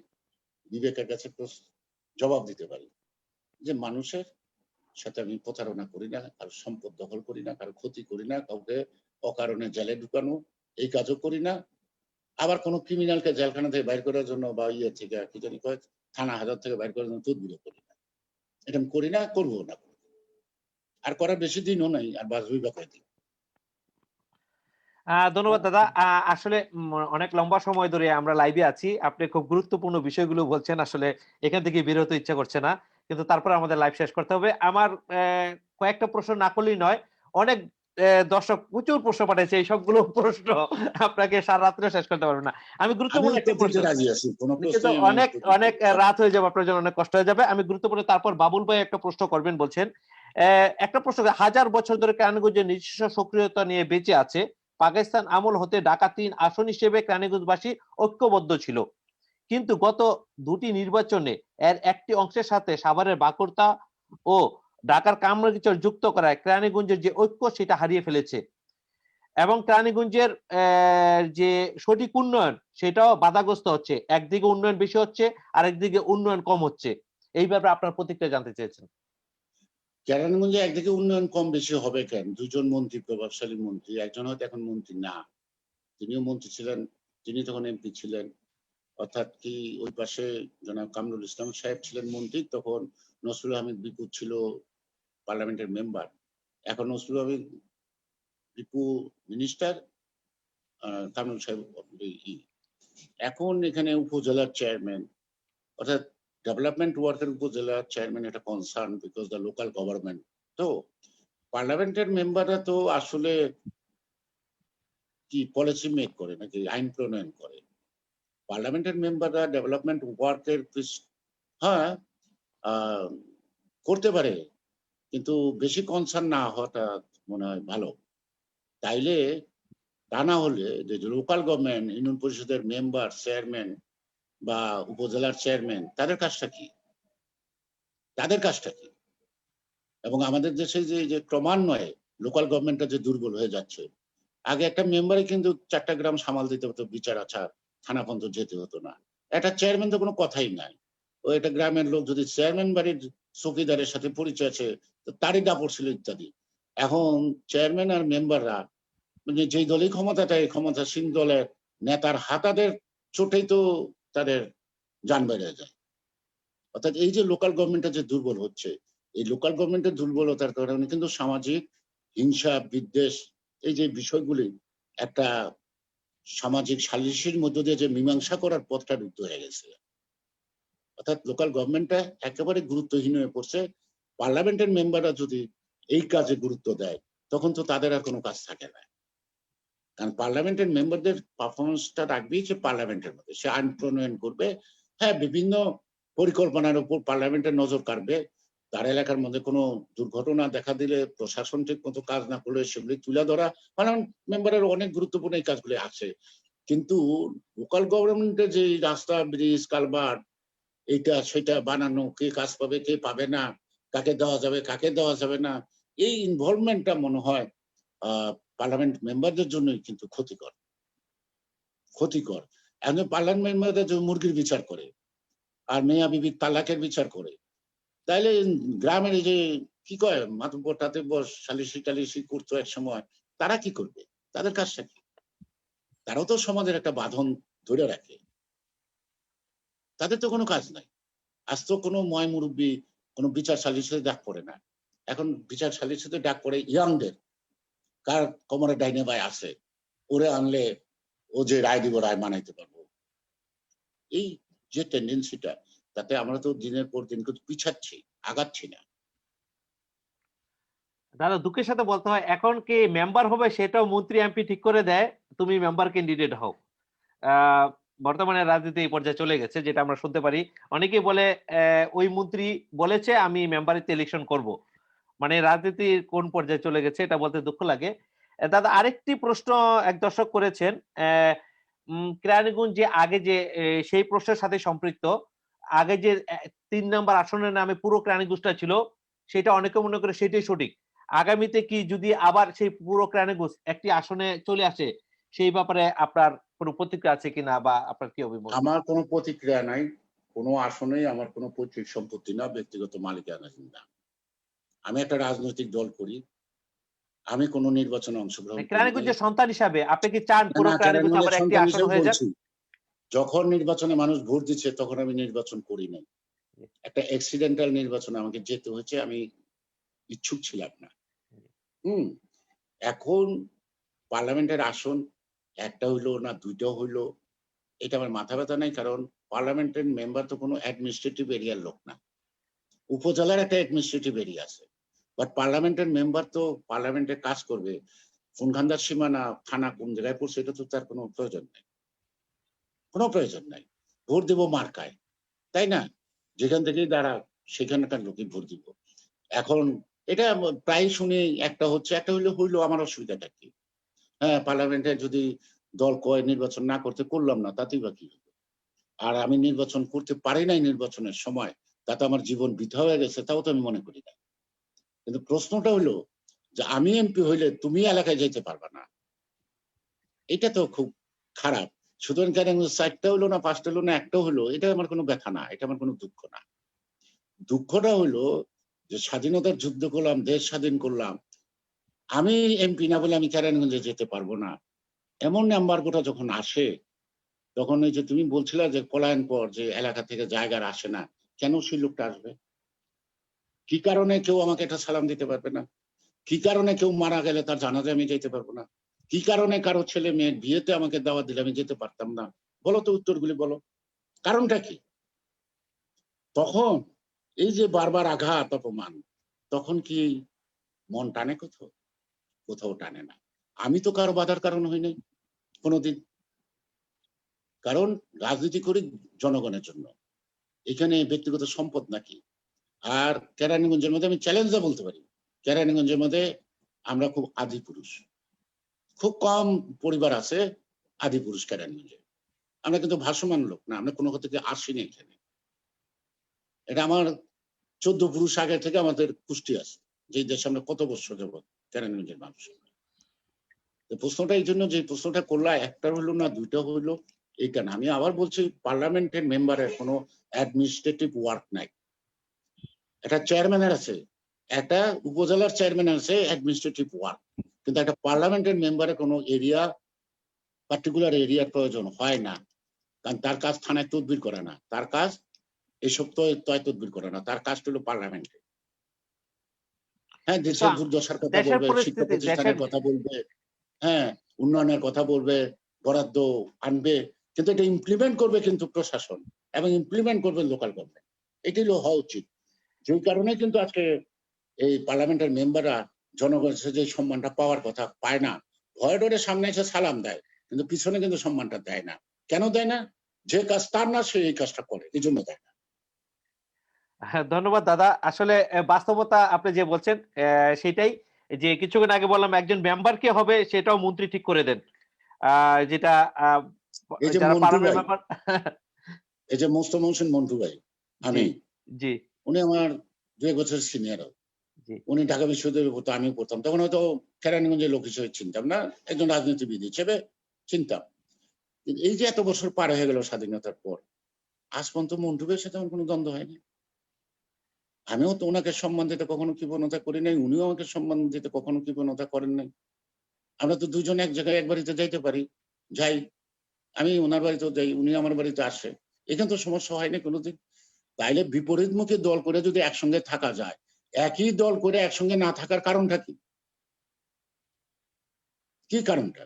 বিবেকের কাছে জবাব দিতে পারি যে মানুষের সাথে আমি প্রতারণা করি না, কারো সম্পদ দখল করি না, কারো ক্ষতি করি না, কাউকে অকারণে জেলে ঢুকানো এই কাজও করি না। আবার কোনো ক্রিমিনালকে জেলখানা থেকে বাইর করার জন্য বা ইয়ে থেকে কি জানি কয় থানা হাজার থেকে বাইর করার জন্য তদবির করি না, এটা আমি করি না, করবো না, আর করার বেশি দিনও নাই, আর বাঁচবই বা কয়দিন। ধন্যবাদ দাদা। আসলে অনেক লম্বা সময় ধরে আমরা লাইভে আছি। আপনি খুব গুরুত্বপূর্ণ বিষয়গুলো বলছেন। আসলে এখান থেকে বের হতে ইচ্ছা করছে না। কিন্তু তারপরে আমাদের লাইভ শেষ করতে হবে। আমার কয়েকটা প্রশ্ন না করলেই নয়। অনেক দর্শক প্রচুর প্রশ্ন পাঠিয়েছে। এই সবগুলো প্রশ্ন আপনাকে সারা রাত্রেও শেষ করতে পারবো না। আমি গুরুত্বপূর্ণ একটা প্রশ্ন, রাজি আছি, কোনো কিন্তু প্রশ্নই অনেক অনেক রাত হয়ে যাবে, আপনার জন্য অনেক কষ্ট হয়ে যাবে। আমি গুরুত্বপূর্ণ, তারপর বাবুল ভাই একটা প্রশ্ন করবেন বলছেন। একটা প্রশ্ন, 1000 বছর ধরে কেরানীগঞ্জের নিজস্ব সক্রিয়তা নিয়ে বেঁচে আছে। পাকিস্তান আমল হতে ঢাকা 3 আসন হিসেবে কেরানীগঞ্জবাসী ঐক্যবদ্ধ ছিল, কিন্তু গত দুটি নির্বাচনে এর একটি অংশের সাথে সাভারের বাকরতা ও ঢাকার কামরাঙ্গীরচর যুক্ত করায় কেরানীগঞ্জের যে ঐক্য সেটা হারিয়ে ফেলেছে এবং কেরানীগঞ্জের যে সঠিক উন্নয়ন সেটাও বাধাগ্রস্ত হচ্ছে। একদিকে উন্নয়ন বেশি হচ্ছে, আরেকদিকে উন্নয়ন কম হচ্ছে। এই ব্যাপারে আপনার প্রতিক্রিয়া জানতে চেয়েছেন। কেরানীগঞ্জে একদিকে উন্নয়ন কম বেশি হবে কেন? দুজন মন্ত্রী, প্রভাবশালী মন্ত্রী, একজন হয়তো এখন মন্ত্রী না, তিনিও মন্ত্রী ছিলেন, তিনি তখন এমপি ছিলেন, অর্থাৎ কি ওই পাশে জনাব কামরুল ইসলাম সাহেব ছিলেন মন্ত্রী, তখন নসরুল আহমেদ বিপু ছিল পার্লামেন্টের মেম্বার, এখন নসরুল আহমেদ বিপু মিনিস্টার, কামরুল সাহেব এখন এখানে উপজেলার চেয়ারম্যান, অর্থাৎ ডেভেলপমেন্ট ওয়ার্কের উপজেলার চেয়ারম্যান একটা concern because the local government. তো পার্লামেন্টের মেম্বাররা তো আসলে কি পলিসি মেক করে নাকি আইন প্রণয়ন করে? পার্লামেন্টের মেম্বাররা ডেভেলপমেন্ট ওয়ার্কের হ্যাঁ করতে পারে, কিন্তু বেশি কনসার্ন না হওয়াটা মনে হয় ভালো। তাইলে তা না হলে যে লোকাল গভর্নমেন্ট, ইউনিয়ন পরিষদের মেম্বার, চেয়ারম্যান বা উপজেলার চেয়ারম্যান, তাদের কাজটা কি, তাদের কাজটা কি? এবং আমাদের দেশে যে ক্রমান্বয়ে লোকাল গভর্নমেন্টটা যে দুর্বল হয়ে যাচ্ছে, আগে একটা মেম্বারে কিন্তু 4টা গ্রাম সামাল দিতে হতো, বিচার আচার থানা পর্যন্ত যেতে হতো না। একটা চেয়ারম্যান তো কোনো কথাই নাই। ও একটা গ্রামের লোক যদি চেয়ারম্যান বাড়ির চৌকিদারের সাথে পরিচয় আছে, তো তারই দাপট ছিল ইত্যাদি। এখন চেয়ারম্যান আর মেম্বাররা মানে যেই দলই ক্ষমতাটা, এই ক্ষমতাসীন দলের নেতার হাতাদের চোটেই তো তাদের যান বেড়ে যায়। অর্থাৎ এই যে লোকাল গভর্নমেন্টটা যে দুর্বল হচ্ছে, এই লোকাল গভর্নমেন্টের দুর্বলতার কারণে কিন্তু সামাজিক হিংসা, বিদ্বেষ, এই যে বিষয়গুলি একটা সামাজিক সালিসির মধ্য দিয়ে যে মীমাংসা করার পথটা রুদ্ধ হয়ে গেছে। অর্থাৎ লোকাল গভর্নমেন্টটা একেবারে গুরুত্বহীন হয়ে পড়ছে। পার্লামেন্টের মেম্বাররা যদি এই কাজে গুরুত্ব দেয়, তখন তো তাদের আর কোনো কাজ থাকে না। কারণ পার্লামেন্টের মেম্বারদের পারফরমেন্সটা রাখবেই সে পার্লামেন্টের মধ্যে, সে আইন প্রণয়ন করবে। হ্যাঁ, বিভিন্ন পরিকল্পনার উপর পার্লামেন্টের নজর কাড়বে। তার এলাকার মধ্যে কোনো দুর্ঘটনা দেখা দিলে প্রশাসন ঠিক মতো কাজ না করলে সেগুলি তুলে ধরা, কারণ মেম্বারের অনেক গুরুত্বপূর্ণ এই কাজগুলি আছে। কিন্তু লোকাল গভর্নমেন্টে যে রাস্তা, ব্রিজ, কালভার্ট, এইটা সেটা বানানো, কে কাজ পাবে কে পাবে না, কাকে দেওয়া যাবে কাকে দেওয়া যাবে না, এই ইনভলভমেন্টটা মনে হয় পার্লামেন্ট মেম্বারদের জন্যই কিন্তু ক্ষতিকর। এখন পার্লামেন্ট মেম্বাররা যে মুরগির বিচার করে আর মেয়া বিবি তালাকের বিচার করে, তাইলে গ্রামের এই যে কি কয় মাতব্বর টাতব্বর সালিসি টালিসি করতো এক সময়, তারা কি করবে? তাদের কাজটা কি? তারাও তো সমাজের একটা বাঁধন ধরে রাখে, তাদের তো কোনো কাজ নাই। আজ তো কোনো ময় মুরব্বী কোনো বিচার সালিসিতে ডাক পড়ে না। এখন বিচার সালিসিতে ডাক পড়ে ইয়াংদের, কার কোমরে ডাইনে বাই আছে, ওরে আনলে ও যে রায় দিব রায় মানাইতে পারবো। এই যে টেন্ডেন্সিটা, তাতে আমরা তো দিনের পর দিন কিন্তু পিছাচ্ছি, আগাচ্ছি না। দাদা দুঃখের সাথে বলতে হয়, এখন কি মেম্বার হবে সেটাও মন্ত্রী এমপি ঠিক করে দেয়, তুমি মেম্বার ক্যান্ডিডেট হও। আহ, বর্তমানে রাজনীতি এই পর্যায়ে চলে গেছে, যেটা আমরা শুনতে পারি। অনেকেই বলে ওই মন্ত্রী বলেছে আমি মেম্বারিতে ইলেকশন করব। মানে রাজনীতি কোন পর্যায়ে চলে গেছে এটা বলতে দুঃখ লাগে। দাদা আরেকটি প্রশ্ন এক দর্শক করেছেন, কেরানীগঞ্জ যে আগে যে সেই প্রশ্নের সাথে সম্পৃক্ত, আগে যে 3 নম্বর আসনের নামে পুরো কেরানীগঞ্জটা ছিল, সেটা অনেকে মনে করে সেটাই সঠিক। আগামীতে কি যদি আবার সেই পুরো কেরানীগঞ্জ একটি আসনে চলে আসে, সেই ব্যাপারে আপনার কোনো প্রতিক্রিয়া আছে কিনা, বা আপনার কি অভিমত? আমার কোনো প্রতিক্রিয়া নাই। কোনো আসনেই আমার কোনো পৈতৃক সম্পত্তি না, ব্যক্তিগত মালিকানাধীন না। আমি একটা রাজনৈতিক দল করি, আমি কোনো নির্বাচনে অংশগ্রহণ করি নাই। কেরানীগঞ্জের সন্তান হিসাবে আপনি কি চান পুরো না, কেরানীগঞ্জ কেরানীগঞ্জের আবার একটি সন্তান আসন হিসেবে হয়ে যাক? বলছি, যখন নির্বাচনে মানুষ ভোট দিচ্ছে তখন আমি নির্বাচন করি নাই। একটা অ্যাক্সিডেন্টাল নির্বাচনে আমাকে যেতে হয়েছে, আমি ইচ্ছুক ছিলাম না। এখন পার্লামেন্টের আসন একটা হইলো না দুইটা হইলো, এটা আমার মাথা ব্যথা নাই। কারণ পার্লামেন্টের মেম্বার তো কোনো অ্যাডমিনিস্ট্রেটিভ এরিয়ার লোক না। উপজেলার একটা অ্যাডমিনিস্ট্রেটিভ এরিয়া আছে, বাট পার্লামেন্টের মেম্বার তো পার্লামেন্টে কাজ করবে। কোনখানকার সীমানা থানা কোন জায়গায় পড়ছে এটা তো তার কোনো প্রয়োজন নাই, কোনো প্রয়োজন নাই। ভোট দেবো মার্কায়, তাই না? যেখান থেকেই দাঁড়া সেখানকার লোকই ভোট দিব। এখন এটা প্রায় শুনি, একটা হচ্ছে একটা হইলো আমার অসুবিধাটা কি? হ্যাঁ, পার্লামেন্টে যদি দল কয় নির্বাচন না করতে, করলাম না, তাতেই বা কি হলো? আর আমি নির্বাচন করতে পারি নাই নির্বাচনের সময়, তাতে আমার জীবন বৃথা হয়ে গেছে, তাও তো আমি মনে করি না। কিন্তু প্রশ্নটা হলো যে আমি এমপি হইলে তুমি এলাকায় যেতে পারবা না, এটা তো খুব খারাপ। সুতরাং কেন 4টা হইলো না 5টা হইলো না একটা হইলো, এটা আমার কোনো ব্যথা না, এটা আমার কোনো দুঃখ না। দুঃখটা হইলো যে স্বাধীনতার যুদ্ধ করলাম, দেশ স্বাধীন করলাম, আমি এমপি না বলে আমি কেরানীগঞ্জে যেতে পারবো না, এমন এমবার্গোটা যখন আসে, তখন এই যে তুমি বলছিলা যে পলায়ন পর যে এলাকা থেকে জায়গার আসে না, কেন সেই লোকটা আসবে? কি কারণে কেউ আমাকে একটা সালাম দিতে পারবে না? কি কারণে কেউ মারা গেলে তার জানাজায় আমি যেতে পারবো না? কি কারণে কারো ছেলে মেয়ের বিয়েতে আমাকে দাওয়াত দিলে আমি যেতে পারতাম না? বলো তো, উত্তরগুলি বলো, কারণটা কি? তখন এই যে বারবার আঘাত অপমান, তখন কি মন টানে? কোথাও কোথাও টানে না। আমি তো কারো বাধার কারণ হই নাই কোনোদিন, কারণ রাজনীতি করি জনগণের জন্য। এখানে ব্যক্তিগত সম্পদ নাকি? আর কেরানীগঞ্জের মধ্যে আমি চ্যালেঞ্জটা বলতে পারি, কেরানীগঞ্জের মধ্যে আমরা খুব আদি পুরুষ, খুব কম পরিবার আছে আদি পুরুষ কেরানীগঞ্জে। আমরা কিন্তু ভাসমান লোক না, আমরা কোনো থেকে আসিনি এখানে। এটা আমার 14 পুরুষ আগে থেকে আমাদের পুষ্টি আছে, যে দেশে আমরা কত বছর যাবত কেরানীগঞ্জের মানুষ। তো প্রশ্নটা এই জন্য যে প্রশ্নটা করলা, একটা হইলো না দুইটা হইলো, এইটা না। আমি আবার বলছি, পার্লামেন্টের মেম্বারের কোনো অ্যাডমিনিস্ট্রেটিভ ওয়ার্ক নাই। একটা চেয়ারম্যানের আছে, একটা উপজেলার চেয়ারম্যান আছে অ্যাডমিনিস্ট্রেটিভ ওয়ার্ক, কিন্তু একটা পার্লামেন্টের মেম্বারের কোনো এরিয়া, পার্টিকুলার এরিয়ার প্রয়োজন হয় না। কারণ তার কাজ থানায় তদবির করে না, তার কাজ এইসব তয় তদবির করে না, তার কাজটা হলো পার্লামেন্টে। হ্যাঁ, দেশের দুর্দশার কথা দেশের বলবে, শিক্ষা পরিস্থিতি, দেশের প্রতিষ্ঠানের কথা বলবে, হ্যাঁ, উন্নয়নের কথা বলবে, বরাদ্দ আনবে, কিন্তু এটা ইমপ্লিমেন্ট করবে কিন্তু প্রশাসন, এবং ইমপ্লিমেন্ট করবে লোকাল গভর্নমেন্ট। এটি হওয়া উচিত। যে কারণে কিন্তু আজকে এই পার্লামেন্টের মেম্বাররা জনগণের যে সম্মানটা পাওয়ার কথা পায় না। ভয় ডরে সামনে এসে সালাম দেয়, কিন্তু পিছনে কিন্তু সম্মানটা দেয় না। কেন দেয় না? যে কাজ তার না, সে এই কাজটা করে, এই জন্য দেয় না। হ্যাঁ, ধন্যবাদ দাদা। আসলে বাস্তবতা আপনি যে বলছেন সেটাই, যে কিছুক্ষণ আগে বললাম একজন মেম্বার কে হবে সেটাও মন্ত্রী ঠিক করে দেন। যেটা এই যে যারা মন্টু পার্লামেন্ট ভাই, মেম্বার। এই যে মোস্ত মহসিন মন্টু ভাই, আমি, জি উনি আমার 2 বছর সিনিয়র। জি উনি ঢাকা বিশ্ববিদ্যালয়ে পড়তো, আমি পড়তাম তখন, হয়তো কেরানীগঞ্জের লোক হিসেবে চিনতাম না, একজন রাজনীতিবিদ হিসেবে চিনতাম। কিন্তু এই যে এত বছর পার হয়ে গেল স্বাধীনতার পর, আজ পর্যন্ত মন্টু ভাইয়ের সাথে আমার কোনো দ্বন্দ্ব হয়নি। আমিও তো ওনাকে সম্মান দিতে কখনো কৃপণতা করি নাই, উনিও আমাকে সম্মান দিতে কখনো কৃপণতা করেন নাই। আমরা তো দুজন এক জায়গায় এক বাড়িতে যাইতে পারি, যাই, আমি ওনার বাড়িতেও যাই, উনি আমার বাড়িতে আসে, এখানে তো সমস্যা হয়নি কোনোদিন। তাইলে বিপরীতমুখী দল করে যদি একসঙ্গে থাকা যায়, একই দল করে একসঙ্গে না থাকার কারণটা কি? কি কারণটা?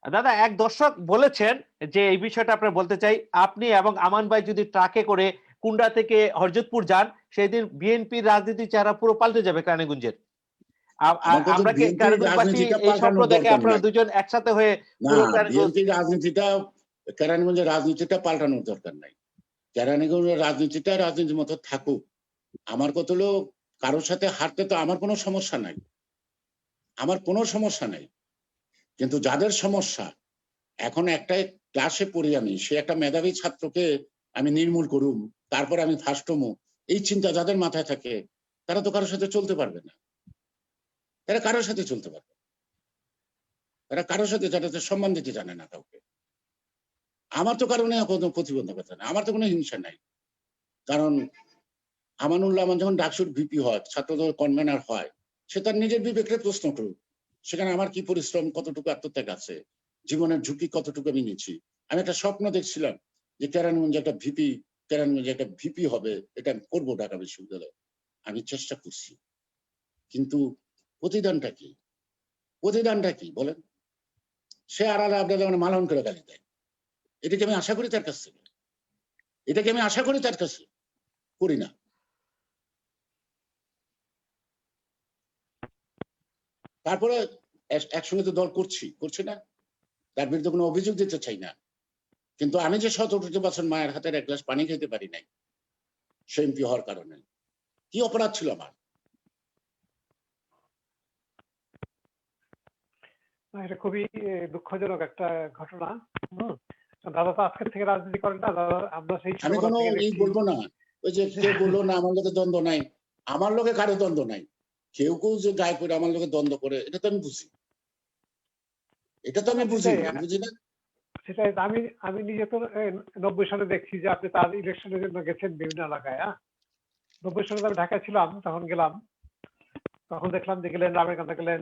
দাদা, এক দর্শক বলেছেন যে এই বিষয়টা আপনার বলতে চাই, আপনি এবং আমান ভাই যদি ট্রাকে করে কুন্ডা থেকে হরজতপুর যান, সেদিন বিএনপির রাজনীতির চেহারা পুরো পাল্টে যাবে কেরানীগঞ্জের। আমার কাছে আমরা কি বিএনপির কেরানীগঞ্জবাসী রাজনীতিটা এই স্বপ্ন পাল্টানোর দেখে দরকার আপনারা নাই। দুজন একসাথে হয়ে না, পুরো কেরানীগঞ্জ? বিএনপির রাজনীতিটা, কেরানীগঞ্জের রাজনীতিটা পাল্টানোর দরকার নাই। কেরানীগঞ্জের রাজনীতিটা রাজনীতির মতো থাকুক। আমার কত লোক, কারোর সাথে হাঁটতে তো আমার কোনো সমস্যা নাই, আমার কোনো সমস্যা নাই। কিন্তু যাদের সমস্যা, এখন একটা ক্লাসে পড়ি আমি, সে একটা মেধাবী ছাত্রকে আমি নির্মূল করুম, তারপর আমি ফার্স্ট হমু, এই চিন্তা যাদের মাথায় থাকে, তারা তো কারোর সাথে চলতে পারবে না। তারা কারোর সাথে চলতে পারবে না। তারা কারোর সাথে যাদের সম্মান দিতে জানে না কাউকে। আমার তো কারণে কোনো প্রতিবন্ধকতা নেই, আমার তো কোনো হিংসা নাই। কারণ আমানুল্লাহ আমান যখন ডাকসুর ভিপি হয়, ছাত্রদল কনভেনার হয়, সে তার নিজের বিবেককে প্রশ্ন করুক, সেখানে আমার কি পরিশ্রম, কতটুকু আত্মত্যাগ আছে, জীবনের ঝুঁকি কতটুকু আমি নিচ্ছি। আমি একটা স্বপ্ন দেখছিলাম যে কেরানীগঞ্জে একটা ভিপি, কেরানীগঞ্জে একটা ভিপি হবে, এটা আমি করবো ঢাকা বিশ্ববিদ্যালয়ে। আমি চেষ্টা করছি, কিন্তু প্রতিদানটা কি? প্রতিদানটা কি বলেন? সে আড়ালে আপনাদের মানে মালন করে গালি দেয়। এটাকে আমি আশা করি তার কাছ থেকে, এটাকে আমি আশা করি তার কাছে, করি না। তারপরে একসঙ্গে তো দল করছি না, তার বিরুদ্ধে কোনো অভিযোগ দিতে চাই না। কিন্তু আমি যে 17 বছর মায়ের হাতের এক গ্লাস পানি খেতে পারি নাই, সে এমপি হওয়ার কারণে, কি অপরাধ ছিল আমার? এটা খুবই দুঃখজনক একটা ঘটনা। দাদা তো আজকের থেকে রাজনীতি করেন না, দাদা আমরা সেই আমি ছোটবেলা কোনো থেকে এই দেখছি। বলবো না, ওই যে কেউ বললো না আমার লোকে দ্বন্দ্ব নাই, আমার লোকে কারো দ্বন্দ্ব নাই। কেউ কেউ যে গায়ে করে আমার লোকে দ্বন্দ্ব করে, এটা তো আমি বুঝি, এটা তো আমি বুঝি, আমি বুঝি না। সেটাই আমি নিজে তো 90 সালে দেখছি যে আপনি তার ইলেকশনের জন্য গেছেন বিভিন্ন এলাকায়। 90 সালে আমি ঢাকায় ছিলাম, তখন গেলাম, তখন দেখলাম যে গেলেন, রামের কান্দা গেলেন।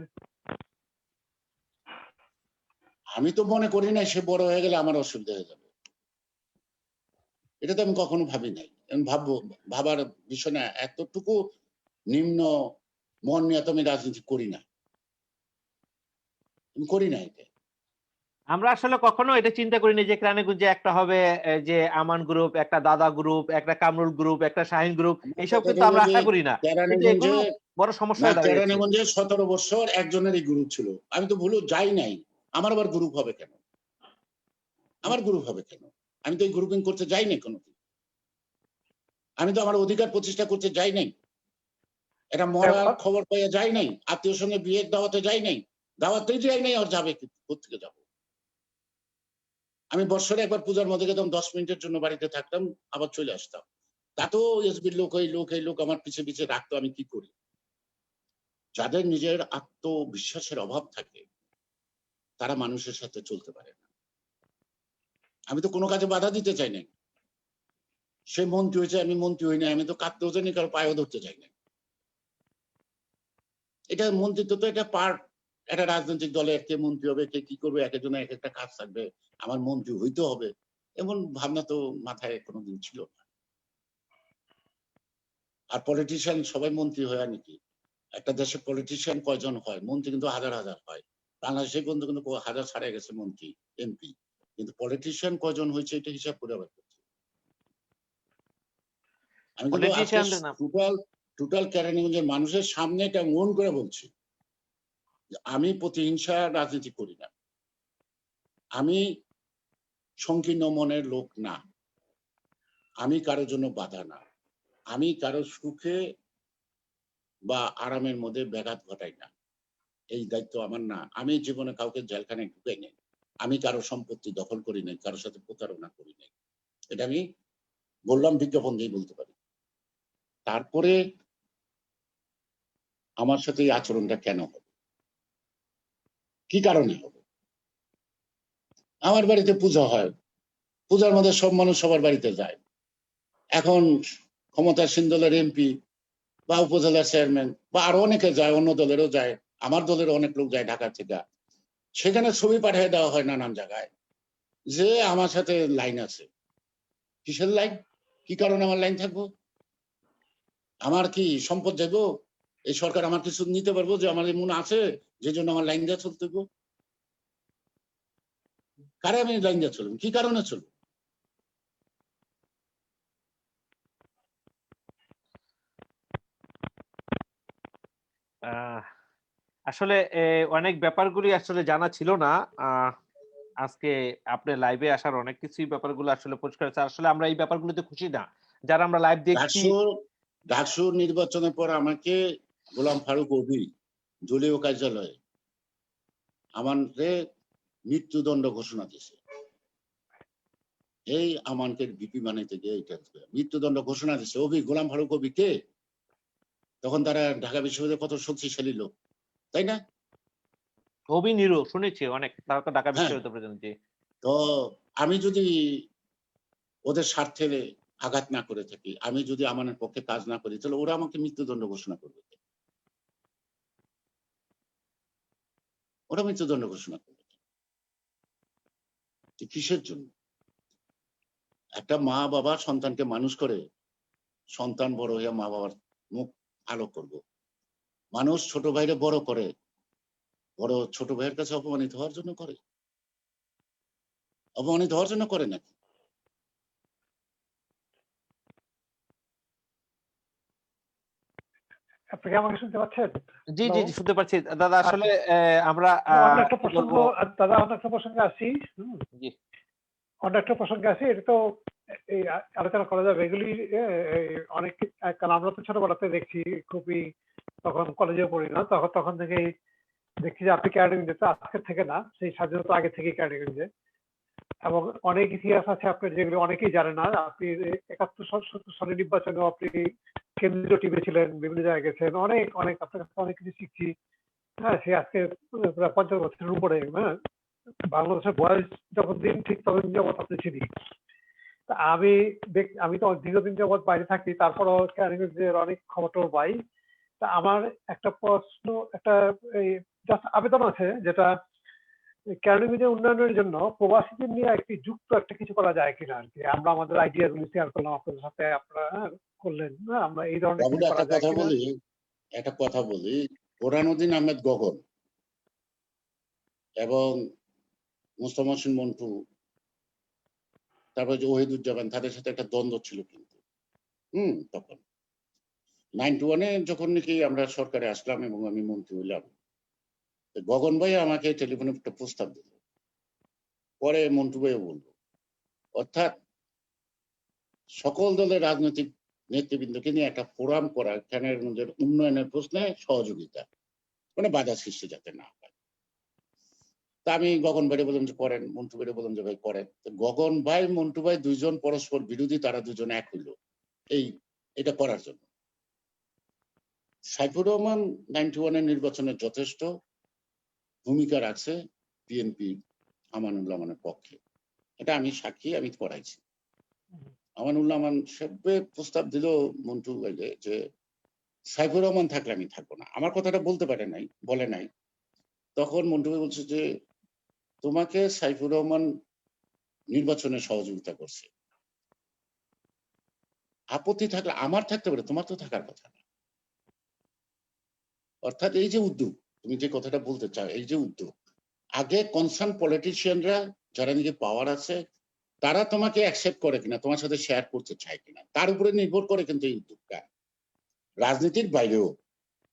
আমি তো মনে করি না সে বড় হয়ে গেলে আমার অসুবিধা হয়ে যাবে, এটা তো আমি কখনো ভাবি নাই। আমি ভাবার বিষয় না, এতটুকু নিম্ন মন নিয়ে তো আমি রাজনীতি করি না, আমি করি না এটা। আমরা আসলে কখনো এটা চিন্তা করিনি যে কেরানীগঞ্জে একটা হবে যে আমান গ্রুপ, একটা দাদা গ্রুপ, একটা কামরুল গ্রুপ, একটা শাহিন গ্রুপ, আমার এইসব কথা কিন্তু হলো আমরা যে আশা করি না। কিন্তু কেরানীগঞ্জে, এগুলো বড় সমস্যা না হয়ে দাঁড়িয়েছে। কেরানীগঞ্জে 17 বছর একজনেরই গ্রুপ ছিল, আমি তো ভুলেও যাই নাই। আমার আবার গ্রুপ হবে কেন? আমার গ্রুপ হবে কেন? আমি তো এই গ্রুপিং করতে যাই নাই কোনোদিন। আমি তো আমার অধিকার প্রতিষ্ঠা করতে যাই নাই, এটা মরার খবর পাইয়া যাই নাই, আত্মীয় সঙ্গে বিয়ের দাওয়াতে যাই নাই, দাওয়াতেই যাই নাই, আর যাবে কোথেকে যাবো? আমি বছরে একবার পূজার মধ্যে গেতাম, 10 মিনিটের জন্য বাড়িতে থাকতাম, আবার চলে আসতাম। তাতেও এসবির লোক, এই লোক আমার পিছে পিছে রাখতো, আমি কি করি? যাদের নিজের আত্মবিশ্বাসের অভাব থাকে, তারা মানুষের সাথে চলতে পারে না। আমি তো কোনো কাজে বাধা দিতে চাই না। সে মন্ত্রী হয়েছে, আমি মন্ত্রী হই না, আমি তো কাঁদতেও চাই না, কারো পায়েও ধরতে চাই না। এটা মন্ত্রিত্ব তো এটা পার্ট, একটা রাজনৈতিক দলের কে মন্ত্রী হবে, কে কি করবে, এক একজনের এক একটা কাজ থাকবে, আমার মন্ত্রী হইতে হবে এমন ভাবনা তো মাথায় কোনোদিন ছিল না। আর পলিটিশিয়ান সবাই মন্ত্রী হয় নাকি? একটা দেশে পলিটিশিয়ান কয়জন হয়? মন্ত্রী কিন্তু হাজার হাজার হয়। বাংলাদেশে কিন্তু কিন্তু হাজার ছাড়া গেছে মন্ত্রী, এমপি, কিন্তু পলিটিশিয়ান কয়জন হয়েছে এটা হিসাব করে আবার করছি। আমি কিন্তু আজকে পলিটিশিয়ানদের নাম টোটাল কেরানীগঞ্জের মানুষের সামনে এটা মন করে বলছি, আমি প্রতিহিংসা রাজনীতি করি না, আমি সংকীর্ণ মনের লোক না, আমি কারোর জন্য বাধা না, আমি কারো সুখে বা আরামের মধ্যে ব্যাঘাত ঘটাই না, এই দায়িত্ব আমার না। আমি জীবনে কাউকে জেলখানায় ঢুকাই নাই, আমি কারো সম্পত্তি দখল করি নাই, কারোর সাথে প্রতারণা করি নাই। এটা আমি বললাম, বিজ্ঞাপন দিয়ে বলতে পারি। তারপরে আমার সাথে এই আচরণটা কেন হবে, কি কারণে হবে? আমার বাড়িতে পূজা হয়, পূজার মধ্যে সব মানুষ সবার বাড়িতে যায়। এখন ক্ষমতাসীন দলের এমপি বা উপজেলার চেয়ারম্যান বা আরো অনেকে যায়, অন্য দলেরও যায়, আমার দলের অনেক লোক যায় ঢাকা থেকে, সেখানে ছবি পাঠিয়ে দেওয়া হয় নানান জায়গায় যে আমার সাথে লাইন আছে। কিসের লাইন? কি কারণে আমার লাইন থাকবো? আমার কি সম্পদ যাবো? এই সরকার আমার কিছু নিতে পারবো যে আমার এমন আছে যে জন্য আমার লাইন দিয়ে চলতে গো? কারে আমি লাইন দিয়ে চলবো? কি কারণে চলবো? আসলে অনেক ব্যাপারগুলি আসলে জানা ছিল না। আজকে আপনার লাইভে আসার অনেক কিছুই ব্যাপারগুলো আসলে পরিষ্কার হয়েছে। আসলে আমরা এই ব্যাপারগুলোতে খুশি না। যারা আমরা লাইভ দেখছি ডাকসু নির্বাচনের পর আমাকে গোলাম ফারুক অভি দলীয় কার্যালয়ে আমাকে মৃত্যুদণ্ড ঘোষণা দিয়েছে। এই আমানকে ভিপি বানাইতে গিয়ে এটা মৃত্যুদণ্ড ঘোষণা দিচ্ছে। গোলাম ফারুক অভি কে? তখন তারা ঢাকা বিশ্ববিদ্যালয়ে কত শক্তিশালী লোক, তাই না? অভিনীরও শুনেছি অনেক। তারা তো ঢাকা হ্যাঁ, বিশ্ববিদ্যালয় প্রেসিডেন্ট। জি। তো আমি যদি ওদের স্বার্থে আঘাত না করে থাকি, আমি যদি আমানের পক্ষে কাজ না করি, তাহলে ওরা আমাকে মৃত্যুদণ্ড ঘোষণা করবে। ওরা মৃত্যুদণ্ড ঘোষণা করবে কিসের জন্য? একটা মা বাবা সন্তানকে মানুষ করে, সন্তান বড় হয়ে মা বাবার মুখ আলো করব। মানুষ ছোট ভাইরে বড় করে, বড় ছোট ভাইয়ের কাছে অপমানিত হওয়ার জন্য করে? অপমানিত হওয়ার জন্য করে নাকি? আপনি কি আমাকে শুনতে পাচ্ছেন? জি, জি, জি, শুনতে পাচ্ছি। দাদা আসলে আমরা অন্য একটা প্রসঙ্গ, বলবো দাদা অন্য একটা প্রসঙ্গে আসি। জি। অন্য একটা প্রসঙ্গে আসি, এটা তো এই আলোচনা করা যাবে। এগুলি অনেক, কারণ আমরা তো ছোটবেলাতে দেখছি, খুবই তখন কলেজে পড়ি না, তখন থেকেই দেখছি যে আপনি ক্যারানিগঞ্জে, আজকের থেকে না, সেই স্বাধীনতা আগে থেকেই ক্যারানিগঞ্জে, এবং অনেক ইতিহাস আছে আপনার যেগুলো অনেকেই জানে না। আপনি 71-70 সালের নির্বাচনেও আপনি কেন্দ্রীয় টিমে ছিলেন, বিভিন্ন জায়গায় গেছেন, অনেক অনেক আপনার কাছে অনেক কিছু শিখছি। হ্যাঁ, সে আজকে প্রায় 50 বছরের উপরে। হ্যাঁ, বাংলাদেশের বয়স যখন দিন ঠিক তখন যাবৎ আপনি চিনি। তা আমি তো দীর্ঘদিন যাবৎ বাইরে থাকি, তারপরও ক্যারানিগঞ্জের অনেক খবর টবর পাই। তা আমার একটা প্রশ্ন, একটা এই জাস্ট আবেদন আছে, যেটা ক্যারানিগঞ্জের উন্নয়নের জন্য প্রবাসীদের নিয়ে একটি যুক্ত একটা কিছু করা যায় কিনা আর কি। আমরা আমাদের আইডিয়া গুলি শেয়ার করলাম আপনাদের সাথে, আপনারা করলেন, হ্যাঁ, আমরা এই ধরনের কিছু বাবুরা করা যায় কিনা। একটা কথা বলি, বোরহানুদ্দিন আহমেদ গগন এবং মোস্তফা হোসেন মন্টু, তারপর যে ওহিদুজ্জামান, তাদের সাথে একটা দ্বন্দ্ব ছিল কিন্তু তখন 91-এ যখন নাকি আমরা সরকারে আসলাম এবং আমি মন্ত্রী হইলাম, গগন ভাই আমাকে টেলিফোনে একটা প্রস্তাব দিল, পরে মন্টু ভাইও বলবো, অর্থাৎ সকল দলের রাজনৈতিক নেতৃবৃন্দকে নিয়ে একটা ফোরাম করা, ক্যারানিগঞ্জের উন্নয়নের প্রশ্নে সহযোগিতা, মানে বাধা সৃষ্টি যাতে না হয়। তা আমি গগন ভাইরে বললাম যে করেন, মন্টু ভাইরে বললাম যে ভাই করেন। গগন ভাই মন্টু ভাই দুইজন পরস্পর বিরোধী, তারা দুজন এক হইল এটা করার জন্য। সাইফুর রহমান 91-এর নির্বাচনে যথেষ্ট ভূমিকা রাখছে, বিএনপি আমানুল্লাহ মানের পক্ষে। এটা আমি সাক্ষী, আমি পড়াইছি। আমানুল্লাহ মান সাহেব প্রস্তাব দিল মন্টু ভাইকে যে সাইফুর রহমান থাকলে আমি থাকবো না। আমার কথাটা বলতে পারে নাই, বলে নাই। তখন মন্টু ভাই বলছে যে তোমাকে সাইফুর রহমান নির্বাচনে সহযোগিতা করছে, আপত্তি থাকলে আমার থাকতে পারে, তোমার তো থাকার কথা না। অর্থাৎ এই যে উদ্যোগ, তুমি যে কথাটা বলতে চাও, এই যে উদ্যোগ, আগে কনসার্ন পলিটিশিয়ানরা যারা নাকি পাওয়ার আছে তারা তোমাকে অ্যাকসেপ্ট করে কিনা, তোমার সাথে শেয়ার করতে চায় কিনা, তার উপরে নির্ভর করে কিন্তু এই উদ্যোগটা। রাজনীতির বাইরেও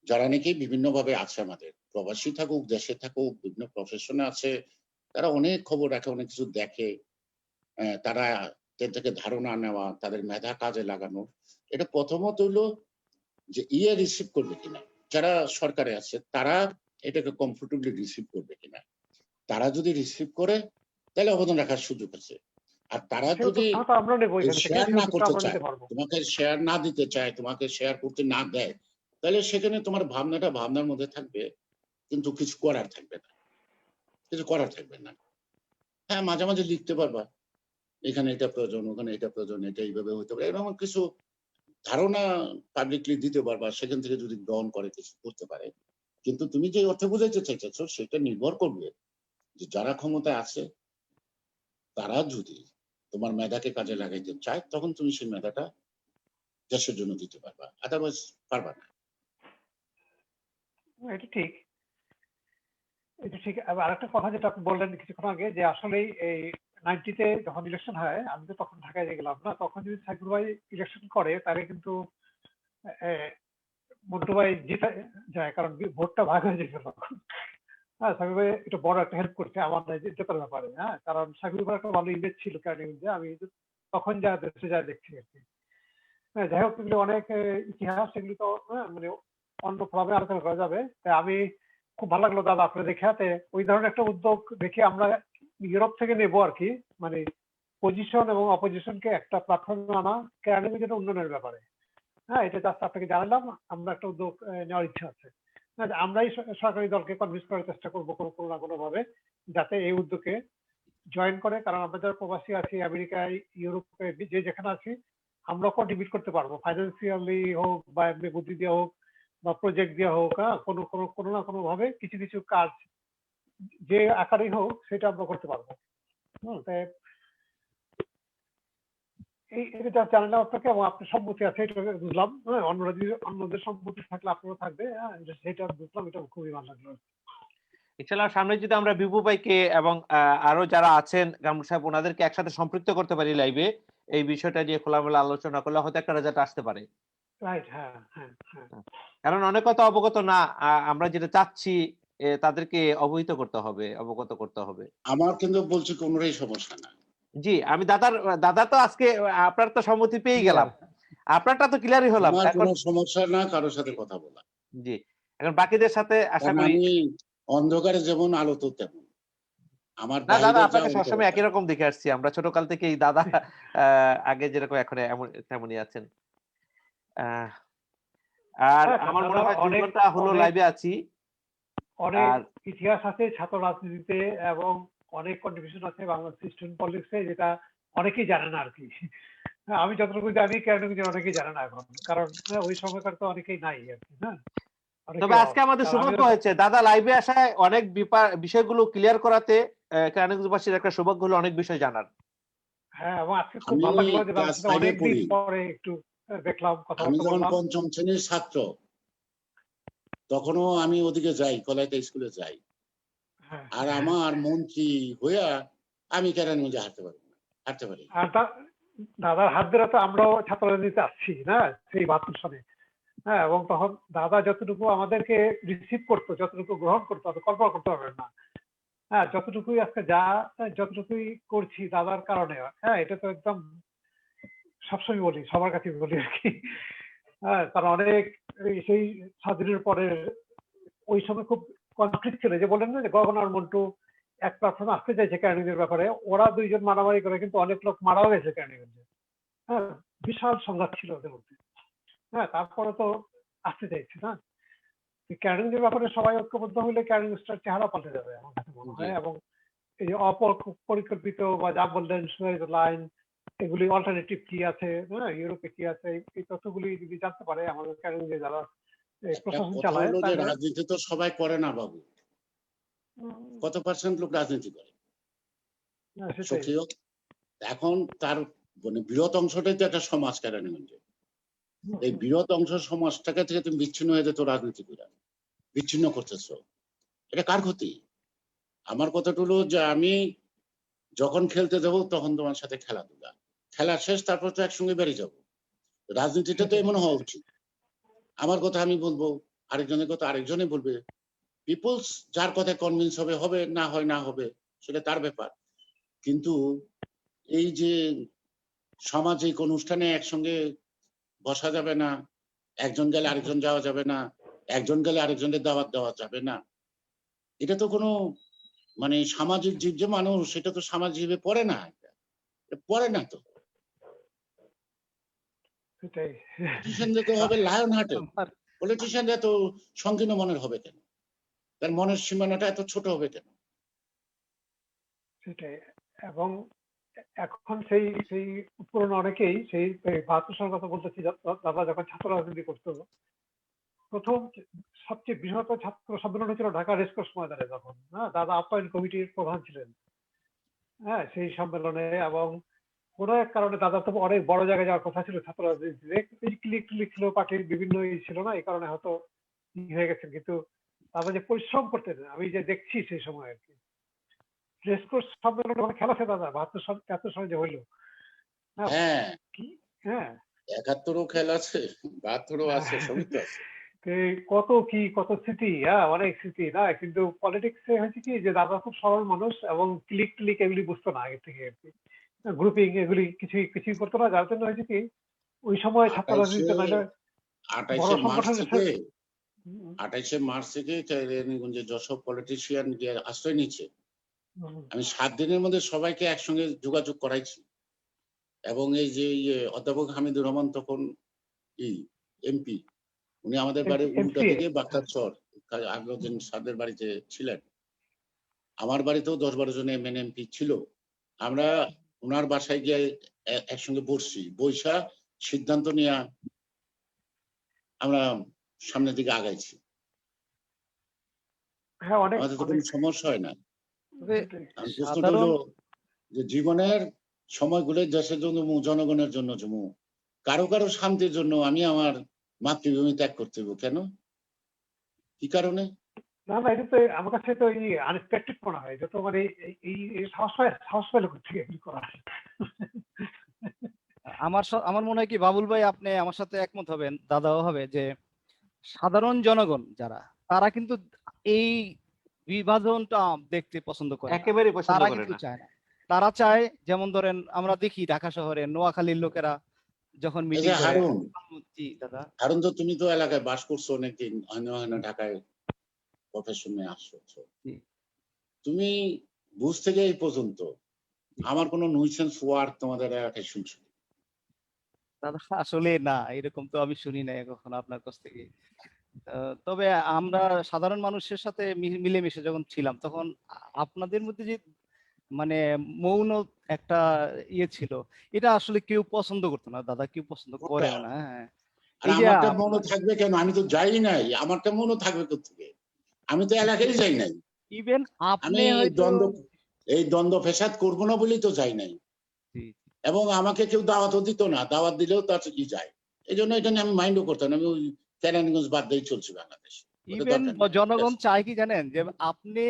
যারা নাকি বিভিন্ন ভাবে আছে, আমাদের প্রবাসী থাকুক, দেশে থাকুক, বিভিন্ন প্রফেশনে আছে, তারা অনেক খবর রাখে, অনেক কিছু দেখে, তারা এর থেকে ধারণা নেওয়া, তাদের মেধা কাজে লাগানো। এটা প্রথমত হলো যে রিসিভ করবে কিনা, যারা সরকারে আছে তারা এটাকে কমফোর্টেবলি রিসিভ করবে কিনা। তারা যদি রিসিভ করে তাহলে অবদান রাখার সুযোগ আছে। আর তারা যদি আমরা নেব, শেয়ার না করতে চায়, তোমাকে শেয়ার না দিতে চায়, তোমাকে শেয়ার করতে না দেয়, তাহলে সেখানে তোমার ভাবনাটা ভাবনার মধ্যে থাকবে, কিন্তু কিছু করার থাকবে না, কিছু করার থাকবে না। হ্যাঁ, মাঝে মাঝে লিখতে পারবা এখানে এটা প্রয়োজন, ওখানে এটা প্রয়োজন, এটা এইভাবে হতে পারে, এরকম কিছু ধারণা পাবলিকলি দিতে পারবা, সেখান থেকে যদি গ্রহণ করে কিছু করতে পারে। কিন্তু তুমি যে অর্থ বুঝাইতে চাইতেছো সেটা নির্ভর করবে যে যারা ক্ষমতায় আছে তারা যদি তোমার মেধাকে কাজে লাগাইতে চায়, তখন তুমি সেই মেধাটা দেশের জন্য দিতে পারবা, আদারওয়াইজ পারবা না। এটা ঠিক, এটা ঠিক। আরেকটা কথা যেটা আপনি বললেন কিছুক্ষণ আগে, যে আসলে এই 90-তে যখন ইলেকশন হয়, আমি তো তখন ঢাকায় গেলাম না, তখন যদি সাইফুর ভাই ইলেকশন করে তাহলে কিন্তু মন্টু ভাই জিতে যায়, কারণ ভোটটা ভাগ হয়ে যেত। হ্যাঁ, সাকিব ভাই এটা বড় একটা হেল্প করছে আমার জেতার ব্যাপারে। হ্যাঁ, কারণ সাকিব ভাই একটা ভালো ইমেজ ছিল ক্যানিংয়ে, আমি তখন যা দেশে যা দেখছি আর কি। হ্যাঁ, যাই হোক, এগুলো অনেক ইতিহাস, এগুলি তো মানে অন্য ভাবে আলোচনা করা যাবে। তাই আমি খুব ভালো লাগলো দাদা আপনার দেখাতে, ওই ধরনের একটা উদ্যোগ দেখে আমরা ইউরোপ থেকে নেবো আর কি, মানে পজিশন এবং অপোজিশনকে একটা প্ল্যাটফর্মে আনা ক্যানিংয়ের জন্য উন্নয়নের ব্যাপারে। হ্যাঁ, এটা জাস্ট আপনাকে জানালাম, আমরা একটা উদ্যোগ নেওয়ার ইচ্ছা আছে। আমরাই সরকারি দলকে কনভিন্স করার চেষ্টা করবো কোনো না কোনো ভাবে, যাতে এই উদ্যোগে জয়েন করে। কারণ আমরা যারা প্রবাসী আছি আমেরিকায়, ইউরোপে, যে যেখানে আছি, আমরা কন্ট্রিবিউট করতে পারবো, ফাইন্যান্সিয়ালি হোক বা এমনি বুদ্ধি দেওয়া হোক বা প্রজেক্ট দেওয়া হোক। হ্যাঁ, কোনো না কোনো ভাবে কিছু কিছু কাজ যে আকারেই হোক সেটা আমরা করতে পারবো। তাই এটা জানালাম আপনাকে, এবং আপনার সম্মতি আছে এটা বুঝলাম। হ্যাঁ, অন্যরা যদি অন্যদের সম্মতি থাকলে আপনারও থাকবে। হ্যাঁ, সেটা বুঝলাম, এটা খুবই ভালো লাগলো। ইনশাআল্লাহ সামনে যদি আমরা বিভু ভাইকে এবং আরো যারা আছেন গামরু সাহেব, ওনাদেরকে একসাথে সম্পৃক্ত করতে পারি লাইভে, এই বিষয়টা নিয়ে খোলামেলা আলোচনা করলে হয়তো একটা রেজাল্ট আসতে পারে। রাইট, হ্যাঁ হ্যাঁ হ্যাঁ। কারণ অনেক কথা অবগত না, আমরা যেটা চাচ্ছি তাদেরকে অবহিত করতে হবে, অবগত করতে হবে। আমার কিন্তু বলছি কোনোটাই সমস্যা না। জি, আমি দাদা তো আজকে আপনার তো সম্মতি পেয়ে গেলাম, আপনারটা তো ক্লিয়ারই হলাম। আমার এখন কোনো সমস্যা না কারোর সাথে কথা বলা। জি, এখন বাকিদের সাথে আশা কারণ করি। আমি অন্ধকারে যেমন আলো তো তেমন, আমার না দাদা, বাইরে যা আপনাকে সবসময় একই রকম দেখে আসছি আমরা ছোটকাল থেকেই দাদা, আগে যেরকম এখন তেমনই আছেন। আর আমার মনে হয় 2 ঘন্টা হলো লাইভে আছি। অনেক আর ইতিহাস আছে ছাত্র রাজনীতিতে, এবং অনেক কন্ট্রিবিউশন আছে বাংলাদেশ স্টুডেন্ট পলিটিক্সে, যেটা অনেকেই জানে না আর কি। আমি যতটুকু জানি কেন অনেকেই জানে না এখন, কারণ ওই সময়কার তো অনেকেই নাই আর কি। হ্যাঁ, তবে আজকে আমাদের সৌভাগ্য হয়েছে দাদা লাইভে আসায়, অনেক বিষয়গুলো ক্লিয়ার করাতে। কেরানীগঞ্জবাসীর একটা সৌভাগ্য হলো অনেক বিষয় জানার। হ্যাঁ, এবং আজকে খুব ভালো লাগলো যে অনেকদিন পরে একটু দেখলাম, কথা আমি যখন বললাম। 5ম শ্রেণীর ছাত্র, তখনও আমি ওদিকে যাই, কলাইতে স্কুলে যাই। আর আমার মন্ত্রী হইয়া আমি কেরানীগঞ্জে হাঁটতে পারি। আর দাদার হাত ধরে তো আমরাও ছাত্র রাজনীতিতে আসছি না, সেই 72 সালে। হ্যাঁ, এবং তখন দাদা যতটুকু আমাদেরকে রিসিভ করতো, যতটুকু গ্রহণ করতো, কল্পনা করতে পারবেন না। হ্যাঁ, যতটুকুই আজকে যতটুকুই করছি দাদার কারণে। হ্যাঁ, এটা তো একদম সবসময় বলি, সবার কাছে বলি আর কি। হ্যাঁ, কারণ অনেক সেই স্বাধীনের পরে ওই সময় খুব কনফ্লিক্ট ছিল, যে বলেন না যে গভর্নর মন্টু এক প্ল্যাটফর্মে আসতে চাইছে ক্যানিংয়ের ব্যাপারে, ওরা দুইজন মারামারি করে কিন্তু অনেক লোক মারাও গেছে ক্যানিংয়ে। হ্যাঁ, বিশাল সংঘাত ছিল ওদের মধ্যে। হ্যাঁ, তারপরে তো আসতে চাইছে না। ক্যারানিগঞ্জের ব্যাপারে সবাই ঐক্যবদ্ধ হলে ক্যারানিগঞ্জটার চেহারা পাল্টে যাবে আমার কাছে মনে হয়। এবং এই যে অপরিকল্পিত বা যা বললেন সুয়েজ লাইন, এগুলি অল্টারনেটিভ কি আছে, হ্যাঁ, ইউরোপে কি আছে, এই তথ্যগুলি যদি জানতে পারে আমাদের ক্যারানিগঞ্জে যারা এই একটা প্রশাসন কথা চালায় হলো যে তাহলে রাজনীতি তো সবাই করে না বাবু, উম, কত পার্সেন্ট লোক রাজনীতি করে হ্যাঁ, সেটাই। সক্রিয়। এখন তার মানে বৃহৎ অংশটাই তো একটা সমাজ কেরানীগঞ্জে। এই বৃহৎ অংশ সমাজটাকে থেকে তুমি বিচ্ছিন্ন হয়ে যেত রাজনীতি করে, বিচ্ছিন্ন করতেছো, এটা কার ক্ষতি? আমার কথাটা হলো যে আমি যখন খেলতে যাবো তখন তোমার সাথে খেলাধুলা, খেলা শেষ তারপর তো একসঙ্গে বেরিয়ে যাবো। রাজনীতিটা তো এমন হওয়া উচিত। আমার কথা আমি বলবো, আরেকজনের কথা আরেকজনে বলবে, পিপলস যার কথায় কনভিন্স হবে হবে, না হয় না হবে, সেটা তার ব্যাপার। কিন্তু এই যে সামাজিক অনুষ্ঠানে একসঙ্গে বসা যাবে না, একজন গেলে আরেকজন যাওয়া যাবে না, একজন গেলে আরেকজনের দাওয়াত দেওয়া যাবে না, এটা তো কোনো মানে সামাজিক জীব যে মানুষ, সেটা তো সামাজিক জীবে পড়ে না, এটা পড়ে না তো। সেটাই। পলিটিশিয়ানদের তো হবে লায়ন হার্টেড, আমার পলিটিশিয়ানরা তো সংকীর্ণ মনের হবে কেন? তার মনের সীমানাটা এত ছোট হবে কেন? সেটাই। এবং এখন সেই সেই পুরনো অনেকেই সেই ৭২ সালের কথা বলতেছি, দাদা যখন ছাত্র রাজনীতি করতো, প্রথম সবচেয়ে বৃহৎ ছাত্র সম্মেলন হয়েছিল ঢাকা রেসকোর্স ময়দানে, তখন হ্যাঁ দাদা আপ্যায়ন কমিটির প্রধান ছিলেন, হ্যাঁ, সেই সম্মেলনে। এবং কোনো এক কারণে দাদা তো অনেক বড় জায়গায় যাওয়ার কথা ছিল ছাত্র রাজনীতিতে, ক্লিক ক্লিক ছিল, পার্টির বিভিন্ন ছিল না, এই কারণে হয়তো হয়ে গেছেন। কিন্তু দাদা যে পরিশ্রম করতেন আমি যে দেখছি সেই সময় আর কি, রেসকোর্স সম্মেলনে ওখানে খেলা আছে দাদা ৭২ সালে যে হইলো, হ্যাঁ, হ্যাঁ, কি, হ্যাঁ, ৭১ও খেল আছে, ৭২ও আছে, সবই তো আছে। কত স্মৃতি, হ্যাঁ, অনেক স্মৃতি না। কিন্তু পলিটিক্সে হয়েছে কি যে দাদা খুব সরল মানুষ এবং ক্লিক ক্লিক এগুলি বুঝতো না আগে থেকে আর কি, গ্রুপিং এগুলি কিছুই করতো না, যার জন্য হয়েছে কি ওই সময় ছাত্র রাজনীতিতে নাহলে বড় ২৮শে মার্চ সংগঠনের থেকে হুম, ২৮শে মার্চ থেকে কেরানীগঞ্জে যশোর পলিটিশিয়ান গিয়ে আশ্রয় নিচ্ছে। হুম, আমি ৭ দিনের মধ্যে সবাইকে একসঙ্গে যোগাযোগ করাইছি। এবং এই যে অধ্যাপক হামিদুর রহমান তখন এমপি, উনি আমাদের বাড়ির উল্টা MCA দিকে বাক্তারচর আগরদিন স্যারদের বাড়িতে ছিলেন। আমার বাড়িতেও ১০-১২ জন এমএনএমপি ছিল। আমরা ওনার বাসায় গিয়ে একসঙ্গে বসছি, বৈশা সিদ্ধান্ত নিয়ে আমরা সামনের দিকে আগাইছি। হ্যাঁ, অনেক আমাদের তো অনেক কোনো সমস্যা হয় না। তবে সেটাই। প্রশ্নটা হলো যে জীবনের সময়গুলো দেশের জন্য, জনগণের জন্য জমু, কারো কারো শান্তির জন্য আমি আমার মাতৃভূমি ত্যাগ করতে হইব কেন? কি কারণে? না না, এটা তো আমার কাছে তো এই আনএক্সপেক্টেড মনে হয়, যত মানে এই সাহস পাইলো কোথেকে এগুলি করা। আমার মনে হয় কি বাবুল ভাই আপনি আমার সাথে একমত হবেন, দাদাও হবে, যে সাধারণ জনগণ যারা, তারা কিন্তু এই বিভাজনটা দেখতে পছন্দ করে না। একেবারেই পছন্দ তারা করে কিন্তু না। চায় না। তারা চায়, যেমন ধরেন আমরা দেখি ঢাকা শহরে নোয়াখালীর লোকেরা যখন এই মিটিং যে করে। হারুন, জি দাদা। হারুন তো তুমি তো এলাকায় বাস করছো অনেকদিন, ঢাকায় প্রফেশনে আসছো। জি তুমি বুঝ থেকে এই পর্যন্ত আমার কোনো নুইসেন্স ওয়ার্ড তোমাদের এলাকায় শুনছো? দাদা, আসলে না, এরকম তো আমি শুনি নাই কখনো আপনার কাছ থেকে। তবে আমরা সাধারণ মানুষের সাথে মিলেমিশে যখন ছিলাম, তখন আপনাদের মধ্যে যে মানে মৌন একটা ইয়ে ছিল, এটা আসলে কেউ পছন্দ করতো না দাদা, কেউ পছন্দ করেও না। হ্যাঁ, আর এই যে আমারটা মনে থাকবে কেন? আমি তো যাই নাই, আমারটা মনে থাকবে কোথেকে? আমি তো এলাকায় যাই নাই। ইভেন আমি আপনি হয়তো এই দ্বন্দ্ব ফেসাদ করবো না বলেই তো যাই নাই। জি, এবং আমাকে কেউ দাওয়াতও দিত না, দাওয়াত দিলেও তার কি যায়। এই জন্য এটা নিয়ে আমি মাইন্ডও করতাম না। আমি ওই কেরানীগঞ্জ বাদ দিয়েই চলছি বাংলাদেশ, ওটা ইভেন দরকার নেই। জনগণ চায় কি জানেন, যে আপনি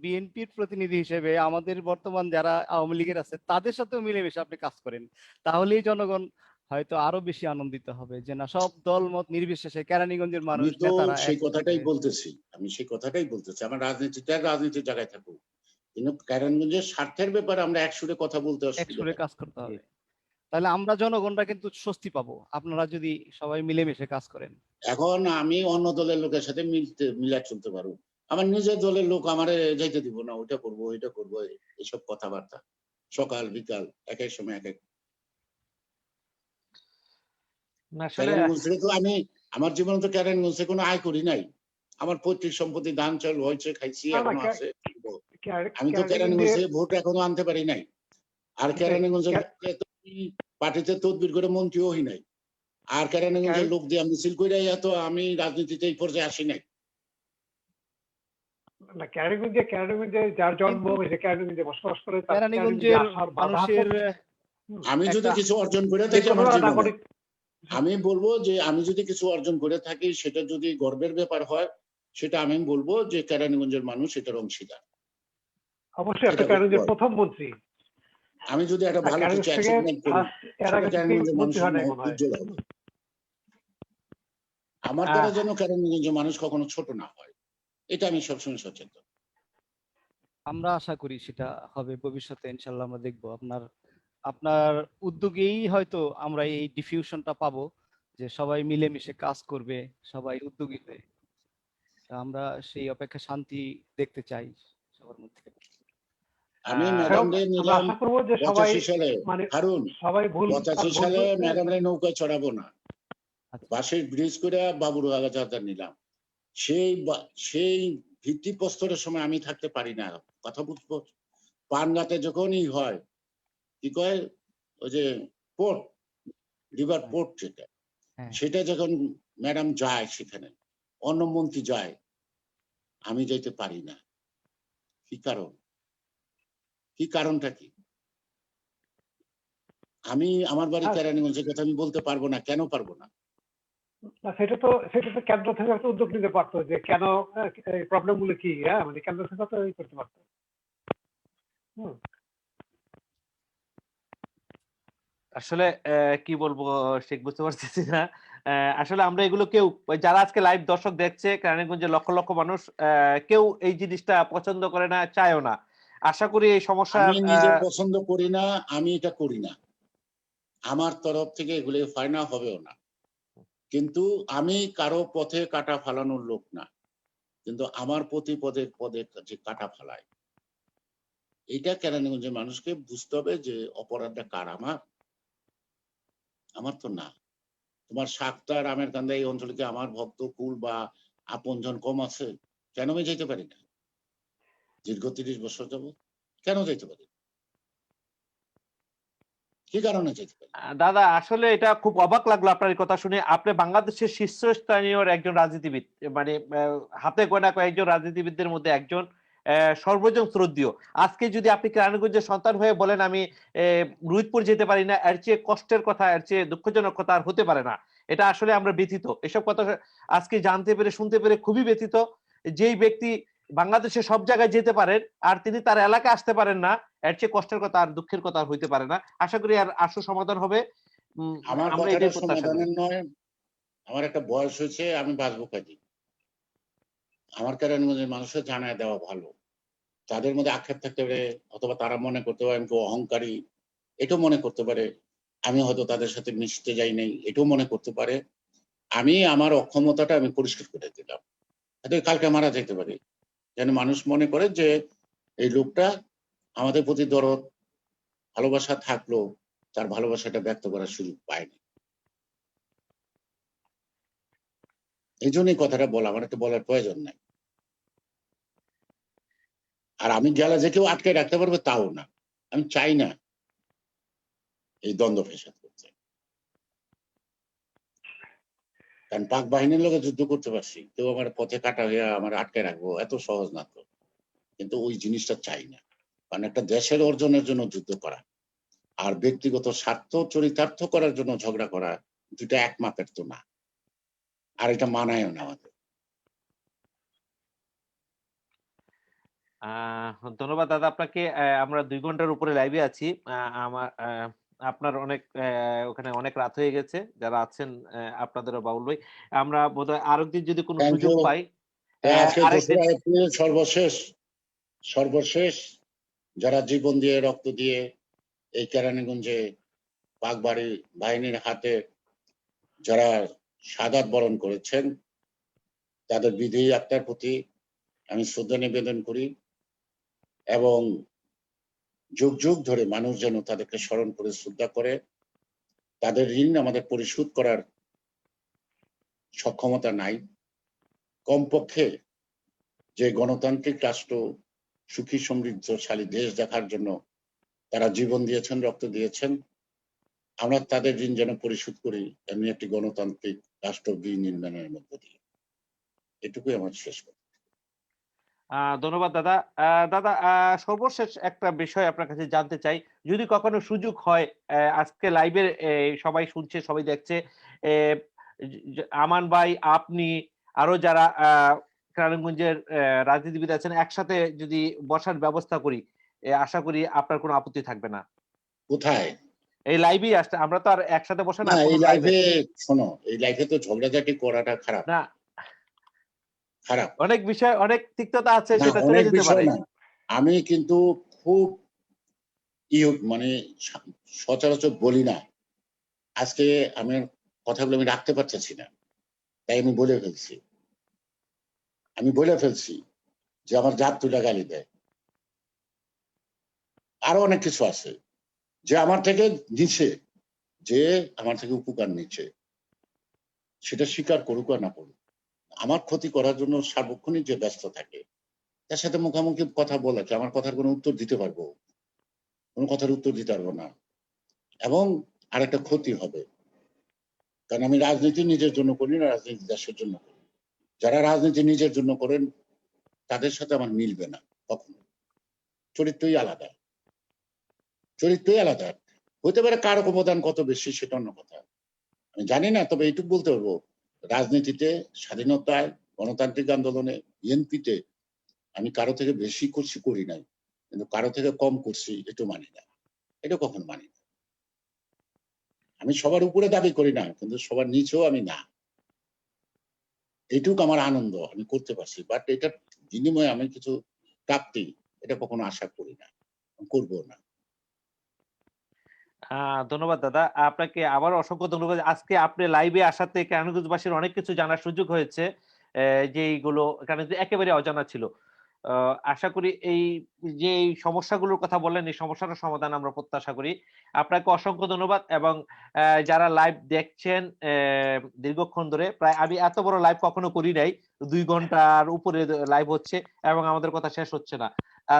বিএনপির প্রতিনিধি হিসেবে আমাদের বর্তমান যারা আওয়ামী লীগের আছে তাদের সাথেও মিলেমিশে আপনি কাজ করেন, তাহলেই জনগণ হয়তো আরো বেশি আনন্দিত হবে, যে না, সব দল মত নির্বিশেষে কেরানীগঞ্জের আমি মানুষ তো নেতারা সেই এক কথাটাই হয়ে- বলতেছি, আমার রাজনীতির জায়গায় থাকুক, কিন্তু কেরানীগঞ্জের স্বার্থের ব্যাপারে আমরা এক সুরে কথা বলতে এক অসুবিধা সুরে নেই। কাজ করতে হবে। তাহলে আমরা জনগণরা কিন্তু স্বস্তি পাবো, আপনারা যদি সবাই মিলেমিশে কাজ করেন। এখন আমি অন্য দলের লোকের সাথে মিলে চলতে পারবো, আমার নিজের দলের লোক আমারে যাইতে দিব না, ওইটা করবো ওইটা করবো, এইসব কথাবার্তা সকাল বিকাল এক এক সময় এক এক। না আসলে কেরানীগঞ্জ থেকে তো আমি আমার জীবনে তো কেরানীগঞ্জ থেকে কোনো আয় করি নাই। আমার পৈতৃক সম্পত্তি ধান চাল হয়েছে, খাইছি, না, এখনো আছে। আমি তো কেরানীগঞ্জে কেরানীগঞ্জে ভোট এখনো আনতে পারি নাই। আর কেরানীগঞ্জের পার্টিতে তদবির করে মন্ত্রীও হই নাই। আর কেরানীগঞ্জের লোক দিয়ে মিছিল করে এত আমি রাজনীতিতে এই পর্যায়ে আসি নাই। না, কেরানীগঞ্জে যার জন্ম, কেরানীগঞ্জে বসবাস করে, তার কেরানীগঞ্জের আসার বাধা মানুষের আমি যদি একটা- কিছু অর্জন করে থাকি যে কোনো আমার জীবনে, নাগরিক আমি বলবো যে আমি যদি কিছু অর্জন করে থাকি সেটা যদি গর্বের ব্যাপার হয়, সেটা আমি বলবো যে কেরানীগঞ্জের মানুষ এটার অংশীদার। অবশ্যই আপনি এটা কেরানীগঞ্জের বলবো। প্রথম মন্ত্রী। আমি যদি একটা ভালো কেরানীগঞ্জ কিছু থেকে অ্যাচিভমেন্ট করি, এর আগে সেটা কেরানীগঞ্জের মন্ত্রী মানুষের হয় নাই মুখ মনে হয়। উজ্জ্বল হবে। আমার দ্বারা যেন কেরানীগঞ্জের মানুষ কখনো ছোট না হয়, এটা আমি সবসময় সচেতন। আমরা আশা করি সেটা হবে ভবিষ্যতে, ইনশাল্লাহ আমরা দেখবো আপনার উদ্যোগেই হয়তো আমরা এই ডিফিউশনটা পাবো, যে সবাই মিলেমিশে কাজ করবে, সবাই উদ্যোগী হয়ে। তা আমরা সেই অপেক্ষা শান্তি দেখতে চাই সবার মধ্যে। আমি আহ, ম্যাডাম রে আমরা নিলাম আশা করবো যে সবাই 85 সালে, মানে হারুন সবাই ভুল 85 ভুল সালে বুঝবে। ম্যাডাম রে নৌকায় চড়াবো না, আচ্ছা। বাঁশের ব্রিজ করে বাবুর আলাদা নিলাম। সেই ভিত্তি প্রস্তরের সময় আমি থাকতে পারি না। কথা বুঝবো, পানগাতে যখনই হয় কি কয় ওই যে পোর্ট, রিভার পোর্ট যেটা, হ্যাঁ, সেটা যখন ম্যাডাম যায় সেখানে, অন্য মন্ত্রী যায়, আমি যাইতে পারি না। কি কারণ? কি কারণটা কি? আমি আমার বাড়ি কেরানীগঞ্জের কথা আমি বলতে পারবো না। কেন পারবো না? না, সেটা তো কেন্দ্র থেকে একটা উদ্যোগ নিতে পারতো যে কেন প্রবলেম গুলো কি, মানে কেন্দ্র থেকে তো করতে পারতো। হুম। আসলে কি বলবো শেখ, বুঝতে পারতেছি না। আসলে আমরা এগুলো কেউ, ওই যারা আজকে লাইভ দর্শক দেখছে, কেরানীগঞ্জে লক্ষ লক্ষ মানুষ, কেউ এই জিনিসটা পছন্দ করে না, চায়ও না। আশা করি এই সমস্যা আমি নিজে পছন্দ করি না, আমি এটা করি না। আমার তরফ থেকে এগুলো ফায়না হবেও না। কিন্তু আমি কারো পথে কাটা ফালানোর লোক না। কিন্তু আমার প্রতি পদে পদে যে কাটা ফালায়, এটা কেরানীগঞ্জের মানুষকে বুঝতে হবে যে অপরাধটা কার। আমার তো না। তোমার সাতটার আমের কান্দা এই অঞ্চলে কি আমার ভক্ত কুল বা আপনজন কম আছে? কেন আমি যেতে পারি না? দীর্ঘ 30 বছর যাবত কেন যেতে পারি? কি কারণে যেতে পারি? দাদা আসলে এটা খুব অবাক লাগলো আপনার এই কথা শুনে। আপনি বাংলাদেশের শীর্ষস্থানীয় একজন রাজনীতিবিদ, মানে হাতে গোনা কয়েকজন রাজনীতিবিদদের মধ্যে একজন, সর্বজন শ্রদ্ধেয়। আজকে যদি আপনি কেরানীগঞ্জের সন্তান হয়ে বলেন আমি রুইতপুর যেতে পারি না, এর চেয়ে কষ্টের কথা, এর চেয়ে দুঃখজনক কথা আর হতে পারে না। এটা আসলে আমরা ব্যথিত, এসব কথা আজকে জানতে পেরে শুনতে পেরে খুবই ব্যথিত। যেই ব্যক্তি বাংলাদেশে সব জায়গায় যেতে পারেন আর তিনি তার এলাকায় আসতে পারেন না, এর চেয়ে কষ্টের কথা আর দুঃখের কথা আর হইতে পারে না। আশা করি আর আশু সমাধান হবে। আমার আমরা কথাটা এটাই প্রত্যাশা করি। সমাধানের নয়। আমার একটা বয়স হয়েছে, আমি বাঁচবো কাজী। আমার কেরানীগঞ্জের মানুষের জানায় দেওয়া ভালো। তাদের মধ্যে আক্ষেপ থাকতে পারে, অথবা তারা মনে করতে পারে আমি তো অহংকারী, এটাও মনে করতে পারে। আমি হয়তো তাদের সাথে মিশতে যাই নাই, এটাও মনে করতে পারে। আমি আমার অক্ষমতাটা আমি পরিষ্কার করে দিলাম। হয়তো কালকে মারা যেতে পারে, যেন মানুষ মনে করে যে এই লোকটা আমাদের প্রতি দরদ ভালোবাসা থাকলো, তার ভালোবাসাটা ব্যক্ত করার সুযোগ পায়নি। এই জন্যই কথাটা বলা, আমার একটা বলার প্রয়োজন নাই। আর আমি গেলা যে কেউ আটকে রাখতে পারবে তাও না। আমি চাই না এই দ্বন্দ্ব ফেসাদ করতে। কারণ পাক বাহিনীর লোকে যুদ্ধ করতে পারছি, কেউ আমার পথে কাটা হইয়া আমার আটকে রাখবো এত সহজ না তো। কিন্তু ওই জিনিসটা চাই না। কারণ একটা দেশের অর্জনের জন্য যুদ্ধ করা আর ব্যক্তিগত স্বার্থ চরিতার্থ করার জন্য ঝগড়া করা, দুটা এক মাপের তো না। আর এটা মানায়ও না আমাদের। ধন্যবাদ দাদা আপনাকে। আমরা 2 ঘন্টার উপরে লাইভে আছি। আমার আপনার অনেক ওখানে অনেক রাত হয়ে গেছে, যারা আছেন আপনাদেরও বাউল ভাই। আমরা বোধহয় আরেকদিন যদি কোনো থ্যাংক সুযোগ ইউ। পাই, আজকে আরেকদিন। 2রা এপ্রিল সর্বশেষ যারা জীবন দিয়ে রক্ত দিয়ে এই কেরানীগঞ্জে পাক বাহিনীর হাতে যারা শাহাদাত বরণ করেছেন, তাদের বিদেহী আত্মার প্রতি আমি শ্রদ্ধা নিবেদন করি। এবং যুগ যুগ ধরে মানুষ যেন তাদেরকে স্মরণ করে শ্রদ্ধা করে। তাদের ঋণ আমাদের পরিশোধ করার সক্ষমতা নাই, কমপক্ষে যে গণতান্ত্রিক রাষ্ট্র, সুখী সমৃদ্ধশালী দেশ দেখার জন্য তারা জীবন দিয়েছেন, রক্ত দিয়েছেন, আমরা তাদের ঋণ যেন পরিশোধ করি এমনি একটি গণতান্ত্রিক রাষ্ট্র বিনির্মাণের মধ্য দিয়ে। এটুকুই আমার শেষ কথা। ধন্যবাদ দাদা। দাদা, সর্বশেষ একটা বিষয় আপনার কাছে জানতে চাই। যদি কখনো সুযোগ হয়, আজকে লাইভে সবাই শুনছে, সবাই দেখছে, এ আমান ভাই, আপনি, আরো যারা কেরানীগঞ্জের রাজনীতিবিদ আছেন, একসাথে যদি বসার ব্যবস্থা করি, আশা করি আপনার কোনো আপত্তি থাকবে না। কোথায়? এই লাইভেই আসতে, আমরা তো আর একসাথে বসে না না, কোনো এই লাইভে। লাইফে শোনো, এই লাইফে তো ঝগড়াঝাটি করাটা খারাপ। না, খারাপ অনেক বিষয়, অনেক তিক্ততা আছে, না, সেটা চলে অনেক যেতে বিষয় পারে। না। আমি কিন্তু খুব মানে সচরাচর বলি না। আজকে আমি কথাগুলো আমি রাখতে পারতেছি না, তাই আমি বলে ফেলছি। আমি বলে ফেলছি যে আমার জাত তুলে গালি দেয়। আরো অনেক কিছু আছে যে আমার থেকে নিচ্ছে, যে আমার থেকে উপকার নিচ্ছে, সেটা স্বীকার করুক আর না করুক। আমার ক্ষতি করার জন্য সার্বক্ষণিক যে ব্যস্ত থাকে, তার সাথে মুখামুখি কথা বলা কি আমার কথার কোনো উত্তর দিতে পারবো? কোনো কথার উত্তর দিতে পারবো না। এবং আরেকটা ক্ষতি হবে, কারণ আমি রাজনীতি নিজের জন্য করি না, রাজনীতি দেশের জন্য করি। যারা রাজনীতি নিজের জন্য করেন তাদের সাথে আমার মিলবে না কখনো। চরিত্রই আলাদা, চরিত্রই আলাদা। হতে পারে কার অবদান কত বেশি সেটা অন্য কথা, আমি জানি না। তবে এইটুকু বলতে পারবো, রাজনীতিতে, স্বাধীনতায়, গণতান্ত্রিক আন্দোলনে, বিএনপিতে আমি কারো থেকে বেশি করছি করি নাই, কিন্তু কারো থেকে কম করছি এটা মানি না, এটা কখনো মানি না। আমি সবার উপরে দাবি করি না, কিন্তু সবার নিচেও আমি না। এইটুকু আমার আনন্দ, আমি করতে পারছি। বাট এটার বিনিময়ে আমি কিছু প্রাপ্তি, এটা কখনো আশা করি না, করবো না। ধন্যবাদ দাদা। আপনাকে আবারও অসংখ্য ধন্যবাদ। আজকে আপনি লাইভে আসাতে কেরানীগঞ্জবাসীর অনেক কিছু জানার সুযোগ হয়েছে। যেইগুলো কেরানীগঞ্জে একেবারে অজানা ছিল। আ আশা করি যে এই সমস্যাগুলোর কথা বললেন, এই সমস্যাটার সমাধান আমরা প্রত্যাশা করি। আপনাকে অসংখ্য ধন্যবাদ, এবং যারা লাইভ দেখছেন দীর্ঘক্ষণ ধরে, প্রায় আমি এত বড় লাইভ কখনো করি নাই। ২ ঘন্টার উপরে লাইভ হচ্ছে এবং আমাদের কথা শেষ হচ্ছে না।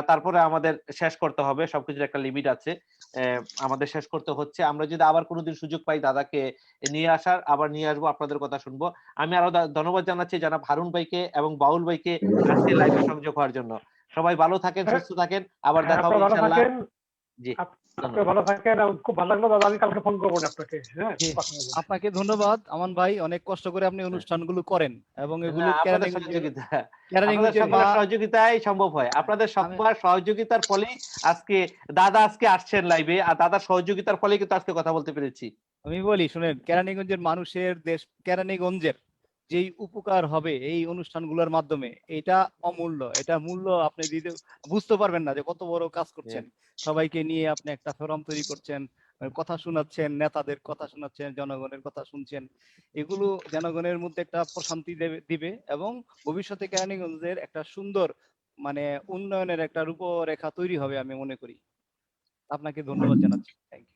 তারপরে আমাদের শেষ করতে হবে। সবকিছুর একটা লিমিট আছে। আমাদের শেষ করতে হচ্ছে। আমরা যদি আবার কোনদিন সুযোগ পাই দাদাকে নিয়ে আসার, আবার নিয়ে আসবো, আপনাদের কথা শুনবো। আমি আরো ধন্যবাদ জানাচ্ছি জনাব হারুন ভাইকে এবং বাউল ভাইকে আজকে লাইভে সংযোগ হওয়ার জন্য। সবাই ভালো থাকেন, হ্যাঁ, সুস্থ থাকেন। আবার দেখা হবে আপনারা ভালো ইনশাআল্লাহ। থাকেন। জি, আপনি ধন্যবাদ। ভালো থাকেন। খুব ভালো লাগলো দাদা, আমি কালকে ফোন করবো না আপনাকে। হ্যাঁ, জি, কথা বলবো। আপনাকে ধন্যবাদ আমান ভাই, অনেক কষ্ট করে আপনি হ্যাঁ। অনুষ্ঠানগুলো করেন এবং না, এগুলো আপনাদের সহযোগিতা। আপনাদের কেরানীগঞ্জের মা সকলের সহযোগিতায় সম্ভব হয়। আপনাদের আমি সবার সহযোগিতার ফলেই আজকে দাদা আসছেন লাইভে। আর দাদার সহযোগিতার ফলেই কিন্তু আজকে কথা বলতে পেরেছি। আমি বলি শুনেন, কেরানীগঞ্জের মানুষের দেশ, কেরানীগঞ্জের যেই উপকার হবে এই অনুষ্ঠানগুলোর মাধ্যমে, এটা অমূল্য। এটা মূল্য আপনি দিতে বুঝতে পারবেন না যে কত বড় কাজ করছেন। সবাইকে নিয়ে আপনি একটা ফোরাম তৈরি করছেন, কথা শোনাচ্ছেন, নেতাদের কথা শোনাচ্ছেন, জনগণের কথা শুনছেন। এগুলো জনগণের মধ্যে একটা প্রশান্তি দিবে এবং ভবিষ্যতে কেরানীগঞ্জের একটা সুন্দর মানে উন্নয়নের একটা রূপরেখা তৈরি হবে আমি মনে করি। আপনাকে ধন্যবাদ জানাচ্ছি।